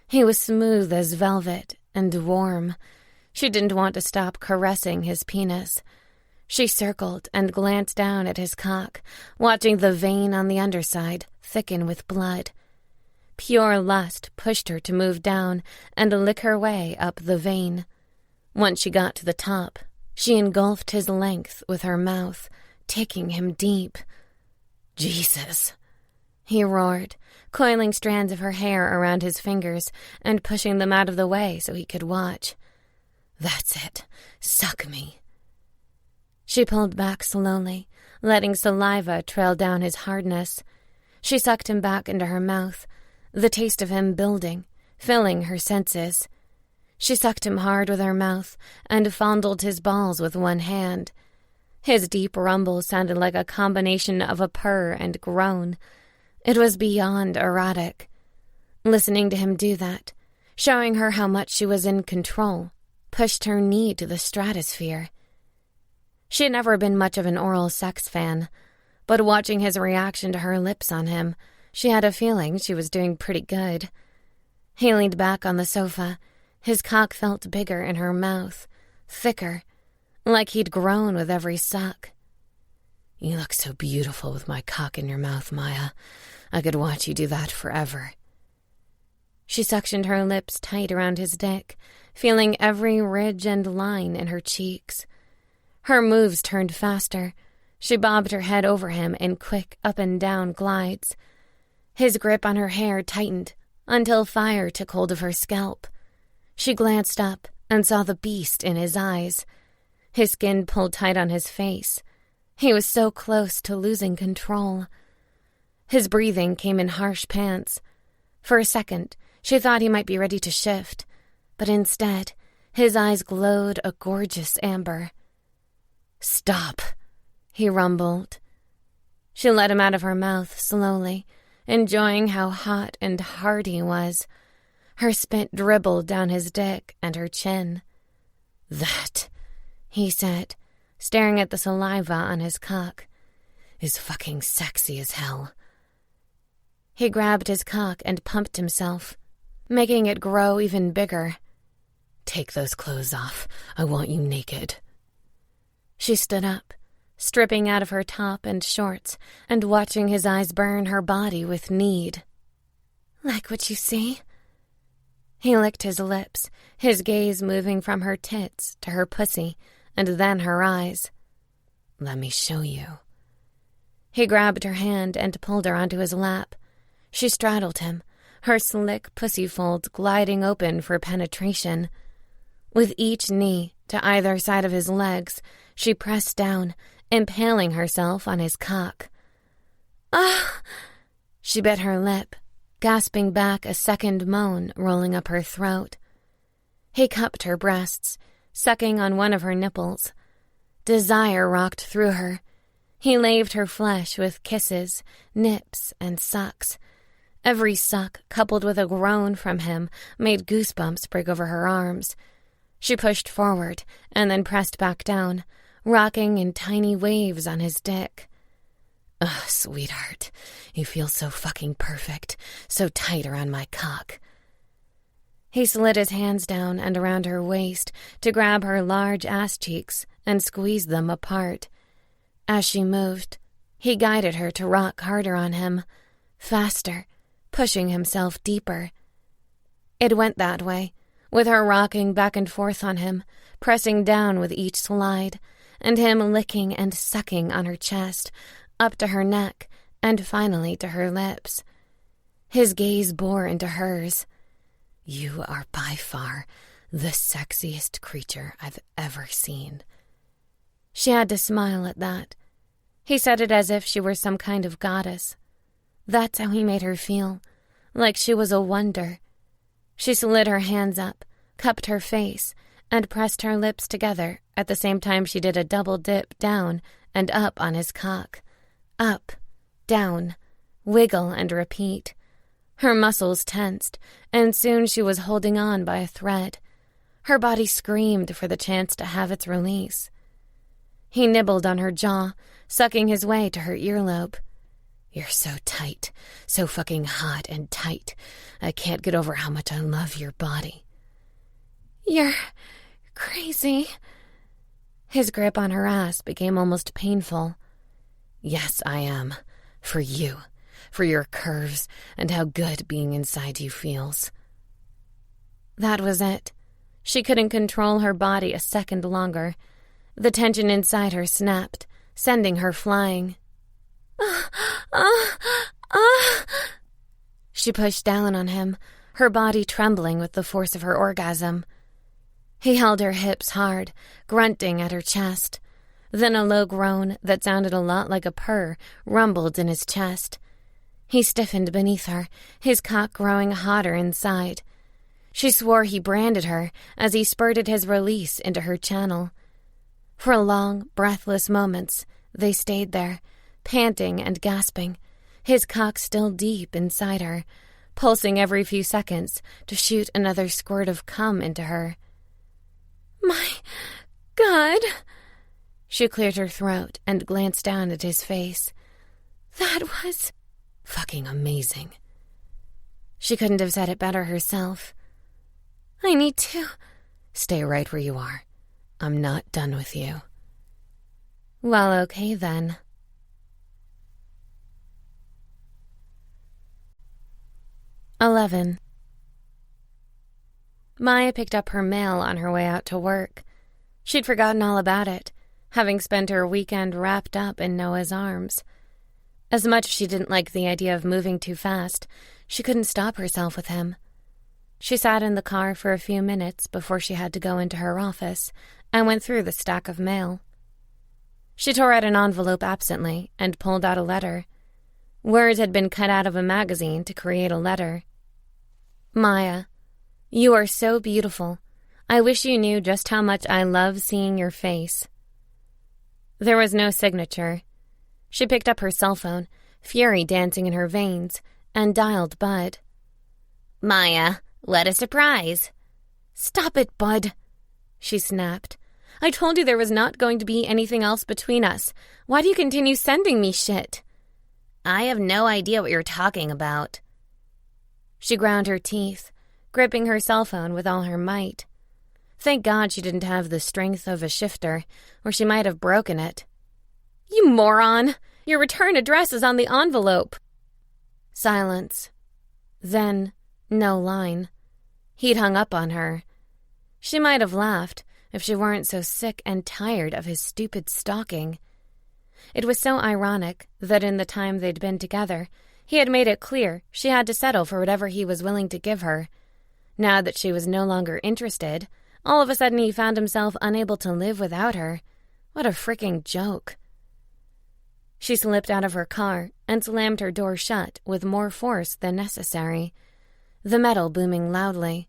He was smooth as velvet and warm. She didn't want to stop caressing his penis. She circled and glanced down at his cock, watching the vein on the underside thicken with blood. Pure lust pushed her to move down and lick her way up the vein. Once she got to the top, she engulfed his length with her mouth, taking him deep. Jesus, he roared, coiling strands of her hair around his fingers and pushing them out of the way so he could watch. That's it. Suck me. She pulled back slowly, letting saliva trail down his hardness. She sucked him back into her mouth, the taste of him building, filling her senses. She sucked him hard with her mouth and fondled his balls with one hand. His deep rumble sounded like a combination of a purr and groan. It was beyond erotic. Listening to him do that, showing her how much she was in control, pushed her need to the stratosphere. She had never been much of an oral sex fan, but watching his reaction to her lips on him, she had a feeling she was doing pretty good. He leaned back on the sofa. His cock felt bigger in her mouth, thicker, like he'd grown with every suck. You look so beautiful with my cock in your mouth, Maya. I could watch you do that forever. She suctioned her lips tight around his dick, feeling every ridge and line in her cheeks. Her moves turned faster. She bobbed her head over him in quick up-and-down glides. His grip on her hair tightened until fire took hold of her scalp. She glanced up and saw the beast in his eyes. His skin pulled tight on his face. He was so close to losing control. His breathing came in harsh pants. For a second, she thought he might be ready to shift, but instead, his eyes glowed a gorgeous amber. Stop, he rumbled. She let him out of her mouth slowly, enjoying how hot and hard he was. Her spit dribbled down his dick and her chin. That, he said, staring at the saliva on his cock, is fucking sexy as hell. He grabbed his cock and pumped himself, making it grow even bigger. Take those clothes off. I want you naked. She stood up, stripping out of her top and shorts and watching his eyes burn her body with need. Like what you see? He licked his lips, his gaze moving from her tits to her pussy and then her eyes. Let me show you. He grabbed her hand and pulled her onto his lap. She straddled him, her slick pussy folds gliding open for penetration. With each knee to either side of his legs, she pressed down, impaling herself on his cock. Ah! She bit her lip, gasping back a second moan rolling up her throat. He cupped her breasts, sucking on one of her nipples. Desire rocked through her. He laved her flesh with kisses, nips, and sucks. Every suck, coupled with a groan from him, made goosebumps break over her arms. She pushed forward and then pressed back down, rocking in tiny waves on his dick. Ugh, sweetheart, you feel so fucking perfect, so tight around my cock. He slid his hands down and around her waist to grab her large ass cheeks and squeeze them apart. As she moved, he guided her to rock harder on him, faster, pushing himself deeper. It went that way, with her rocking back and forth on him, pressing down with each slide, and him licking and sucking on her chest, up to her neck, and finally to her lips. His gaze bore into hers. You are by far the sexiest creature I've ever seen. She had to smile at that. He said it as if she were some kind of goddess. That's how he made her feel, like she was a wonder. She slid her hands up, cupped her face, and pressed her lips together at the same time she did a double dip down and up on his cock. Up, down, wiggle and repeat. Her muscles tensed, and soon she was holding on by a thread. Her body screamed for the chance to have its release. He nibbled on her jaw, sucking his way to her earlobe. You're so tight, so fucking hot and tight. I can't get over how much I love your body. You're crazy. His grip on her ass became almost painful. Yes, I am. For you. For your curves and how good being inside you feels. That was it. She couldn't control her body a second longer. The tension inside her snapped, sending her flying. She pushed down on him, her body trembling with the force of her orgasm. He held her hips hard, grunting at her chest. Then a low groan that sounded a lot like a purr rumbled in his chest. He stiffened beneath her, his cock growing hotter inside. She swore he branded her as he spurted his release into her channel. For long, breathless moments, they stayed there, panting and gasping, his cock still deep inside her, pulsing every few seconds to shoot another squirt of cum into her. "My God!" She cleared her throat and glanced down at his face. "That was fucking amazing." She couldn't have said it better herself. "I need to..." "Stay right where you are. I'm not done with you." "Well, okay then." (11) Maya picked up her mail on her way out to work. She'd forgotten all about it, having spent her weekend wrapped up in Noah's arms. As much as she didn't like the idea of moving too fast, she couldn't stop herself with him. She sat in the car for a few minutes before she had to go into her office and went through the stack of mail. She tore out an envelope absently and pulled out a letter. Words had been cut out of a magazine to create a letter. "Maya, you are so beautiful. I wish you knew just how much I love seeing your face." There was no signature. She picked up her cell phone, fury dancing in her veins, and dialed Bud. "Maya, what a surprise." "Stop it, Bud," she snapped. "I told you there was not going to be anything else between us. Why do you continue sending me shit?" "I have no idea what you're talking about." She ground her teeth, gripping her cell phone with all her might. Thank God she didn't have the strength of a shifter, or she might have broken it. "You moron! Your return address is on the envelope." Silence. Then, no line. He'd hung up on her. She might have laughed if she weren't so sick and tired of his stupid stalking. It was so ironic that in the time they'd been together, he had made it clear she had to settle for whatever he was willing to give her. Now that she was no longer interested, all of a sudden he found himself unable to live without her. What a freaking joke. She slipped out of her car and slammed her door shut with more force than necessary, the metal booming loudly.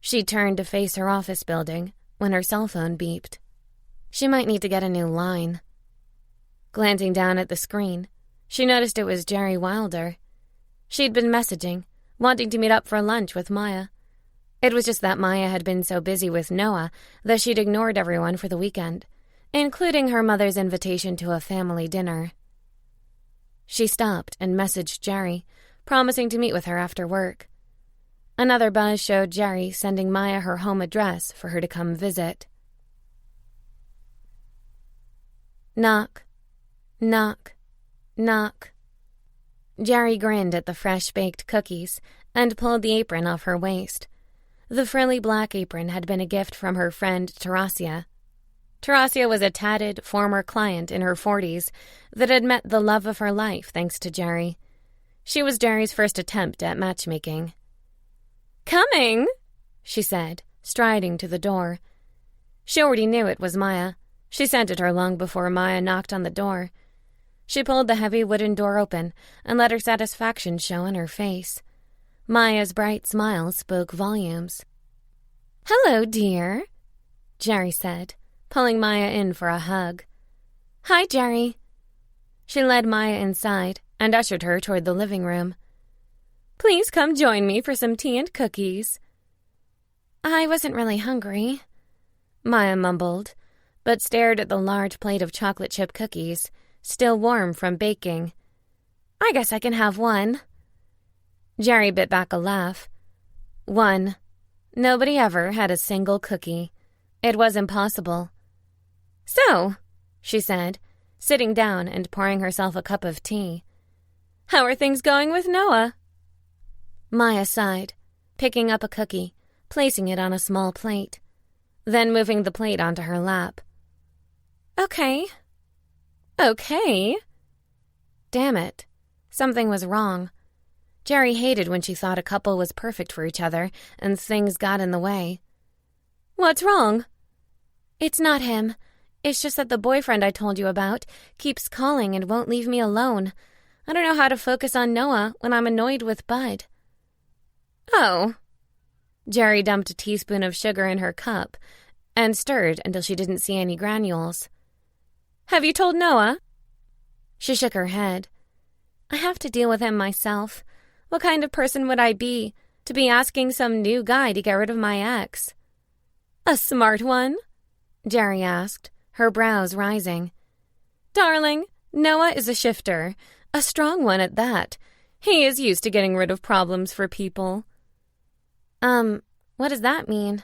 She turned to face her office building when her cell phone beeped. She might need to get a new line. Glancing down at the screen, she noticed it was Jerry Wilder. She'd been messaging, wanting to meet up for lunch with Maya. It was just that Maya had been so busy with Noah that she'd ignored everyone for the weekend, including her mother's invitation to a family dinner. She stopped and messaged Jerry, promising to meet with her after work. Another buzz showed Jerry sending Maya her home address for her to come visit. Knock. Knock. Knock. Jerry grinned at the fresh-baked cookies and pulled the apron off her waist. The frilly black apron had been a gift from her friend Tarasia. Tarasia was a tatted former client in her 40s that had met the love of her life thanks to Jerry. She was Jerry's first attempt at matchmaking. "Coming," she said, striding to the door. She already knew it was Maya. She scented her long before Maya knocked on the door. She pulled the heavy wooden door open and let her satisfaction show in her face. Maya's bright smile spoke volumes. "Hello, dear," Jerry said, pulling Maya in for a hug. "Hi, Jerry." She led Maya inside and ushered her toward the living room. "Please come join me for some tea and cookies." "I wasn't really hungry," Maya mumbled, but stared at the large plate of chocolate chip cookies, still warm from baking. "I guess I can have one." Jerry bit back a laugh. One. Nobody ever had a single cookie. It was impossible. "So," she said, sitting down and pouring herself a cup of tea. "How are things going with Noah?" Maya sighed, picking up a cookie, placing it on a small plate, then moving the plate onto her lap. Okay. Damn it. Something was wrong. Jerry hated when she thought a couple was perfect for each other and things got in the way. What's wrong? It's not him. It's just that the boyfriend I told you about keeps calling and won't leave me alone. I don't know how to focus on Noah when I'm annoyed with Bud. Oh. Jerry dumped a teaspoon of sugar in her cup and stirred until she didn't see any granules. Have you told Noah? She shook her head. I have to deal with him myself. What kind of person would I be to be asking some new guy to get rid of my ex? A smart one? Jerry asked, her brows rising. Darling, Noah is a shifter, a strong one at that. He is used to getting rid of problems for people. What does that mean?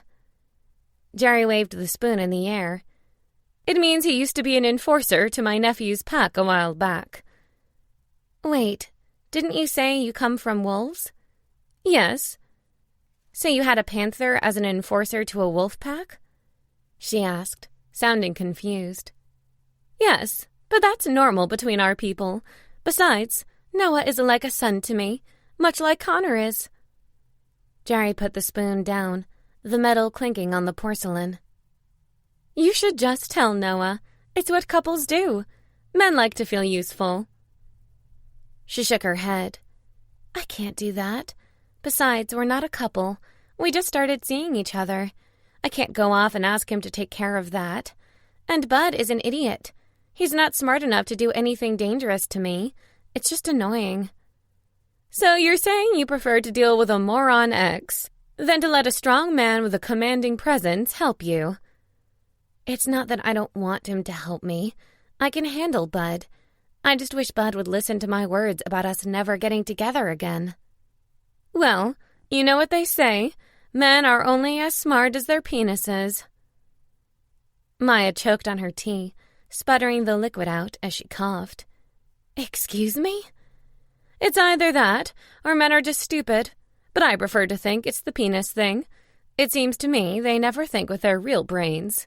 Jerry waved the spoon in the air. It means he used to be an enforcer to my nephew's pack a while back. Wait, didn't you say you come from wolves? Yes. So you had a panther as an enforcer to a wolf pack? She asked, sounding confused. Yes, but that's normal between our people. Besides, Noah is like a son to me, much like Connor is. Jerry put the spoon down, the metal clinking on the porcelain. You should just tell Noah. It's what couples do. Men like to feel useful. She shook her head. I can't do that. Besides, we're not a couple. We just started seeing each other. I can't go off and ask him to take care of that. And Bud is an idiot. He's not smart enough to do anything dangerous to me. It's just annoying. So you're saying you prefer to deal with a moron ex than to let a strong man with a commanding presence help you? It's not that I don't want him to help me. I can handle Bud. I just wish Bud would listen to my words about us never getting together again. Well, you know what they say. Men are only as smart as their penises. Maya choked on her tea, sputtering the liquid out as she coughed. Excuse me? It's either that, or men are just stupid. But I prefer to think it's the penis thing. It seems to me they never think with their real brains.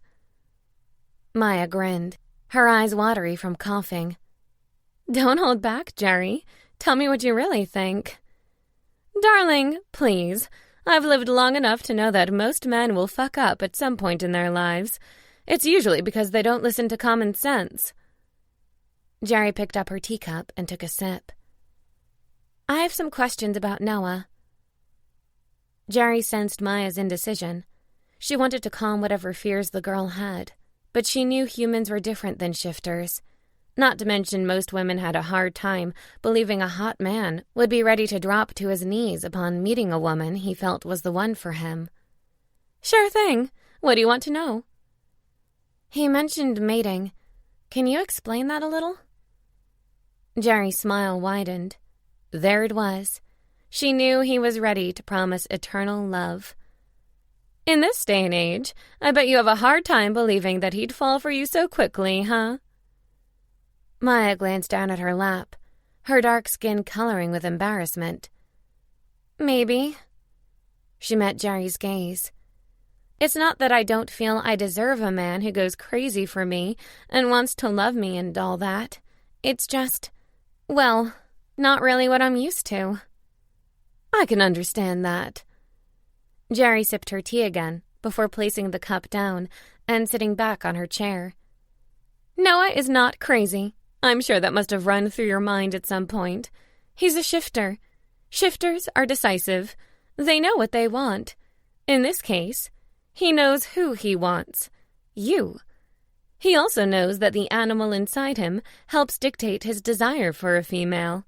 Maya grinned, her eyes watery from coughing. Don't hold back, Jerry. Tell me what you really think. Darling, please. I've lived long enough to know that most men will fuck up at some point in their lives. It's usually because they don't listen to common sense. Jerry picked up her teacup and took a sip. I have some questions about Noah. Jerry sensed Maya's indecision. She wanted to calm whatever fears the girl had, but she knew humans were different than shifters. Not to mention most women had a hard time believing a hot man would be ready to drop to his knees upon meeting a woman he felt was the one for him. Sure thing. What do you want to know? He mentioned mating. Can you explain that a little? Jerry's smile widened. There it was. She knew he was ready to promise eternal love. In this day and age, I bet you have a hard time believing that he'd fall for you so quickly, huh? Maya glanced down at her lap, her dark skin coloring with embarrassment. Maybe. She met Jerry's gaze. It's not that I don't feel I deserve a man who goes crazy for me and wants to love me and all that. It's just, well, not really what I'm used to. I can understand that. Jerry sipped her tea again before placing the cup down and sitting back on her chair. Noah is not crazy. I'm sure that must have run through your mind at some point. He's a shifter. Shifters are decisive. They know what they want. In this case, he knows who he wants. You. He also knows that the animal inside him helps dictate his desire for a female.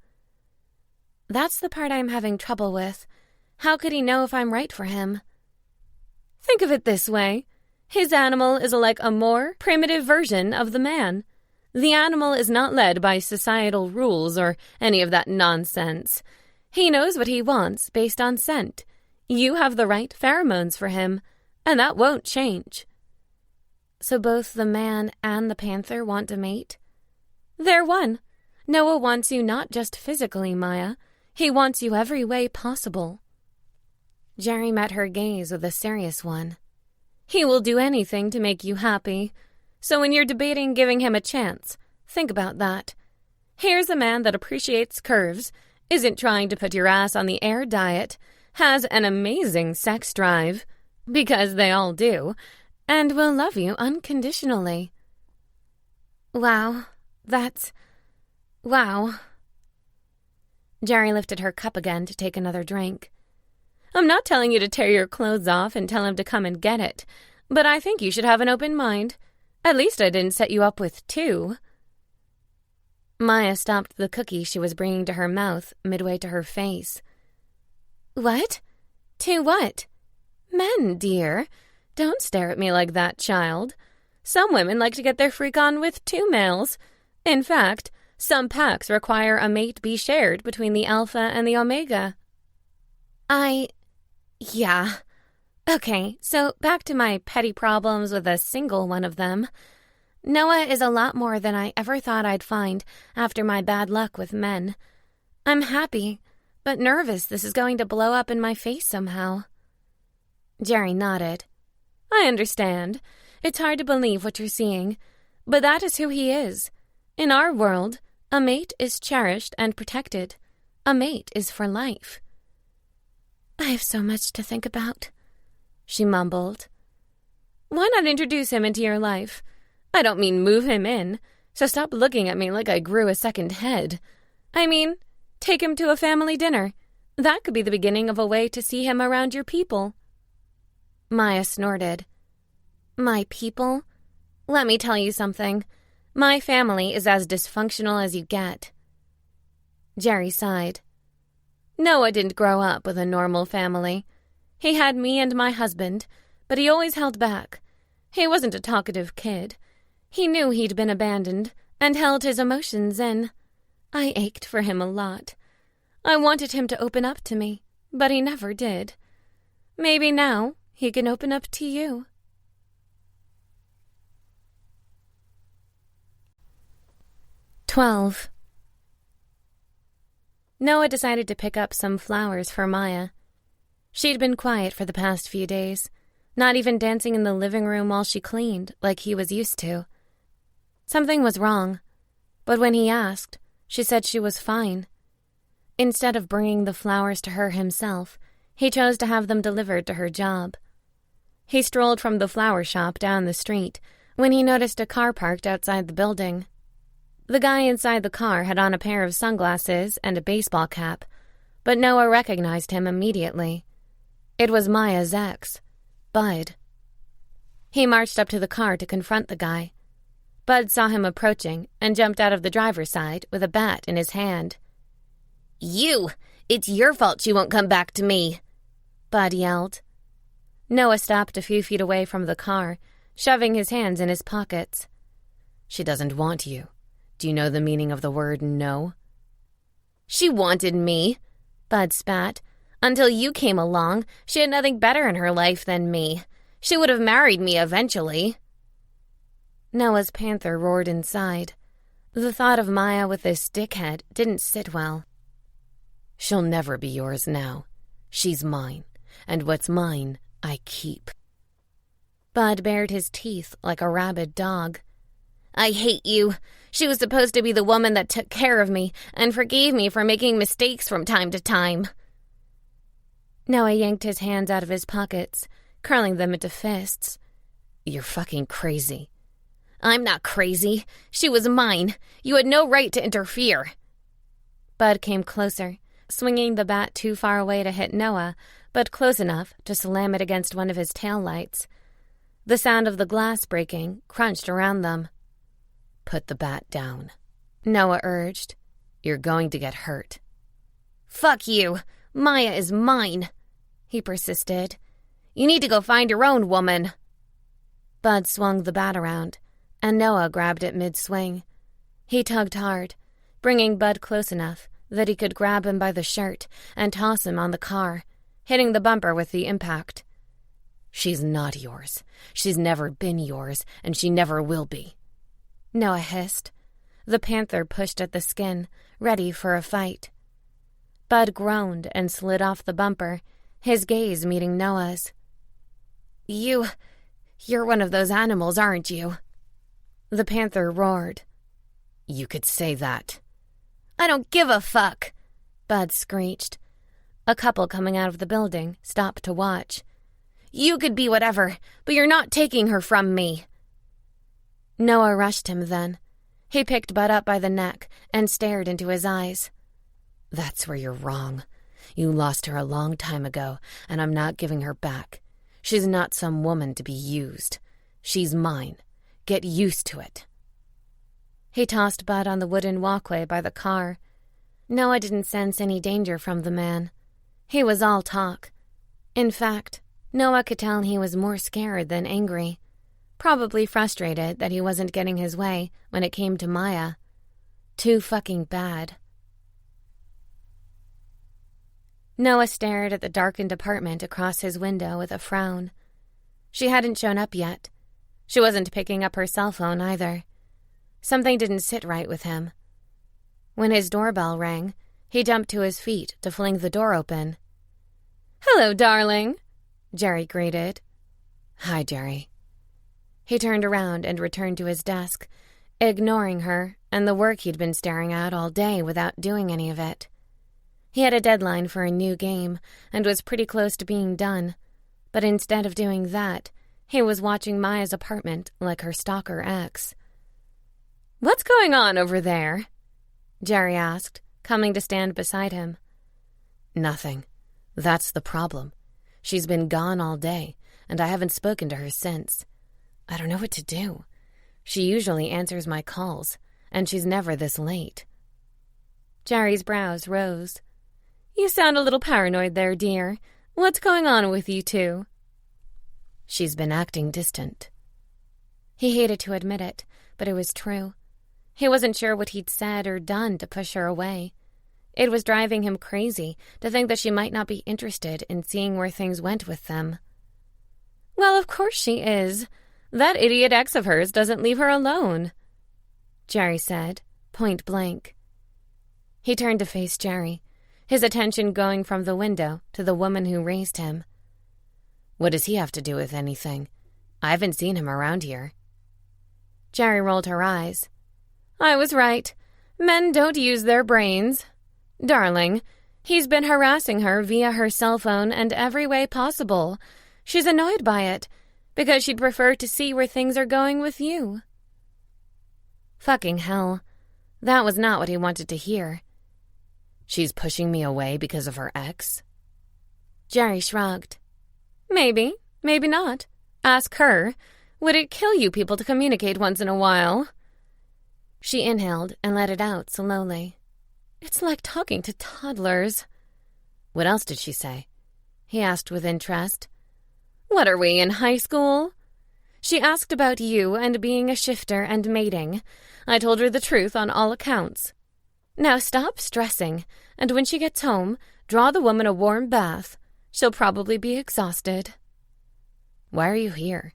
That's the part I'm having trouble with. How could he know if I'm right for him? Think of it this way. His animal is like a more primitive version of the man. The animal is not led by societal rules or any of that nonsense. He knows what he wants based on scent. You have the right pheromones for him, and that won't change. So both the man and the panther want to mate? They're one. Noah wants you not just physically, Maya. He wants you every way possible. Jerry met her gaze with a serious one. He will do anything to make you happy. So when you're debating giving him a chance, think about that. Here's a man that appreciates curves, isn't trying to put your ass on the air diet, has an amazing sex drive, because they all do, and will love you unconditionally. Wow. Jerry lifted her cup again to take another drink. I'm not telling you to tear your clothes off and tell him to come and get it, but I think you should have an open mind. At least I didn't set you up with two. Maya stopped the cookie she was bringing to her mouth midway to her face. What? Two what? Men, dear. Don't stare at me like that, child. Some women like to get their freak on with two males. In fact, some packs require a mate be shared between the alpha and the omega. Yeah. Okay, so back to my petty problems with a single one of them. Noah is a lot more than I ever thought I'd find after my bad luck with men. I'm happy, but nervous this is going to blow up in my face somehow. Jerry nodded. I understand. It's hard to believe what you're seeing, but that is who he is. In our world, a mate is cherished and protected. A mate is for life. I have so much to think about, she mumbled. Why not introduce him into your life? I don't mean move him in, so stop looking at me like I grew a second head. I mean, take him to a family dinner. That could be the beginning of a way to see him around your people. Maya snorted. My people? Let me tell you something. My family is as dysfunctional as you get. Jerry sighed. Noah didn't grow up with a normal family. He had me and my husband, but he always held back. He wasn't a talkative kid. He knew he'd been abandoned and held his emotions in. I ached for him a lot. I wanted him to open up to me, but he never did. Maybe now he can open up to you. 12. Noah decided to pick up some flowers for Maya. She'd been quiet for the past few days, not even dancing in the living room while she cleaned like he was used to. Something was wrong, but when he asked, she said she was fine. Instead of bringing the flowers to her himself, he chose to have them delivered to her job. He strolled from the flower shop down the street when he noticed a car parked outside the building. The guy inside the car had on a pair of sunglasses and a baseball cap, but Noah recognized him immediately. It was Maya's ex, Bud. He marched up to the car to confront the guy. Bud saw him approaching and jumped out of the driver's side with a bat in his hand. You! It's your fault she won't come back to me, Bud yelled. Noah stopped a few feet away from the car, shoving his hands in his pockets. She doesn't want you. Do you know the meaning of the word no? She wanted me, Bud spat. Until you came along, she had nothing better in her life than me. She would have married me eventually. Noah's Panther roared inside. The thought of Maya with this dickhead didn't sit well. She'll never be yours now. She's mine, and what's mine, I keep. Bud bared his teeth like a rabid dog. I hate you. She was supposed to be the woman that took care of me and forgave me for making mistakes from time to time. Noah yanked his hands out of his pockets, curling them into fists. You're fucking crazy. I'm not crazy. She was mine. You had no right to interfere. Bud came closer, swinging the bat too far away to hit Noah, but close enough to slam it against one of his taillights. The sound of the glass breaking crunched around them. Put the bat down, Noah urged. You're going to get hurt. Fuck you. Maya is mine, he persisted. You need to go find your own woman. Bud swung the bat around, and Noah grabbed it mid-swing. He tugged hard, bringing Bud close enough that he could grab him by the shirt and toss him on the car, hitting the bumper with the impact. She's not yours. She's never been yours, and she never will be, Noah hissed. The Panther pushed at the skin, ready for a fight. Bud groaned and slid off the bumper, his gaze meeting Noah's. You're one of those animals, aren't you? The Panther roared. You could say that. I don't give a fuck, Bud screeched. A couple coming out of the building stopped to watch. You could be whatever, but you're not taking her from me. Noah rushed him then. He picked Bud up by the neck and stared into his eyes. That's where you're wrong. You lost her a long time ago, and I'm not giving her back. She's not some woman to be used. She's mine. Get used to it. He tossed Bud on the wooden walkway by the car. Noah didn't sense any danger from the man. He was all talk. In fact, Noah could tell he was more scared than angry. Probably frustrated that he wasn't getting his way when it came to Maya. Too fucking bad. Noah stared at the darkened apartment across his window with a frown. She hadn't shown up yet. She wasn't picking up her cell phone either. Something didn't sit right with him. When his doorbell rang, he jumped to his feet to fling the door open. "Hello, darling," Jerry greeted. "Hi, Jerry." He turned around and returned to his desk, ignoring her and the work he'd been staring at all day without doing any of it. He had a deadline for a new game and was pretty close to being done, but instead of doing that, he was watching Maya's apartment like her stalker ex. "What's going on over there?" Jerry asked, coming to stand beside him. "Nothing. That's the problem. She's been gone all day, and I haven't spoken to her since. I don't know what to do. She usually answers my calls, and she's never this late." Jerry's brows rose. "You sound a little paranoid there, dear. What's going on with you two?" "She's been acting distant." He hated to admit it, but it was true. He wasn't sure what he'd said or done to push her away. It was driving him crazy to think that she might not be interested in seeing where things went with them. "Well, of course she is. That idiot ex of hers doesn't leave her alone," Jerry said, point blank. He turned to face Jerry, his attention going from the window to the woman who raised him. "What does he have to do with anything? I haven't seen him around here." Jerry rolled her eyes. "I was right. Men don't use their brains. Darling, he's been harassing her via her cell phone and every way possible. She's annoyed by it, because she'd prefer to see where things are going with you." Fucking hell. That was not what he wanted to hear. "She's pushing me away because of her ex?" Jerry shrugged. "Maybe, maybe not. Ask her. Would it kill you people to communicate once in a while?" She inhaled and let it out slowly. "It's like talking to toddlers." "What else did she say?" he asked with interest. "What are we, in high school?" "She asked about you and being a shifter and mating. I told her the truth on all accounts. Now stop stressing, and when she gets home, draw the woman a warm bath. She'll probably be exhausted." "Why are you here?"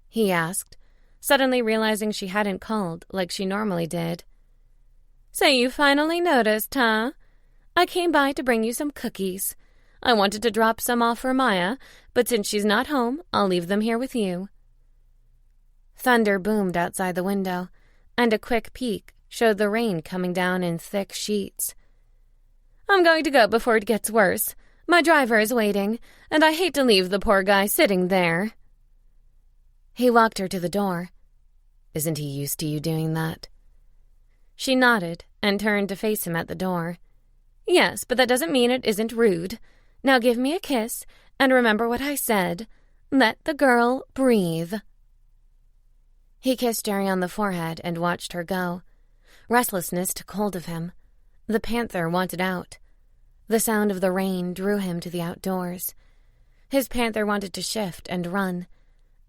he asked, suddenly realizing she hadn't called like she normally did. "So you finally noticed, huh? I came by to bring you some cookies. I wanted to drop some off for Maya, but since she's not home, I'll leave them here with you." Thunder boomed outside the window, and a quick peek showed the rain coming down in thick sheets. "I'm going to go before it gets worse. My driver is waiting, and I hate to leave the poor guy sitting there." He walked her to the door. "Isn't he used to you doing that?" She nodded and turned to face him at the door. "Yes, but that doesn't mean it isn't rude. Now give me a kiss, and remember what I said. Let the girl breathe." He kissed Jerry on the forehead and watched her go. Restlessness took hold of him. The panther wanted out. The sound of the rain drew him to the outdoors. His panther wanted to shift and run.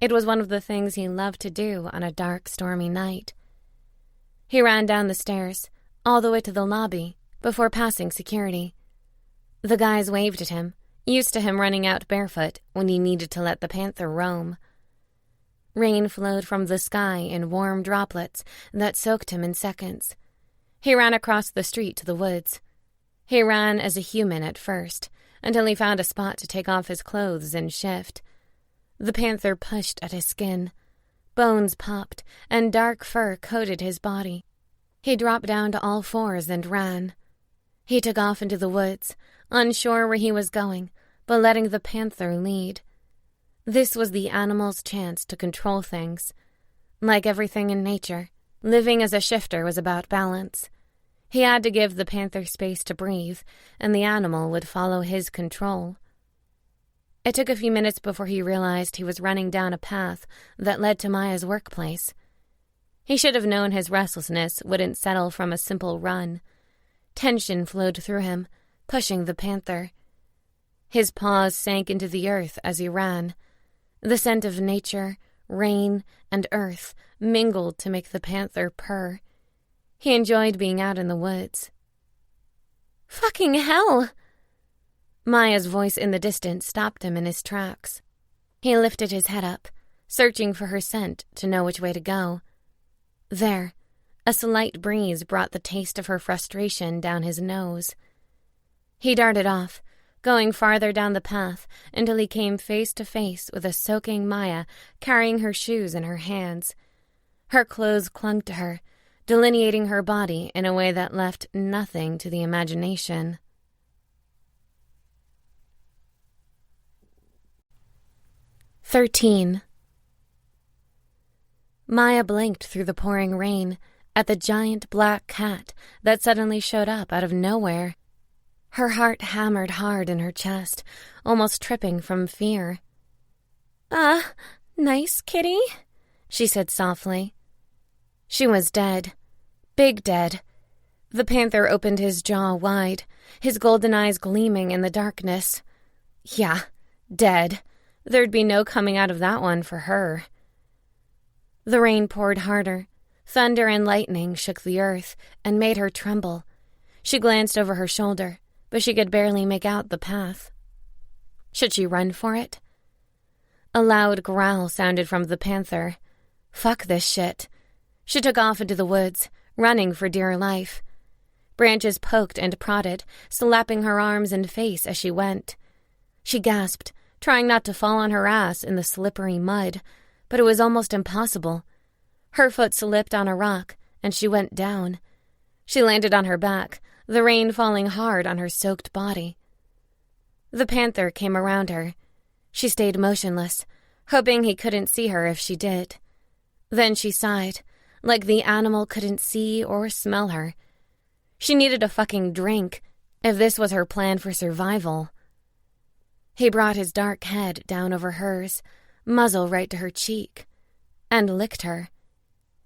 It was one of the things he loved to do on a dark, stormy night. He ran down the stairs, all the way to the lobby, before passing security. The guys waved at him, used to him running out barefoot when he needed to let the panther roam. Rain flowed from the sky in warm droplets that soaked him in seconds. He ran across the street to the woods. He ran as a human at first, until he found a spot to take off his clothes and shift. The panther pushed at his skin. Bones popped, and dark fur coated his body. He dropped down to all fours and ran. He took off into the woods, unsure where he was going, but letting the panther lead. This was the animal's chance to control things. Like everything in nature, living as a shifter was about balance. He had to give the panther space to breathe, and the animal would follow his control. It took a few minutes before he realized he was running down a path that led to Maya's workplace. He should have known his restlessness wouldn't settle from a simple run. Tension flowed through him, pushing the panther. His paws sank into the earth as he ran. The scent of nature, rain, and earth mingled to make the panther purr. He enjoyed being out in the woods. "Fucking hell!" Maya's voice in the distance stopped him in his tracks. He lifted his head up, searching for her scent to know which way to go. There, a slight breeze brought the taste of her frustration down his nose. He darted off, going farther down the path until he came face to face with a soaking Maya carrying her shoes in her hands. Her clothes clung to her, delineating her body in a way that left nothing to the imagination. 13. Maya blinked through the pouring rain at the giant black cat that suddenly showed up out of nowhere. Her heart hammered hard in her chest, almost tripping from fear. Nice kitty," she said softly. She was dead. Big dead. The panther opened his jaw wide, his golden eyes gleaming in the darkness. Yeah, dead. There'd be no coming out of that one for her. The rain poured harder. Thunder and lightning shook the earth and made her tremble. She glanced over her shoulder, but she could barely make out the path. Should she run for it? A loud growl sounded from the panther. Fuck this shit. She took off into the woods, running for dear life. Branches poked and prodded, slapping her arms and face as she went. She gasped, trying not to fall on her ass in the slippery mud, but it was almost impossible. Her foot slipped on a rock, and she went down. She landed on her back, the rain falling hard on her soaked body. The panther came around her. She stayed motionless, hoping he couldn't see her if she did. Then she sighed, like the animal couldn't see or smell her. She needed a fucking drink, if this was her plan for survival. He brought his dark head down over hers, muzzle right to her cheek, and licked her.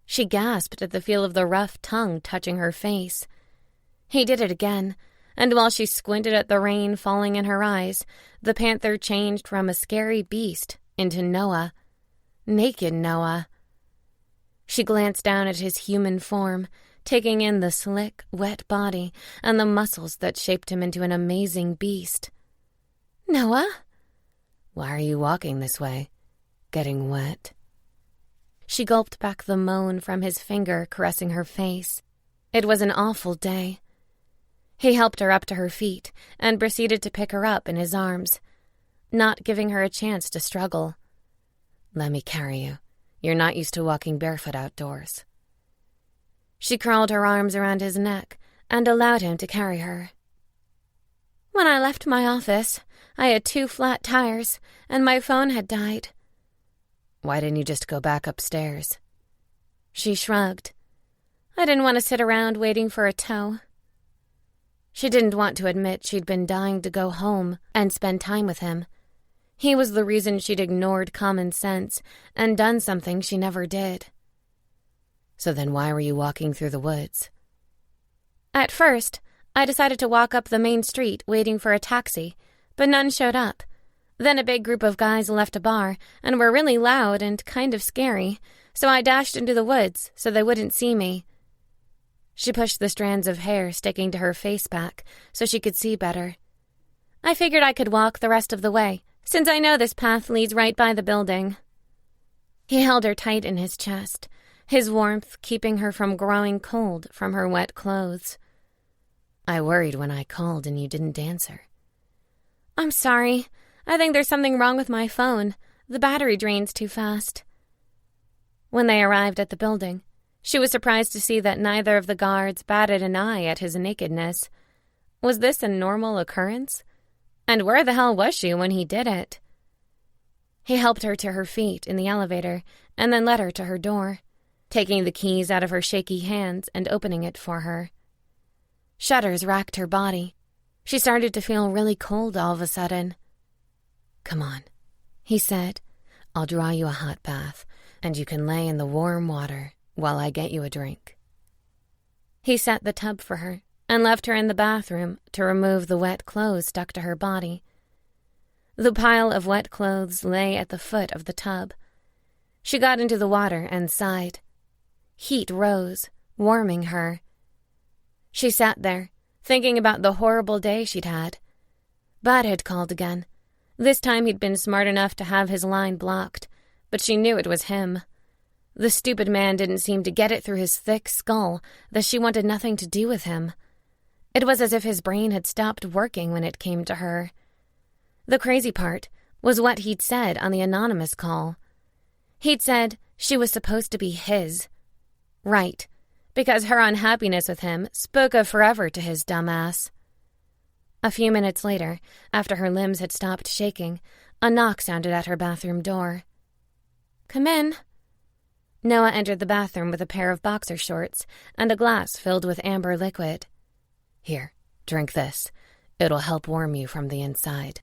She gasped at the feel of the rough tongue touching her face. He did it again, and while she squinted at the rain falling in her eyes, the panther changed from a scary beast into Noah. Naked Noah. She glanced down at his human form, taking in the slick, wet body and the muscles that shaped him into an amazing beast. "Noah?" "Why are you walking this way? Getting wet?" She gulped back the moan from his finger caressing her face. It was an awful day. He helped her up to her feet and proceeded to pick her up in his arms, not giving her a chance to struggle. "Let me carry you. You're not used to walking barefoot outdoors." She curled her arms around his neck and allowed him to carry her. "When I left my office, I had 2 flat tires, and my phone had died." "Why didn't you just go back upstairs?" She shrugged. "I didn't want to sit around waiting for a tow." She didn't want to admit she'd been dying to go home and spend time with him. He was the reason she'd ignored common sense and done something she never did. "So then why were you walking through the woods?" At first, I decided to walk up the main street waiting for a taxi, but none showed up. Then a big group of guys left a bar and were really loud and kind of scary, so I dashed into the woods so they wouldn't see me. She pushed the strands of hair sticking to her face back so she could see better. I figured I could walk the rest of the way, since I know this path leads right by the building. He held her tight in his chest, his warmth keeping her from growing cold from her wet clothes. "I worried when I called and you didn't answer." "I'm sorry. I think there's something wrong with my phone. The battery drains too fast." When they arrived at the building, She was surprised to see that neither of the guards batted an eye at his nakedness. Was this a normal occurrence? And where the hell was she when he did it? He helped her to her feet in the elevator and then led her to her door, taking the keys out of her shaky hands and opening it for her. Shudders racked her body. She started to feel really cold all of a sudden. "Come on," he said. "I'll draw you a hot bath, and you can lay in the warm water while I get you a drink." He set the tub for her and left her in the bathroom to remove the wet clothes stuck to her body. The pile of wet clothes lay at the foot of the tub. She got into the water and sighed. Heat rose, warming her. She sat there, thinking about the horrible day she'd had. Bud had called again. This time he'd been smart enough to have his line blocked, but she knew it was him. The stupid man didn't seem to get it through his thick skull that she wanted nothing to do with him. It was as if his brain had stopped working when it came to her. The crazy part was what he'd said on the anonymous call. He'd said she was supposed to be his. Right, because her unhappiness with him spoke of forever to his dumb ass. A few minutes later, after her limbs had stopped shaking, a knock sounded at her bathroom door. "Come in." Noah entered the bathroom with a pair of boxer shorts and a glass filled with amber liquid. "Here, drink this. It'll help warm you from the inside."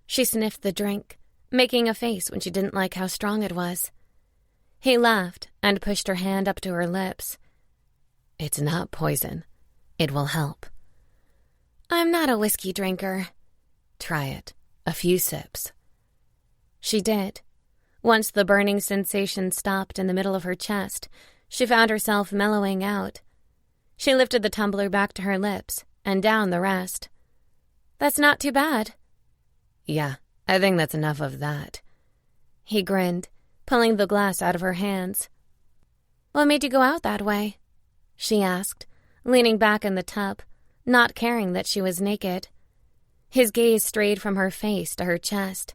She sniffed the drink, making a face when she didn't like how strong it was. He laughed and pushed her hand up to her lips. "It's not poison. It will help." "I'm not a whiskey drinker." "Try it. A few sips." She did. Once the burning sensation stopped in the middle of her chest, she found herself mellowing out. She lifted the tumbler back to her lips and down the rest. "That's not too bad." "Yeah, I think that's enough of that." He grinned, pulling the glass out of her hands. "What made you go out that way?" she asked, leaning back in the tub, not caring that she was naked. His gaze strayed from her face to her chest.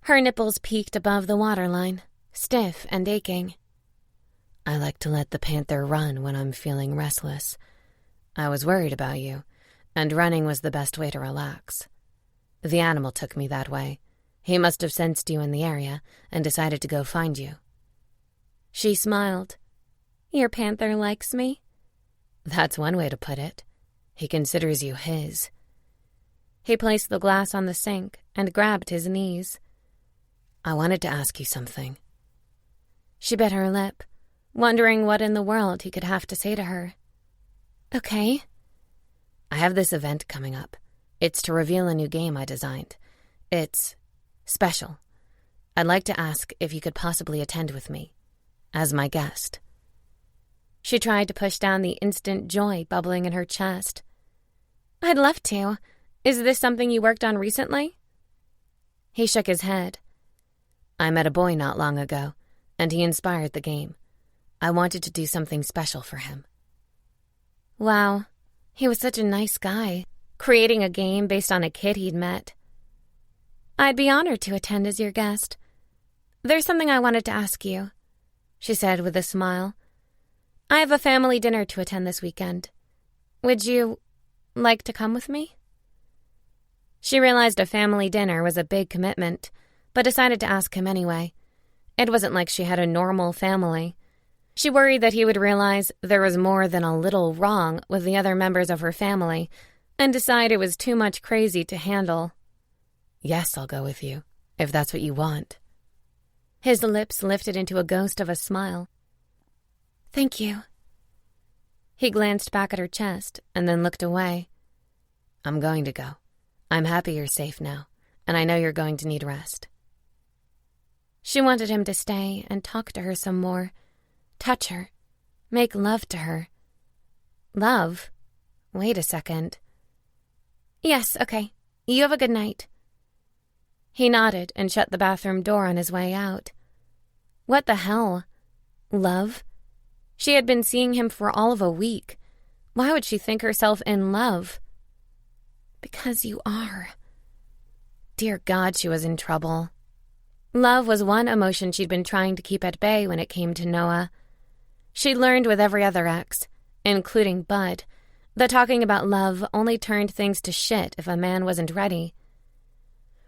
Her nipples peaked above the waterline, stiff and aching. "I like to let the Panther run when I'm feeling restless. I was worried about you, and running was the best way to relax. The animal took me that way. He must have sensed you in the area and decided to go find you." She smiled. "Your Panther likes me?" "That's one way to put it. He considers you his." He placed the glass on the sink and grabbed his knees. "I wanted to ask you something." She bit her lip, wondering what in the world he could have to say to her. "Okay." "I have this event coming up. It's to reveal a new game I designed. It's special. I'd like to ask if you could possibly attend with me, as my guest." She tried to push down the instant joy bubbling in her chest. "I'd love to. Is this something you worked on recently?" He shook his head. "I met a boy not long ago, and he inspired the game. I wanted to do something special for him." Wow, he was such a nice guy, creating a game based on a kid he'd met. "I'd be honored to attend as your guest. There's something I wanted to ask you," she said with a smile. "I have a family dinner to attend this weekend. Would you like to come with me?" She realized a family dinner was a big commitment, but decided to ask him anyway. It wasn't like she had a normal family. She worried that he would realize there was more than a little wrong with the other members of her family and decide it was too much crazy to handle. "Yes, I'll go with you, if that's what you want." His lips lifted into a ghost of a smile. "Thank you." He glanced back at her chest and then looked away. "I'm going to go. I'm happy you're safe now, and I know you're going to need rest." She wanted him to stay and talk to her some more, touch her, make love to her. Love? Wait a second. "Yes, okay. You have a good night." He nodded and shut the bathroom door on his way out. What the hell? Love? She had been seeing him for all of a week. Why would she think herself in love? Because you are. Dear God, she was in trouble. Love was one emotion she'd been trying to keep at bay when it came to Noah. She learned with every other ex, including Bud, that talking about love only turned things to shit if a man wasn't ready.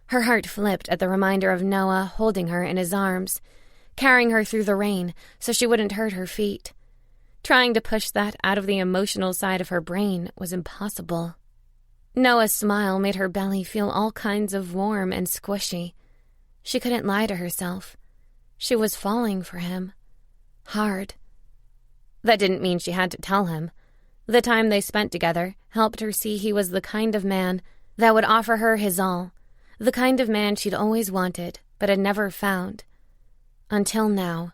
Her heart flipped at the reminder of Noah holding her in his arms, carrying her through the rain so she wouldn't hurt her feet. Trying to push that out of the emotional side of her brain was impossible. Noah's smile made her belly feel all kinds of warm and squishy. She couldn't lie to herself. She was falling for him. Hard. That didn't mean she had to tell him. The time they spent together helped her see he was the kind of man that would offer her his all, the kind of man she'd always wanted but had never found. Until now.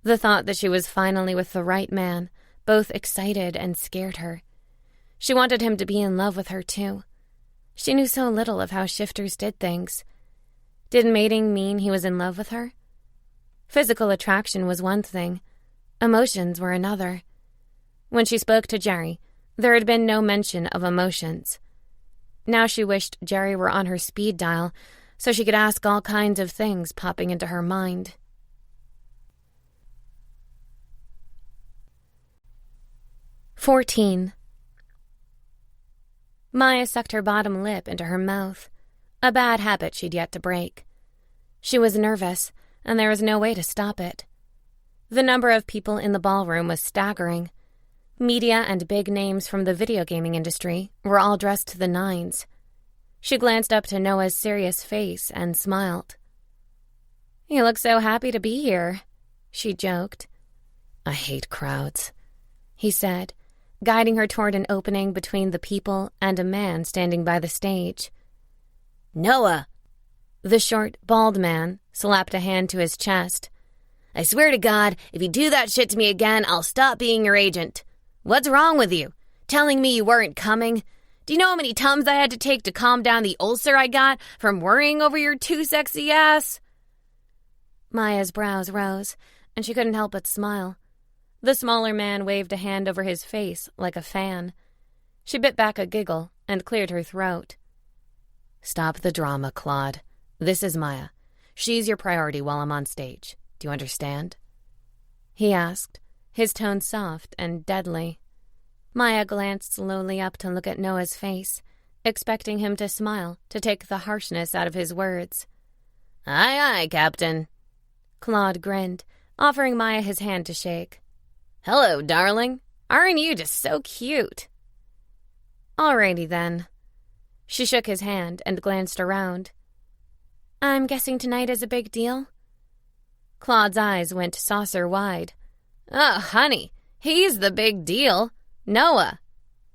The thought that she was finally with the right man both excited and scared her. She wanted him to be in love with her, too. She knew so little of how shifters did things. Did mating mean he was in love with her? Physical attraction was one thing. Emotions were another. When she spoke to Jerry, there had been no mention of emotions. Now she wished Jerry were on her speed dial so she could ask all kinds of things popping into her mind. "14. Maya sucked her bottom lip into her mouth, a bad habit she'd yet to break. She was nervous, and there was no way to stop it. The number of people in the ballroom was staggering. Media and big names from the video gaming industry were all dressed to the nines. She glanced up to Noah's serious face and smiled. "You look so happy to be here," she joked. "I hate crowds," he said, guiding her toward an opening between the people and a man standing by the stage. "Noah!" The short, bald man slapped a hand to his chest. "I swear to God, if you do that shit to me again, I'll stop being your agent. What's wrong with you? Telling me you weren't coming? Do you know how many Tums I had to take to calm down the ulcer I got from worrying over your too sexy ass?" Maya's brows rose, and she couldn't help but smile. The smaller man waved a hand over his face like a fan. She bit back a giggle and cleared her throat. "Stop the drama, Claude. This is Maya. She's your priority while I'm on stage. Do you understand?" he asked, his tone soft and deadly. Maya glanced slowly up to look at Noah's face, expecting him to smile to take the harshness out of his words. "Aye, aye, Captain." Claude grinned, offering Maya his hand to shake. "Hello, darling. Aren't you just so cute?" "Alrighty then." She shook his hand and glanced around. "I'm guessing tonight is a big deal?" Claude's eyes went saucer-wide. "Oh, honey, he's the big deal. Noah."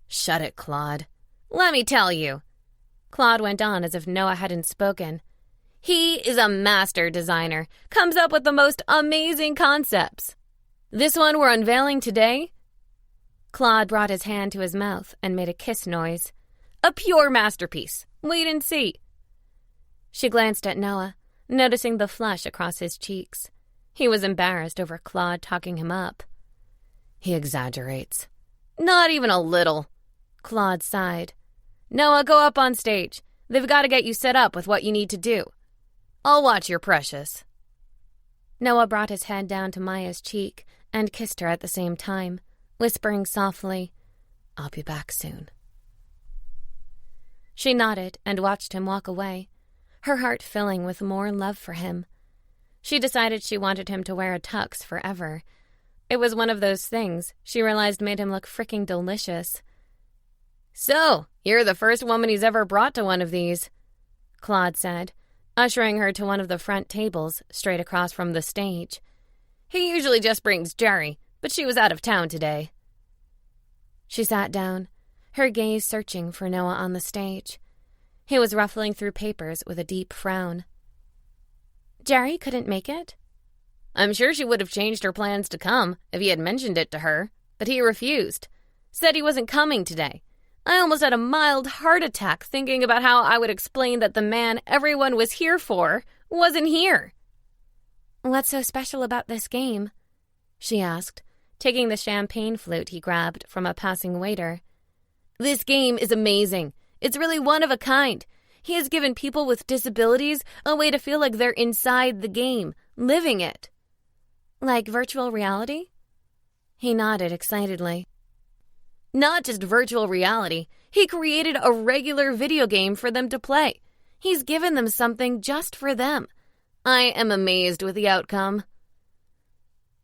"Shut it, Claude." "Let me tell you." Claude went on as if Noah hadn't spoken. "He is a master designer, comes up with the most amazing concepts. This one we're unveiling today?" Claude brought his hand to his mouth and made a kiss noise. "A pure masterpiece. Wait and see." She glanced at Noah, noticing the flush across his cheeks. He was embarrassed over Claude talking him up. "He exaggerates." "Not even a little." Claude sighed. "Noah, go up on stage. They've got to get you set up with what you need to do. I'll watch your precious." Noah brought his head down to Maya's cheek and kissed her at the same time, whispering softly, "I'll be back soon." She nodded and watched him walk away, her heart filling with more love for him. She decided she wanted him to wear a tux forever. It was one of those things she realized made him look fricking delicious. "So, you're the first woman he's ever brought to one of these," Claude said, ushering her to one of the front tables straight across from the stage. "He usually just brings Jerry, but she was out of town today." She sat down, her gaze searching for Noah on the stage. He was ruffling through papers with a deep frown. "Jerry couldn't make it?" "I'm sure she would have changed her plans to come if he had mentioned it to her, but he refused. Said he wasn't coming today. I almost had a mild heart attack thinking about how I would explain that the man everyone was here for wasn't here." "What's so special about this game?" she asked, taking the champagne flute he grabbed from a passing waiter. "This game is amazing. It's really one of a kind. He has given people with disabilities a way to feel like they're inside the game, living it." "Like virtual reality?" He nodded excitedly. Not just virtual reality. He created a regular video game for them to play. He's given them something just for them. I am amazed with the outcome.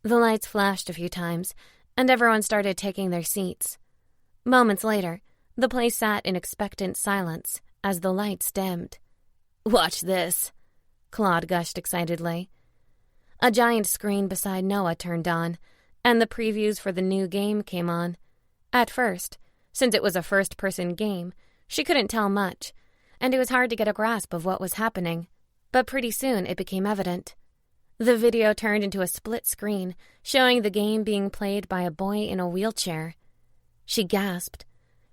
The lights flashed a few times, and everyone started taking their seats. Moments later, the place sat in expectant silence as the lights dimmed. Watch this, Claude gushed excitedly. A giant screen beside Noah turned on, and the previews for the new game came on. At first, since it was a first-person game, she couldn't tell much, and it was hard to get a grasp of what was happening. But pretty soon it became evident. The video turned into a split screen, showing the game being played by a boy in a wheelchair. She gasped.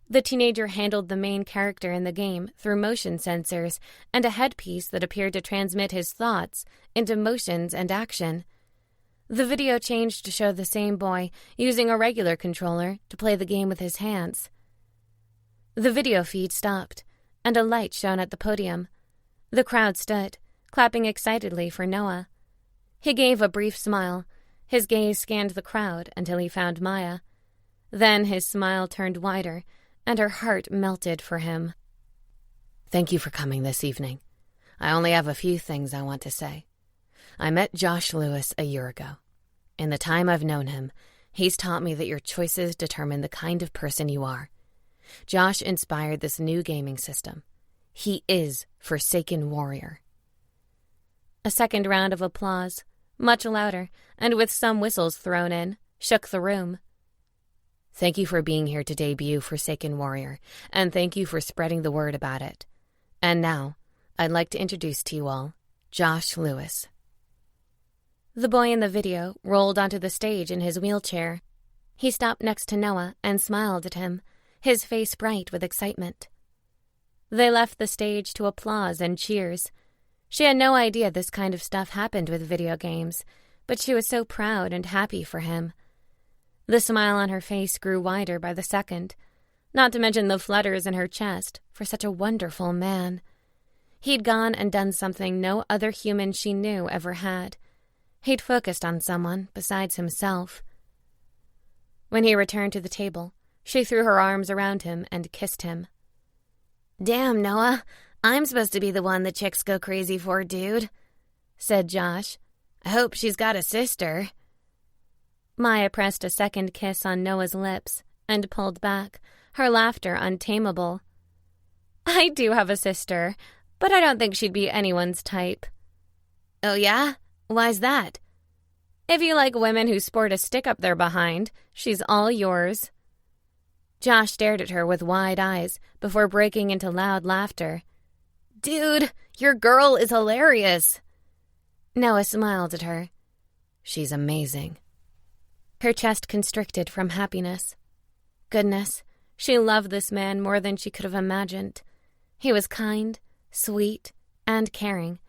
The teenager handled the main character in the game through motion sensors and a headpiece that appeared to transmit his thoughts into motions and action. The video changed to show the same boy using a regular controller to play the game with his hands. The video feed stopped, and a light shone at the podium. The crowd stood, clapping excitedly for Noah. He gave a brief smile. His gaze scanned the crowd until he found Maya. Then his smile turned wider, and her heart melted for him. Thank you for coming this evening. I only have a few things I want to say. I met Josh Lewis a year ago. In the time I've known him, he's taught me that your choices determine the kind of person you are. Josh inspired this new gaming system. He is Forsaken Warrior. A second round of applause, much louder, and with some whistles thrown in, shook the room. Thank you for being here to debut Forsaken Warrior, and thank you for spreading the word about it. And now, I'd like to introduce to you all Josh Lewis. The boy in the video rolled onto the stage in his wheelchair. He stopped next to Noah and smiled at him, his face bright with excitement. They left the stage to applause and cheers. She had no idea this kind of stuff happened with video games, but she was so proud and happy for him. The smile on her face grew wider by the second, not to mention the flutters in her chest for such a wonderful man. He'd gone and done something no other human she knew ever had. He'd focused on someone besides himself. When he returned to the table, she threw her arms around him and kissed him. Damn, Noah, I'm supposed to be the one the chicks go crazy for, dude, said Josh. I hope she's got a sister. Maya pressed a second kiss on Noah's lips and pulled back, her laughter untamable. I do have a sister, but I don't think she'd be anyone's type. Oh yeah? Why's that? If you like women who sport a stick up their behind, she's all yours. Josh stared at her with wide eyes before breaking into loud laughter. Dude, your girl is hilarious. Noah smiled at her. She's amazing. Her chest constricted from happiness. Goodness, she loved this man more than she could have imagined. He was kind, sweet, and caring.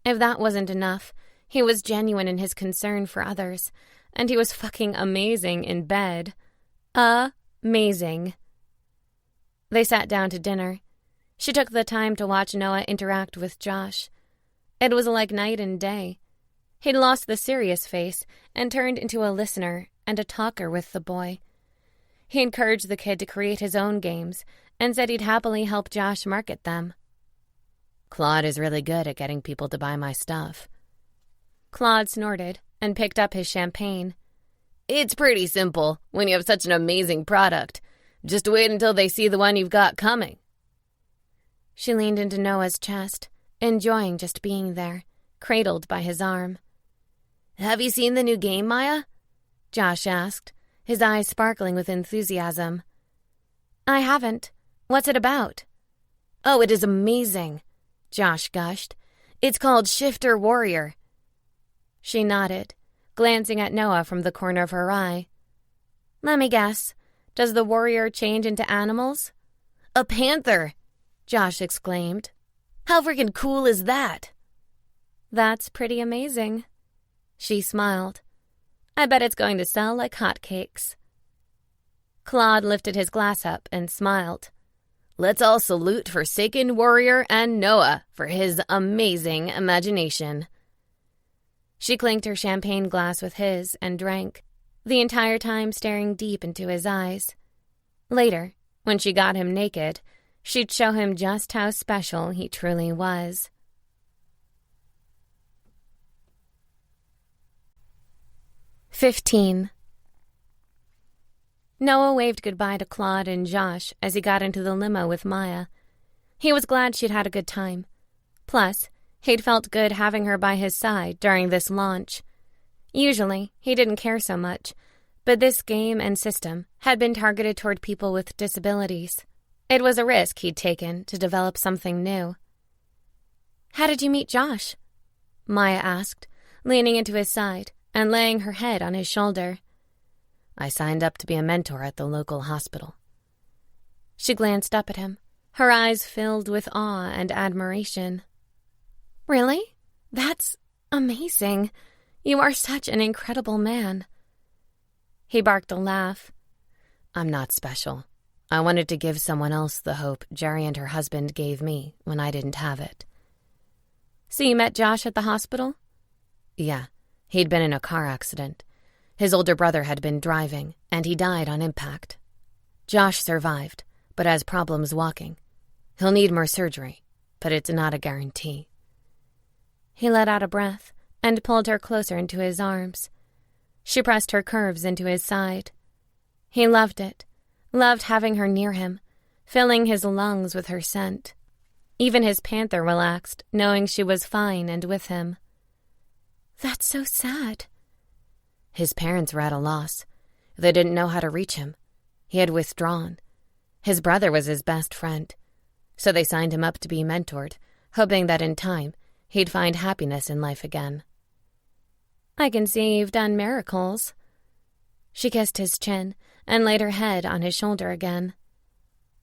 If that wasn't enough, he was genuine in his concern for others, and he was fucking amazing in bed. Amazing. They sat down to dinner. She took the time to watch Noah interact with Josh. It was like night and day. He'd lost the serious face and turned into a listener and a talker with the boy. He encouraged the kid to create his own games and said he'd happily help Josh market them. Claude is really good at getting people to buy my stuff. Claude snorted and picked up his champagne. It's pretty simple when you have such an amazing product. Just wait until they see the one you've got coming. She leaned into Noah's chest, enjoying just being there, cradled by his arm. Have you seen the new game, Maya? Josh asked, his eyes sparkling with enthusiasm. I haven't. What's it about? Oh, it is amazing, Josh gushed. It's called Shifter Warrior. She nodded, glancing at Noah from the corner of her eye. Let me guess. Does the warrior change into animals? A panther, Josh exclaimed. How freaking cool is that? That's pretty amazing. She smiled. I bet it's going to sell like hotcakes. Claude lifted his glass up and smiled. Let's all salute Forsaken Warrior and Noah for his amazing imagination. She clinked her champagne glass with his and drank. the entire time staring deep into his eyes. Later, when she got him naked, she'd show him just how special he truly was. "15. Noah waved goodbye to Claude and Josh as he got into the limo with Maya. He was glad she'd had a good time. Plus, he'd felt good having her by his side during this launch. Usually, he didn't care so much, but this game and system had been targeted toward people with disabilities. It was a risk he'd taken to develop something new. "How did you meet Josh?" Maya asked, leaning into his side and laying her head on his shoulder. "I signed up to be a mentor at the local hospital." She glanced up at him, her eyes filled with awe and admiration. "Really? That's amazing. You are such an incredible man." He barked a laugh. "I'm not special. I wanted to give someone else the hope Jerry and her husband gave me when I didn't have it." "So you met Josh at the hospital?" "Yeah. He'd been in a car accident. His older brother had been driving, and he died on impact. Josh survived, but has problems walking. He'll need more surgery, but it's not a guarantee." He let out a breath and pulled her closer into his arms. She pressed her curves into his side. He loved it, loved having her near him, filling his lungs with her scent. Even his Panther relaxed, knowing she was fine and with him. "That's so sad." His parents were at a loss. They didn't know how to reach him. He had withdrawn. His brother was his best friend, so they signed him up to be mentored, hoping that in time he'd find happiness in life again. "I can see you've done miracles." She kissed his chin and laid her head on his shoulder again.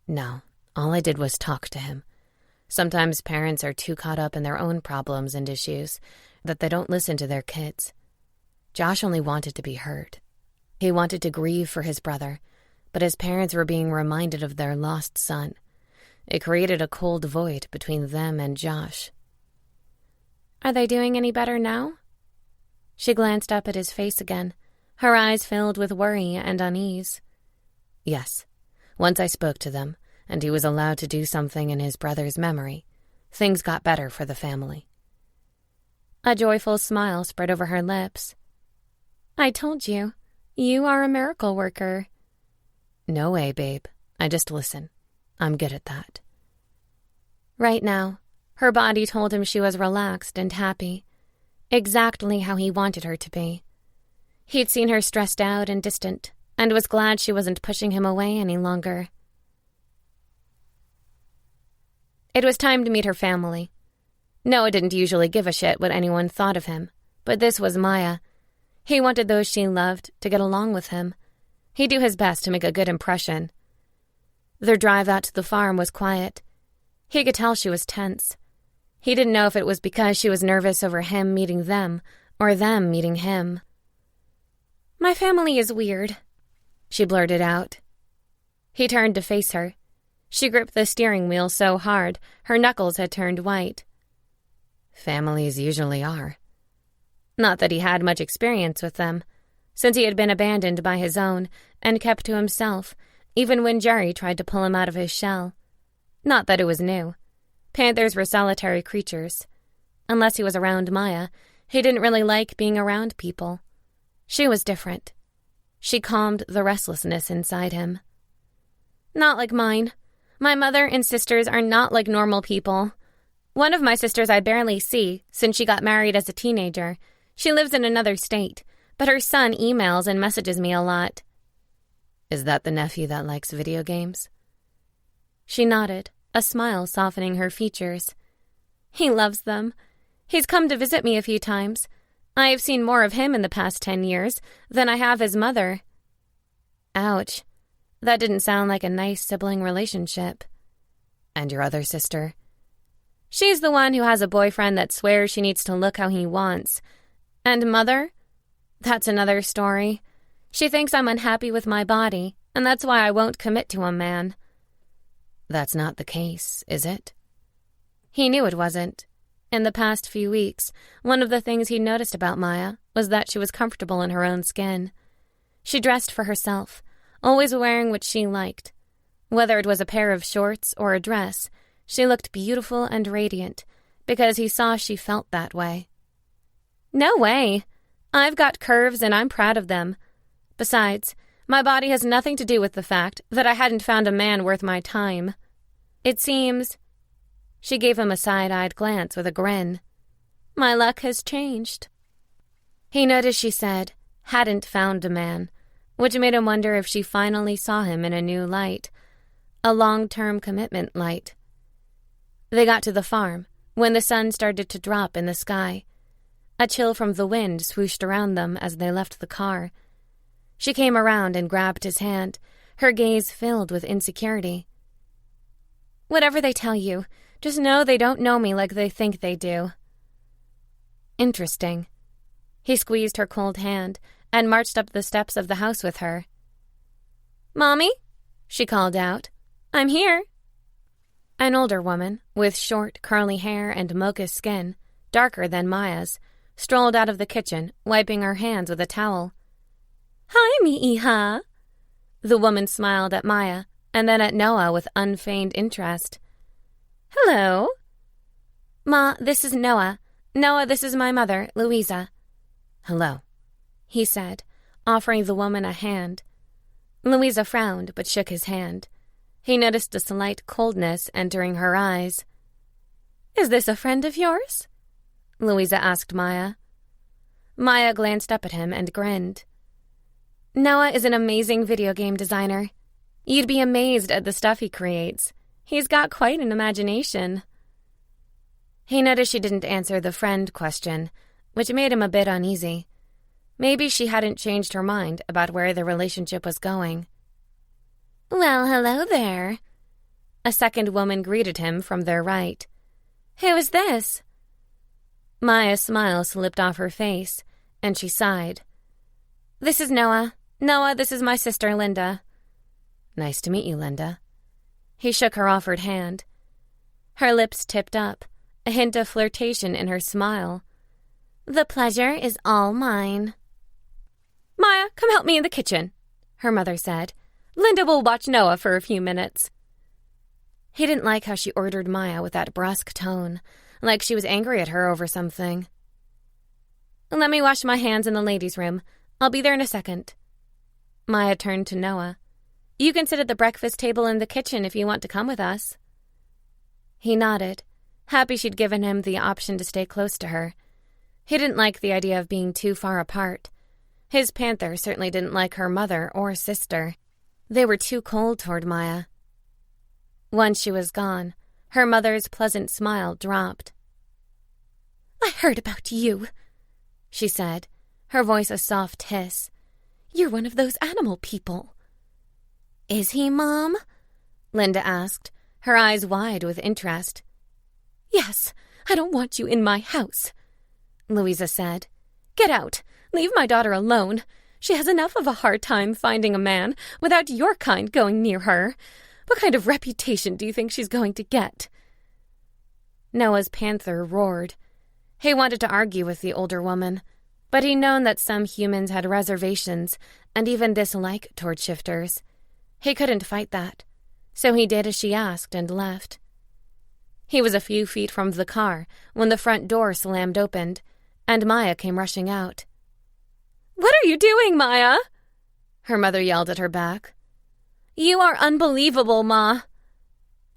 "No, all I did was talk to him. Sometimes parents are too caught up in their own problems and issues that they don't listen to their kids. Josh only wanted to be heard. He wanted to grieve for his brother, but his parents were being reminded of their lost son. It created a cold void between them and Josh." "Are they doing any better now?" She glanced up at his face again, her eyes filled with worry and unease. "Yes. Once I spoke to them, and he was allowed to do something in his brother's memory, things got better for the family." A joyful smile spread over her lips. "I told you, you are a miracle worker." "No way, babe. I just listen. I'm good at that." Right now, her body told him she was relaxed and happy, exactly how he wanted her to be. He'd seen her stressed out and distant, and was glad she wasn't pushing him away any longer. It was time to meet her family. Noah didn't usually give a shit what anyone thought of him, but this was Maya. He wanted those she loved to get along with him. He'd do his best to make a good impression. Their drive out to the farm was quiet. He could tell she was tense. He didn't know if it was because she was nervous over him meeting them, or them meeting him. "My family is weird," she blurted out. He turned to face her. She gripped the steering wheel so hard, her knuckles had turned white. "Families usually are." Not that he had much experience with them, since he had been abandoned by his own and kept to himself, even when Jerry tried to pull him out of his shell. Not that it was new. Panthers were solitary creatures. Unless he was around Maya, he didn't really like being around people. She was different. She calmed the restlessness inside him. "Not like mine. My mother and sisters are not like normal people. One of my sisters I barely see since she got married as a teenager. She lives in another state, but her son emails and messages me a lot." "Is that the nephew that likes video games?" She nodded, a smile softening her features. "He loves them. He's come to visit me a few times. I have seen more of him in the past 10 years than I have his mother." Ouch. That didn't sound like a nice sibling relationship. "And your other sister?" "She's the one who has a boyfriend that swears she needs to look how he wants. And mother? That's another story. She thinks I'm unhappy with my body, and that's why I won't commit to a man." "That's not the case, is it?" He knew it wasn't. In the past few weeks, one of the things he noticed about Maya was that she was comfortable in her own skin. She dressed for herself, always wearing what she liked. Whether it was a pair of shorts or a dress, she looked beautiful and radiant, because he saw she felt that way. No way. I've got curves and I'm proud of them. Besides, my body has nothing to do with the fact that I hadn't found a man worth my time. It seems... She gave him a side-eyed glance with a grin. My luck has changed. He noticed she said, hadn't found a man, which made him wonder if she finally saw him in a new light, a long-term commitment light. They got to the farm when the sun started to drop in the sky. A chill from the wind swooshed around them as they left the car. She came around and grabbed his hand, her gaze filled with insecurity. Whatever they tell you, just know they don't know me like they think they do. Interesting. He squeezed her cold hand and marched up the steps of the house with her. Mommy, she called out. I'm here. An older woman, with short, curly hair and mocha skin, darker than Maya's, strolled out of the kitchen, wiping her hands with a towel. Hi, Mi'iha. The woman smiled at Maya and then at Noah with unfeigned interest. Hello. Ma, this is Noah. Noah, this is my mother, Louisa. Hello, he said, offering the woman a hand. Louisa frowned but shook his hand. He noticed a slight coldness entering her eyes. Is this a friend of yours? Louisa asked Maya. Maya glanced up at him and grinned. Noah is an amazing video game designer. You'd be amazed at the stuff he creates. He's got quite an imagination. He noticed she didn't answer the friend question, which made him a bit uneasy. Maybe she hadn't changed her mind about where the relationship was going. Well, hello there. A second woman greeted him from their right. Who is this? Maya's smile slipped off her face, and she sighed. This is Noah. Noah, this is my sister, Linda. Nice to meet you, Linda. He shook her offered hand. Her lips tipped up, a hint of flirtation in her smile. The pleasure is all mine. Maya, come help me in the kitchen, her mother said. Linda will watch Noah for a few minutes. He didn't like how she ordered Maya with that brusque tone, like she was angry at her over something. Let me wash my hands in the ladies' room. I'll be there in a second. Maya turned to Noah. You can sit at the breakfast table in the kitchen if you want to come with us. He nodded, happy she'd given him the option to stay close to her. He didn't like the idea of being too far apart. His Panther certainly didn't like her mother or sister. They were too cold toward Maya. Once she was gone, her mother's pleasant smile dropped. I heard about you, she said, her voice a soft hiss. You're one of those animal people. Is he, Mom? Linda asked, her eyes wide with interest. Yes, I don't want you in my house, Louisa said. Get out. Leave my daughter alone. She has enough of a hard time finding a man without your kind going near her. What kind of reputation do you think she's going to get? Noah's Panther roared. He wanted to argue with the older woman, but he'd known that some humans had reservations and even dislike toward shifters. He couldn't fight that, so he did as she asked and left. He was a few feet from the car when the front door slammed open, and Maya came rushing out. What are you doing, Maya? Her mother yelled at her back. You are unbelievable, Ma.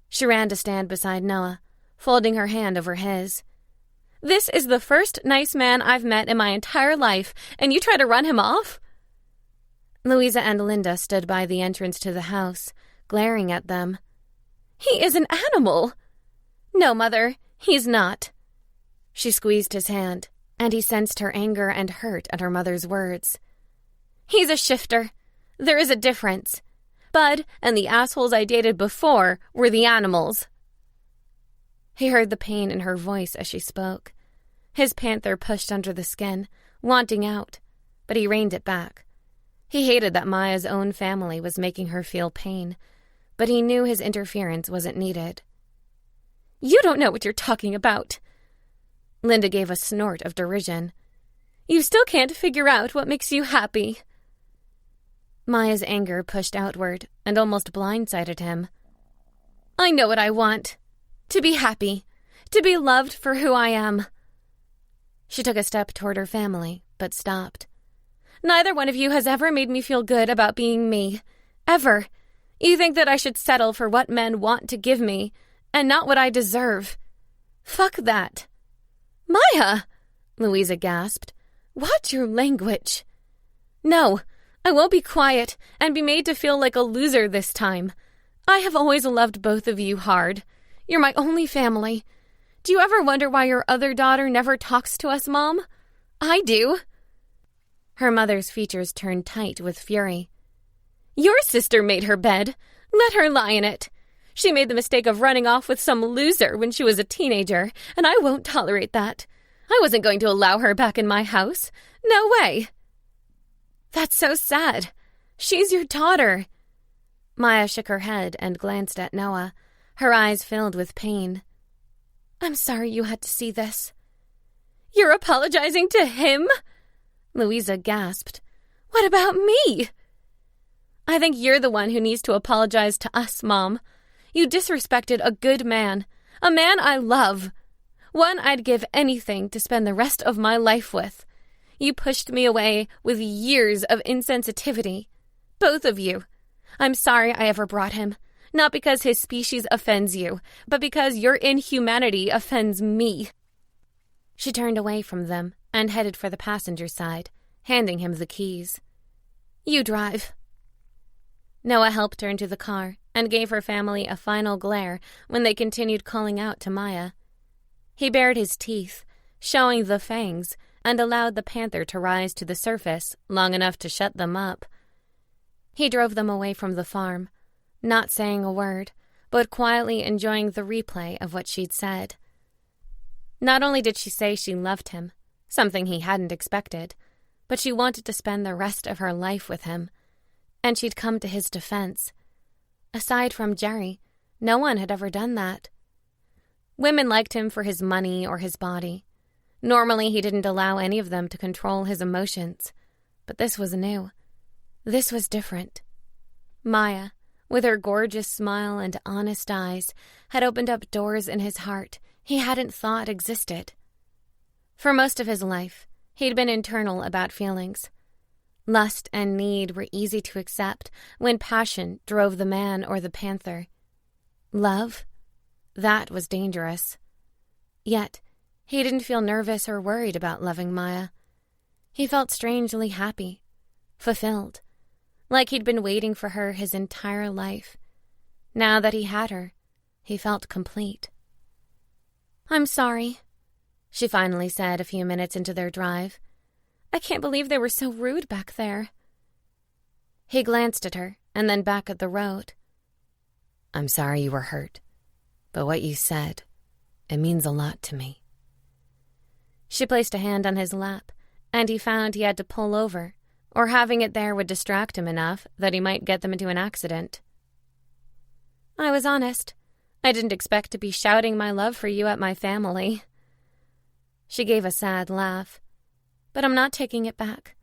She ran to stand beside Noah, folding her hand over his. This is the first nice man I've met in my entire life, and you try to run him off? Louisa and Linda stood by the entrance to the house, glaring at them. He is an animal. No, Mother, he's not. She squeezed his hand, and he sensed her anger and hurt at her mother's words. He's a shifter. There is a difference. Bud and the assholes I dated before were the animals. He heard the pain in her voice as she spoke. His Panther pushed under the skin, wanting out, but he reined it back. He hated that Maya's own family was making her feel pain, but he knew his interference wasn't needed. You don't know what you're talking about. Linda gave a snort of derision. You still can't figure out what makes you happy. Maya's anger pushed outward and almost blindsided him. I know what I want. To be happy. To be loved for who I am. She took a step toward her family, but stopped. Neither one of you has ever made me feel good about being me. Ever. You think that I should settle for what men want to give me, and not what I deserve. Fuck that. Maya! Louisa gasped. Watch your language. No, I won't be quiet and be made to feel like a loser this time. I have always loved both of you hard. You're my only family. Do you ever wonder why your other daughter never talks to us, Mom? I do. Her mother's features turned tight with fury. Your sister made her bed. Let her lie in it. She made the mistake of running off with some loser when she was a teenager, and I won't tolerate that. I wasn't going to allow her back in my house. No way. That's so sad. She's your daughter. Maya shook her head and glanced at Noah, her eyes filled with pain. I'm sorry you had to see this. You're apologizing to him? Louisa gasped. What about me? I think you're the one who needs to apologize to us, Mom. You disrespected a good man, a man I love, one I'd give anything to spend the rest of my life with. You pushed me away with years of insensitivity. Both of you. I'm sorry I ever brought him. Not because his species offends you, but because your inhumanity offends me. She turned away from them and headed for the passenger side, handing him the keys. You drive. Noah helped her into the car and gave her family a final glare when they continued calling out to Maya. He bared his teeth, showing the fangs, and allowed the Panther to rise to the surface long enough to shut them up. He drove them away from the farm, not saying a word, but quietly enjoying the replay of what she'd said. Not only did she say she loved him, something he hadn't expected, but she wanted to spend the rest of her life with him, and she'd come to his defense. Aside from Jerry, no one had ever done that. Women liked him for his money or his body. Normally, he didn't allow any of them to control his emotions, but this was new. This was different. Maya, with her gorgeous smile and honest eyes, had opened up doors in his heart he hadn't thought existed. For most of his life, he'd been internal about feelings. Lust and need were easy to accept when passion drove the man or the Panther. Love? That was dangerous. Yet, he didn't feel nervous or worried about loving Maya. He felt strangely happy, fulfilled, like he'd been waiting for her his entire life. Now that he had her, he felt complete. I'm sorry, she finally said a few minutes into their drive. I can't believe they were so rude back there. He glanced at her and then back at the road. I'm sorry you were hurt, but what you said, it means a lot to me. She placed a hand on his lap, and he found he had to pull over, or having it there would distract him enough that he might get them into an accident. I was honest. I didn't expect to be shouting my love for you at my family. She gave a sad laugh. But I'm not taking it back.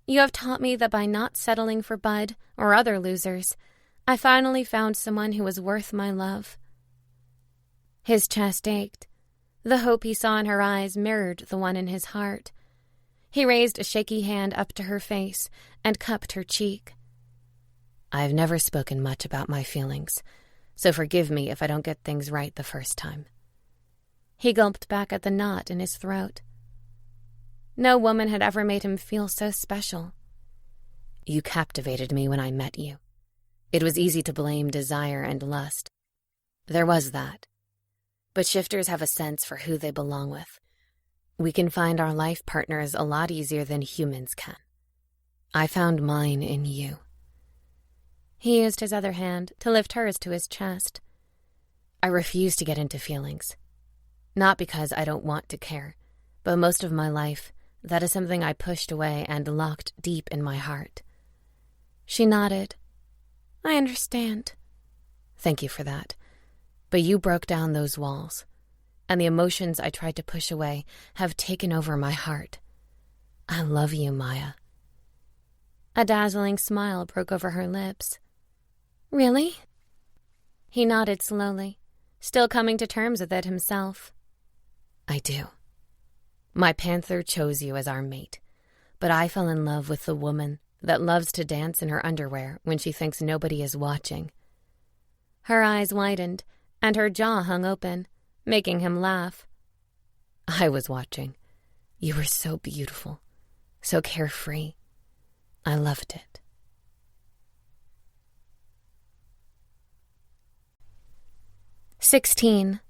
You have taught me that by not settling for Bud or other losers, I finally found someone who was worth my love. His chest ached. The hope he saw in her eyes mirrored the one in his heart. He raised a shaky hand up to her face and cupped her cheek. I've never spoken much about my feelings, so forgive me if I don't get things right the first time. He gulped back at the knot in his throat. No woman had ever made him feel so special. You captivated me when I met you. It was easy to blame desire and lust. There was that. But shifters have a sense for who they belong with. We can find our life partners a lot easier than humans can. I found mine in you. He used his other hand to lift hers to his chest. I refuse to get into feelings. Not because I don't want to care, but most of my life, that is something I pushed away and locked deep in my heart. She nodded. I understand. Thank you for that. But you broke down those walls, and the emotions I tried to push away have taken over my heart. I love you, Maya. A dazzling smile broke over her lips. Really? He nodded slowly, still coming to terms with it himself. I do. My panther chose you as our mate, but I fell in love with the woman that loves to dance in her underwear when she thinks nobody is watching. Her eyes widened, and her jaw hung open, making him laugh. I was watching. You were so beautiful, so carefree. I loved it. 16.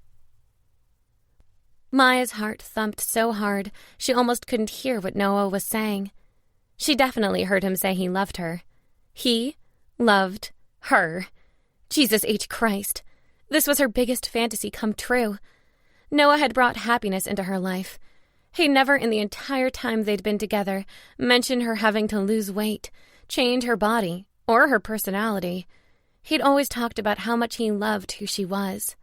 Maya's heart thumped so hard she almost couldn't hear what Noah was saying. She definitely heard him say he loved her. He loved her. Jesus H. Christ. This was her biggest fantasy come true. Noah had brought happiness into her life. He never in the entire time they'd been together mentioned her having to lose weight, change her body, or her personality. He'd always talked about how much he loved who she was.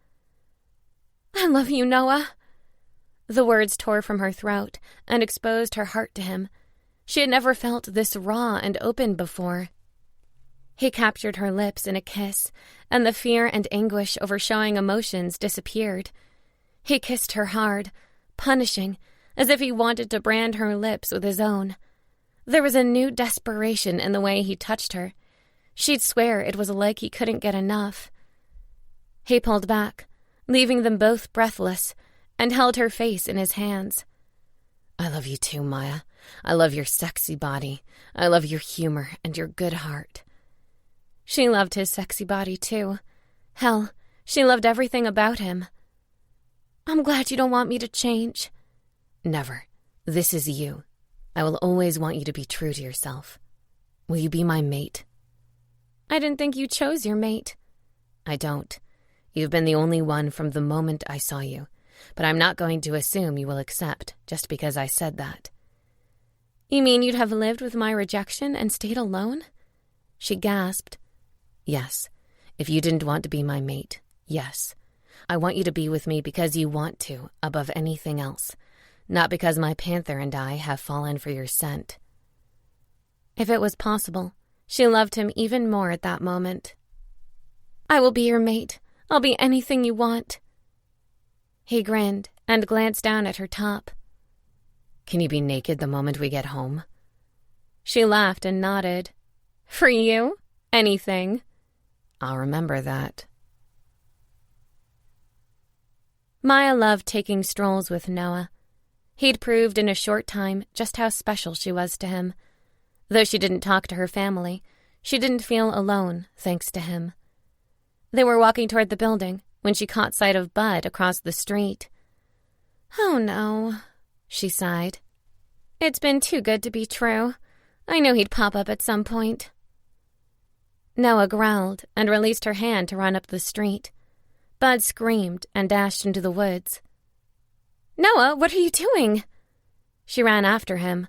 I love you, Noah. The words tore from her throat and exposed her heart to him. She had never felt this raw and open before. He captured her lips in a kiss, and the fear and anguish over showing emotions disappeared. He kissed her hard, punishing, as if he wanted to brand her lips with his own. There was a new desperation in the way he touched her. She'd swear it was like he couldn't get enough. He pulled back, leaving them both breathless, and held her face in his hands. I love you too, Maya. I love your sexy body. I love your humor and your good heart. She loved his sexy body too. Hell, she loved everything about him. I'm glad you don't want me to change. Never. This is you. I will always want you to be true to yourself. Will you be my mate? I didn't think you chose your mate. I don't. You've been the only one from the moment I saw you. But I'm not going to assume you will accept just because I said that. You mean you'd have lived with my rejection and stayed alone? She gasped. Yes. If you didn't want to be my mate, yes. I want you to be with me because you want to, above anything else. Not because my panther and I have fallen for your scent. If it was possible, she loved him even more at that moment. I will be your mate. I'll be anything you want. He grinned and glanced down at her top. Can you be naked the moment we get home? She laughed and nodded. For you? Anything. I'll remember that. Maya loved taking strolls with Noah. He'd proved in a short time just how special she was to him. Though she didn't talk to her family, she didn't feel alone thanks to him. They were walking toward the building when she caught sight of Bud across the street. Oh no, she sighed. It's been too good to be true. I knew he'd pop up at some point. Noah growled and released her hand to run up the street. Bud screamed and dashed into the woods. Noah, what are you doing? She ran after him.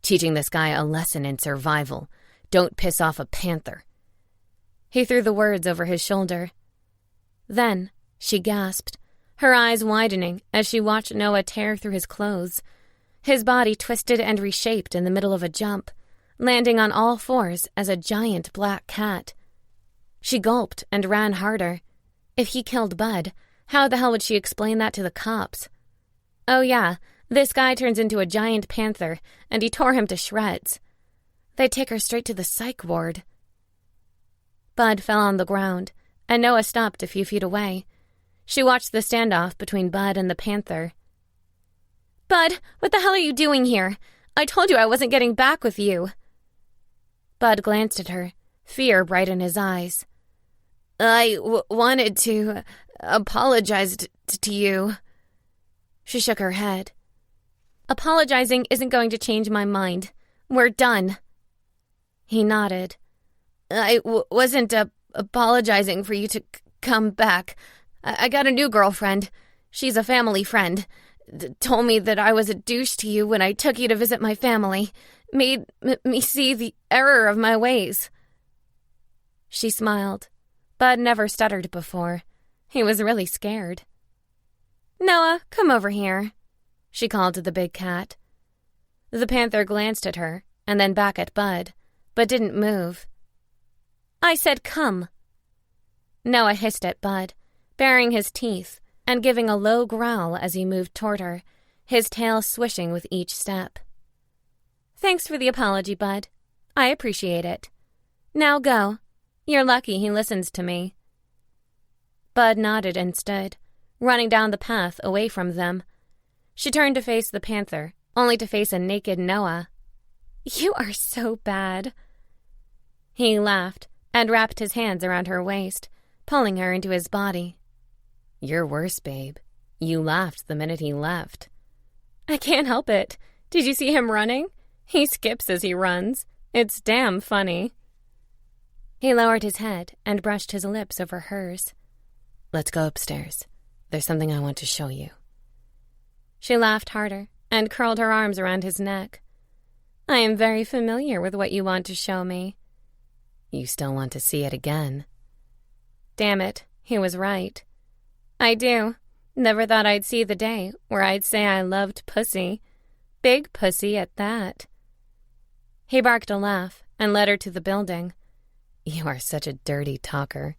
Teaching this guy a lesson in survival. Don't piss off a panther. He threw the words over his shoulder. Then she gasped, her eyes widening as she watched Noah tear through his clothes. His body twisted and reshaped in the middle of a jump, landing on all fours as a giant black cat. She gulped and ran harder. If he killed Bud, how the hell would she explain that to the cops? Oh yeah, this guy turns into a giant panther, and he tore him to shreds. They'd take her straight to the psych ward. Bud fell on the ground, and Noah stopped a few feet away. She watched the standoff between Bud and the panther. Bud, what the hell are you doing here? I told you I wasn't getting back with you. Bud glanced at her, fear bright in his eyes. I wanted to apologize to you. She shook her head. Apologizing isn't going to change my mind. We're done. He nodded. I wasn't apologizing for you to come back. I got a new girlfriend. She's a family friend. Told me that I was a douche to you when I took you to visit my family. Made me see the error of my ways. She smiled. Bud never stuttered before. He was really scared. Noah, come over here, she called to the big cat. The panther glanced at her and then back at Bud, but didn't move. "I said come." Noah hissed at Bud, baring his teeth and giving a low growl as he moved toward her, his tail swishing with each step. "Thanks for the apology, Bud. I appreciate it. Now go. You're lucky he listens to me." Bud nodded and stood, running down the path away from them. She turned to face the panther, only to face a naked Noah. "You are so bad." He laughed and wrapped his hands around her waist, pulling her into his body. "You're worse, babe. You laughed the minute he left." "I can't help it. Did you see him running? He skips as he runs. It's damn funny." He lowered his head and brushed his lips over hers. "Let's go upstairs. There's something I want to show you." She laughed harder and curled her arms around his neck. "I am very familiar with what you want to show me." "You still want to see it again?" Damn it, he was right. "I do. Never thought I'd see the day where I'd say I loved pussy. Big pussy at that." He barked a laugh and led her to the building. "You are such a dirty talker."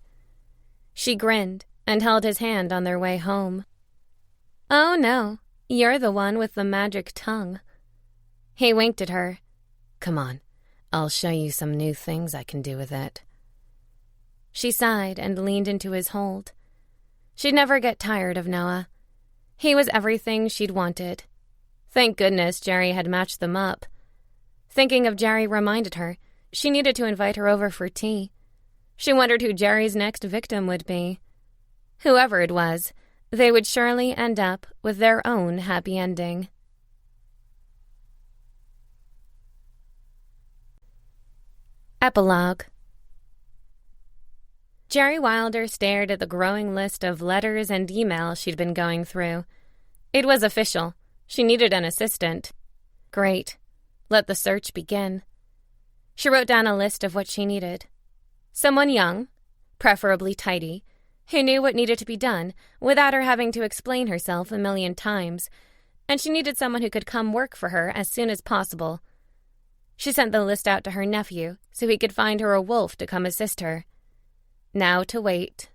She grinned and held his hand on their way home. "Oh no, you're the one with the magic tongue." He winked at her. "Come on, I'll show you some new things I can do with it." She sighed and leaned into his hold. She'd never get tired of Noah. He was everything she'd wanted. Thank goodness Jerry had matched them up. Thinking of Jerry reminded her she needed to invite her over for tea. She wondered who Jerry's next victim would be. Whoever it was, they would surely end up with their own happy ending. Epilogue. Jerry Wilder stared at the growing list of letters and emails she'd been going through. It was official. She needed an assistant. Great. Let the search begin. She wrote down a list of what she needed. Someone young, preferably tidy, who knew what needed to be done without her having to explain herself a million times, and she needed someone who could come work for her as soon as possible. She sent the list out to her nephew so he could find her a wolf to come assist her. Now to wait.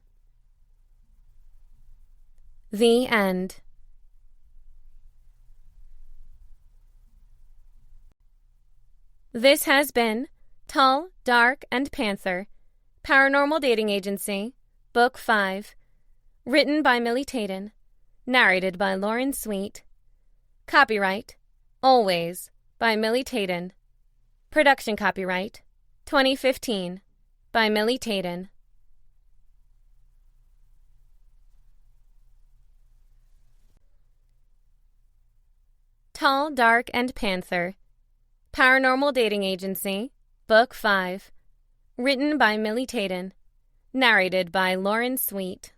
The end. This has been Tall, Dark, and Panther, Paranormal Dating Agency, Book 5, written by Millie Taiden, narrated by Lauren Sweet. Copyright, Always, by Millie Taiden. Production copyright, 2015, by Millie Taiden. Tall, Dark, and Panther, Paranormal Dating Agency, Book 5, written by Millie Taiden, narrated by Lauren Sweet.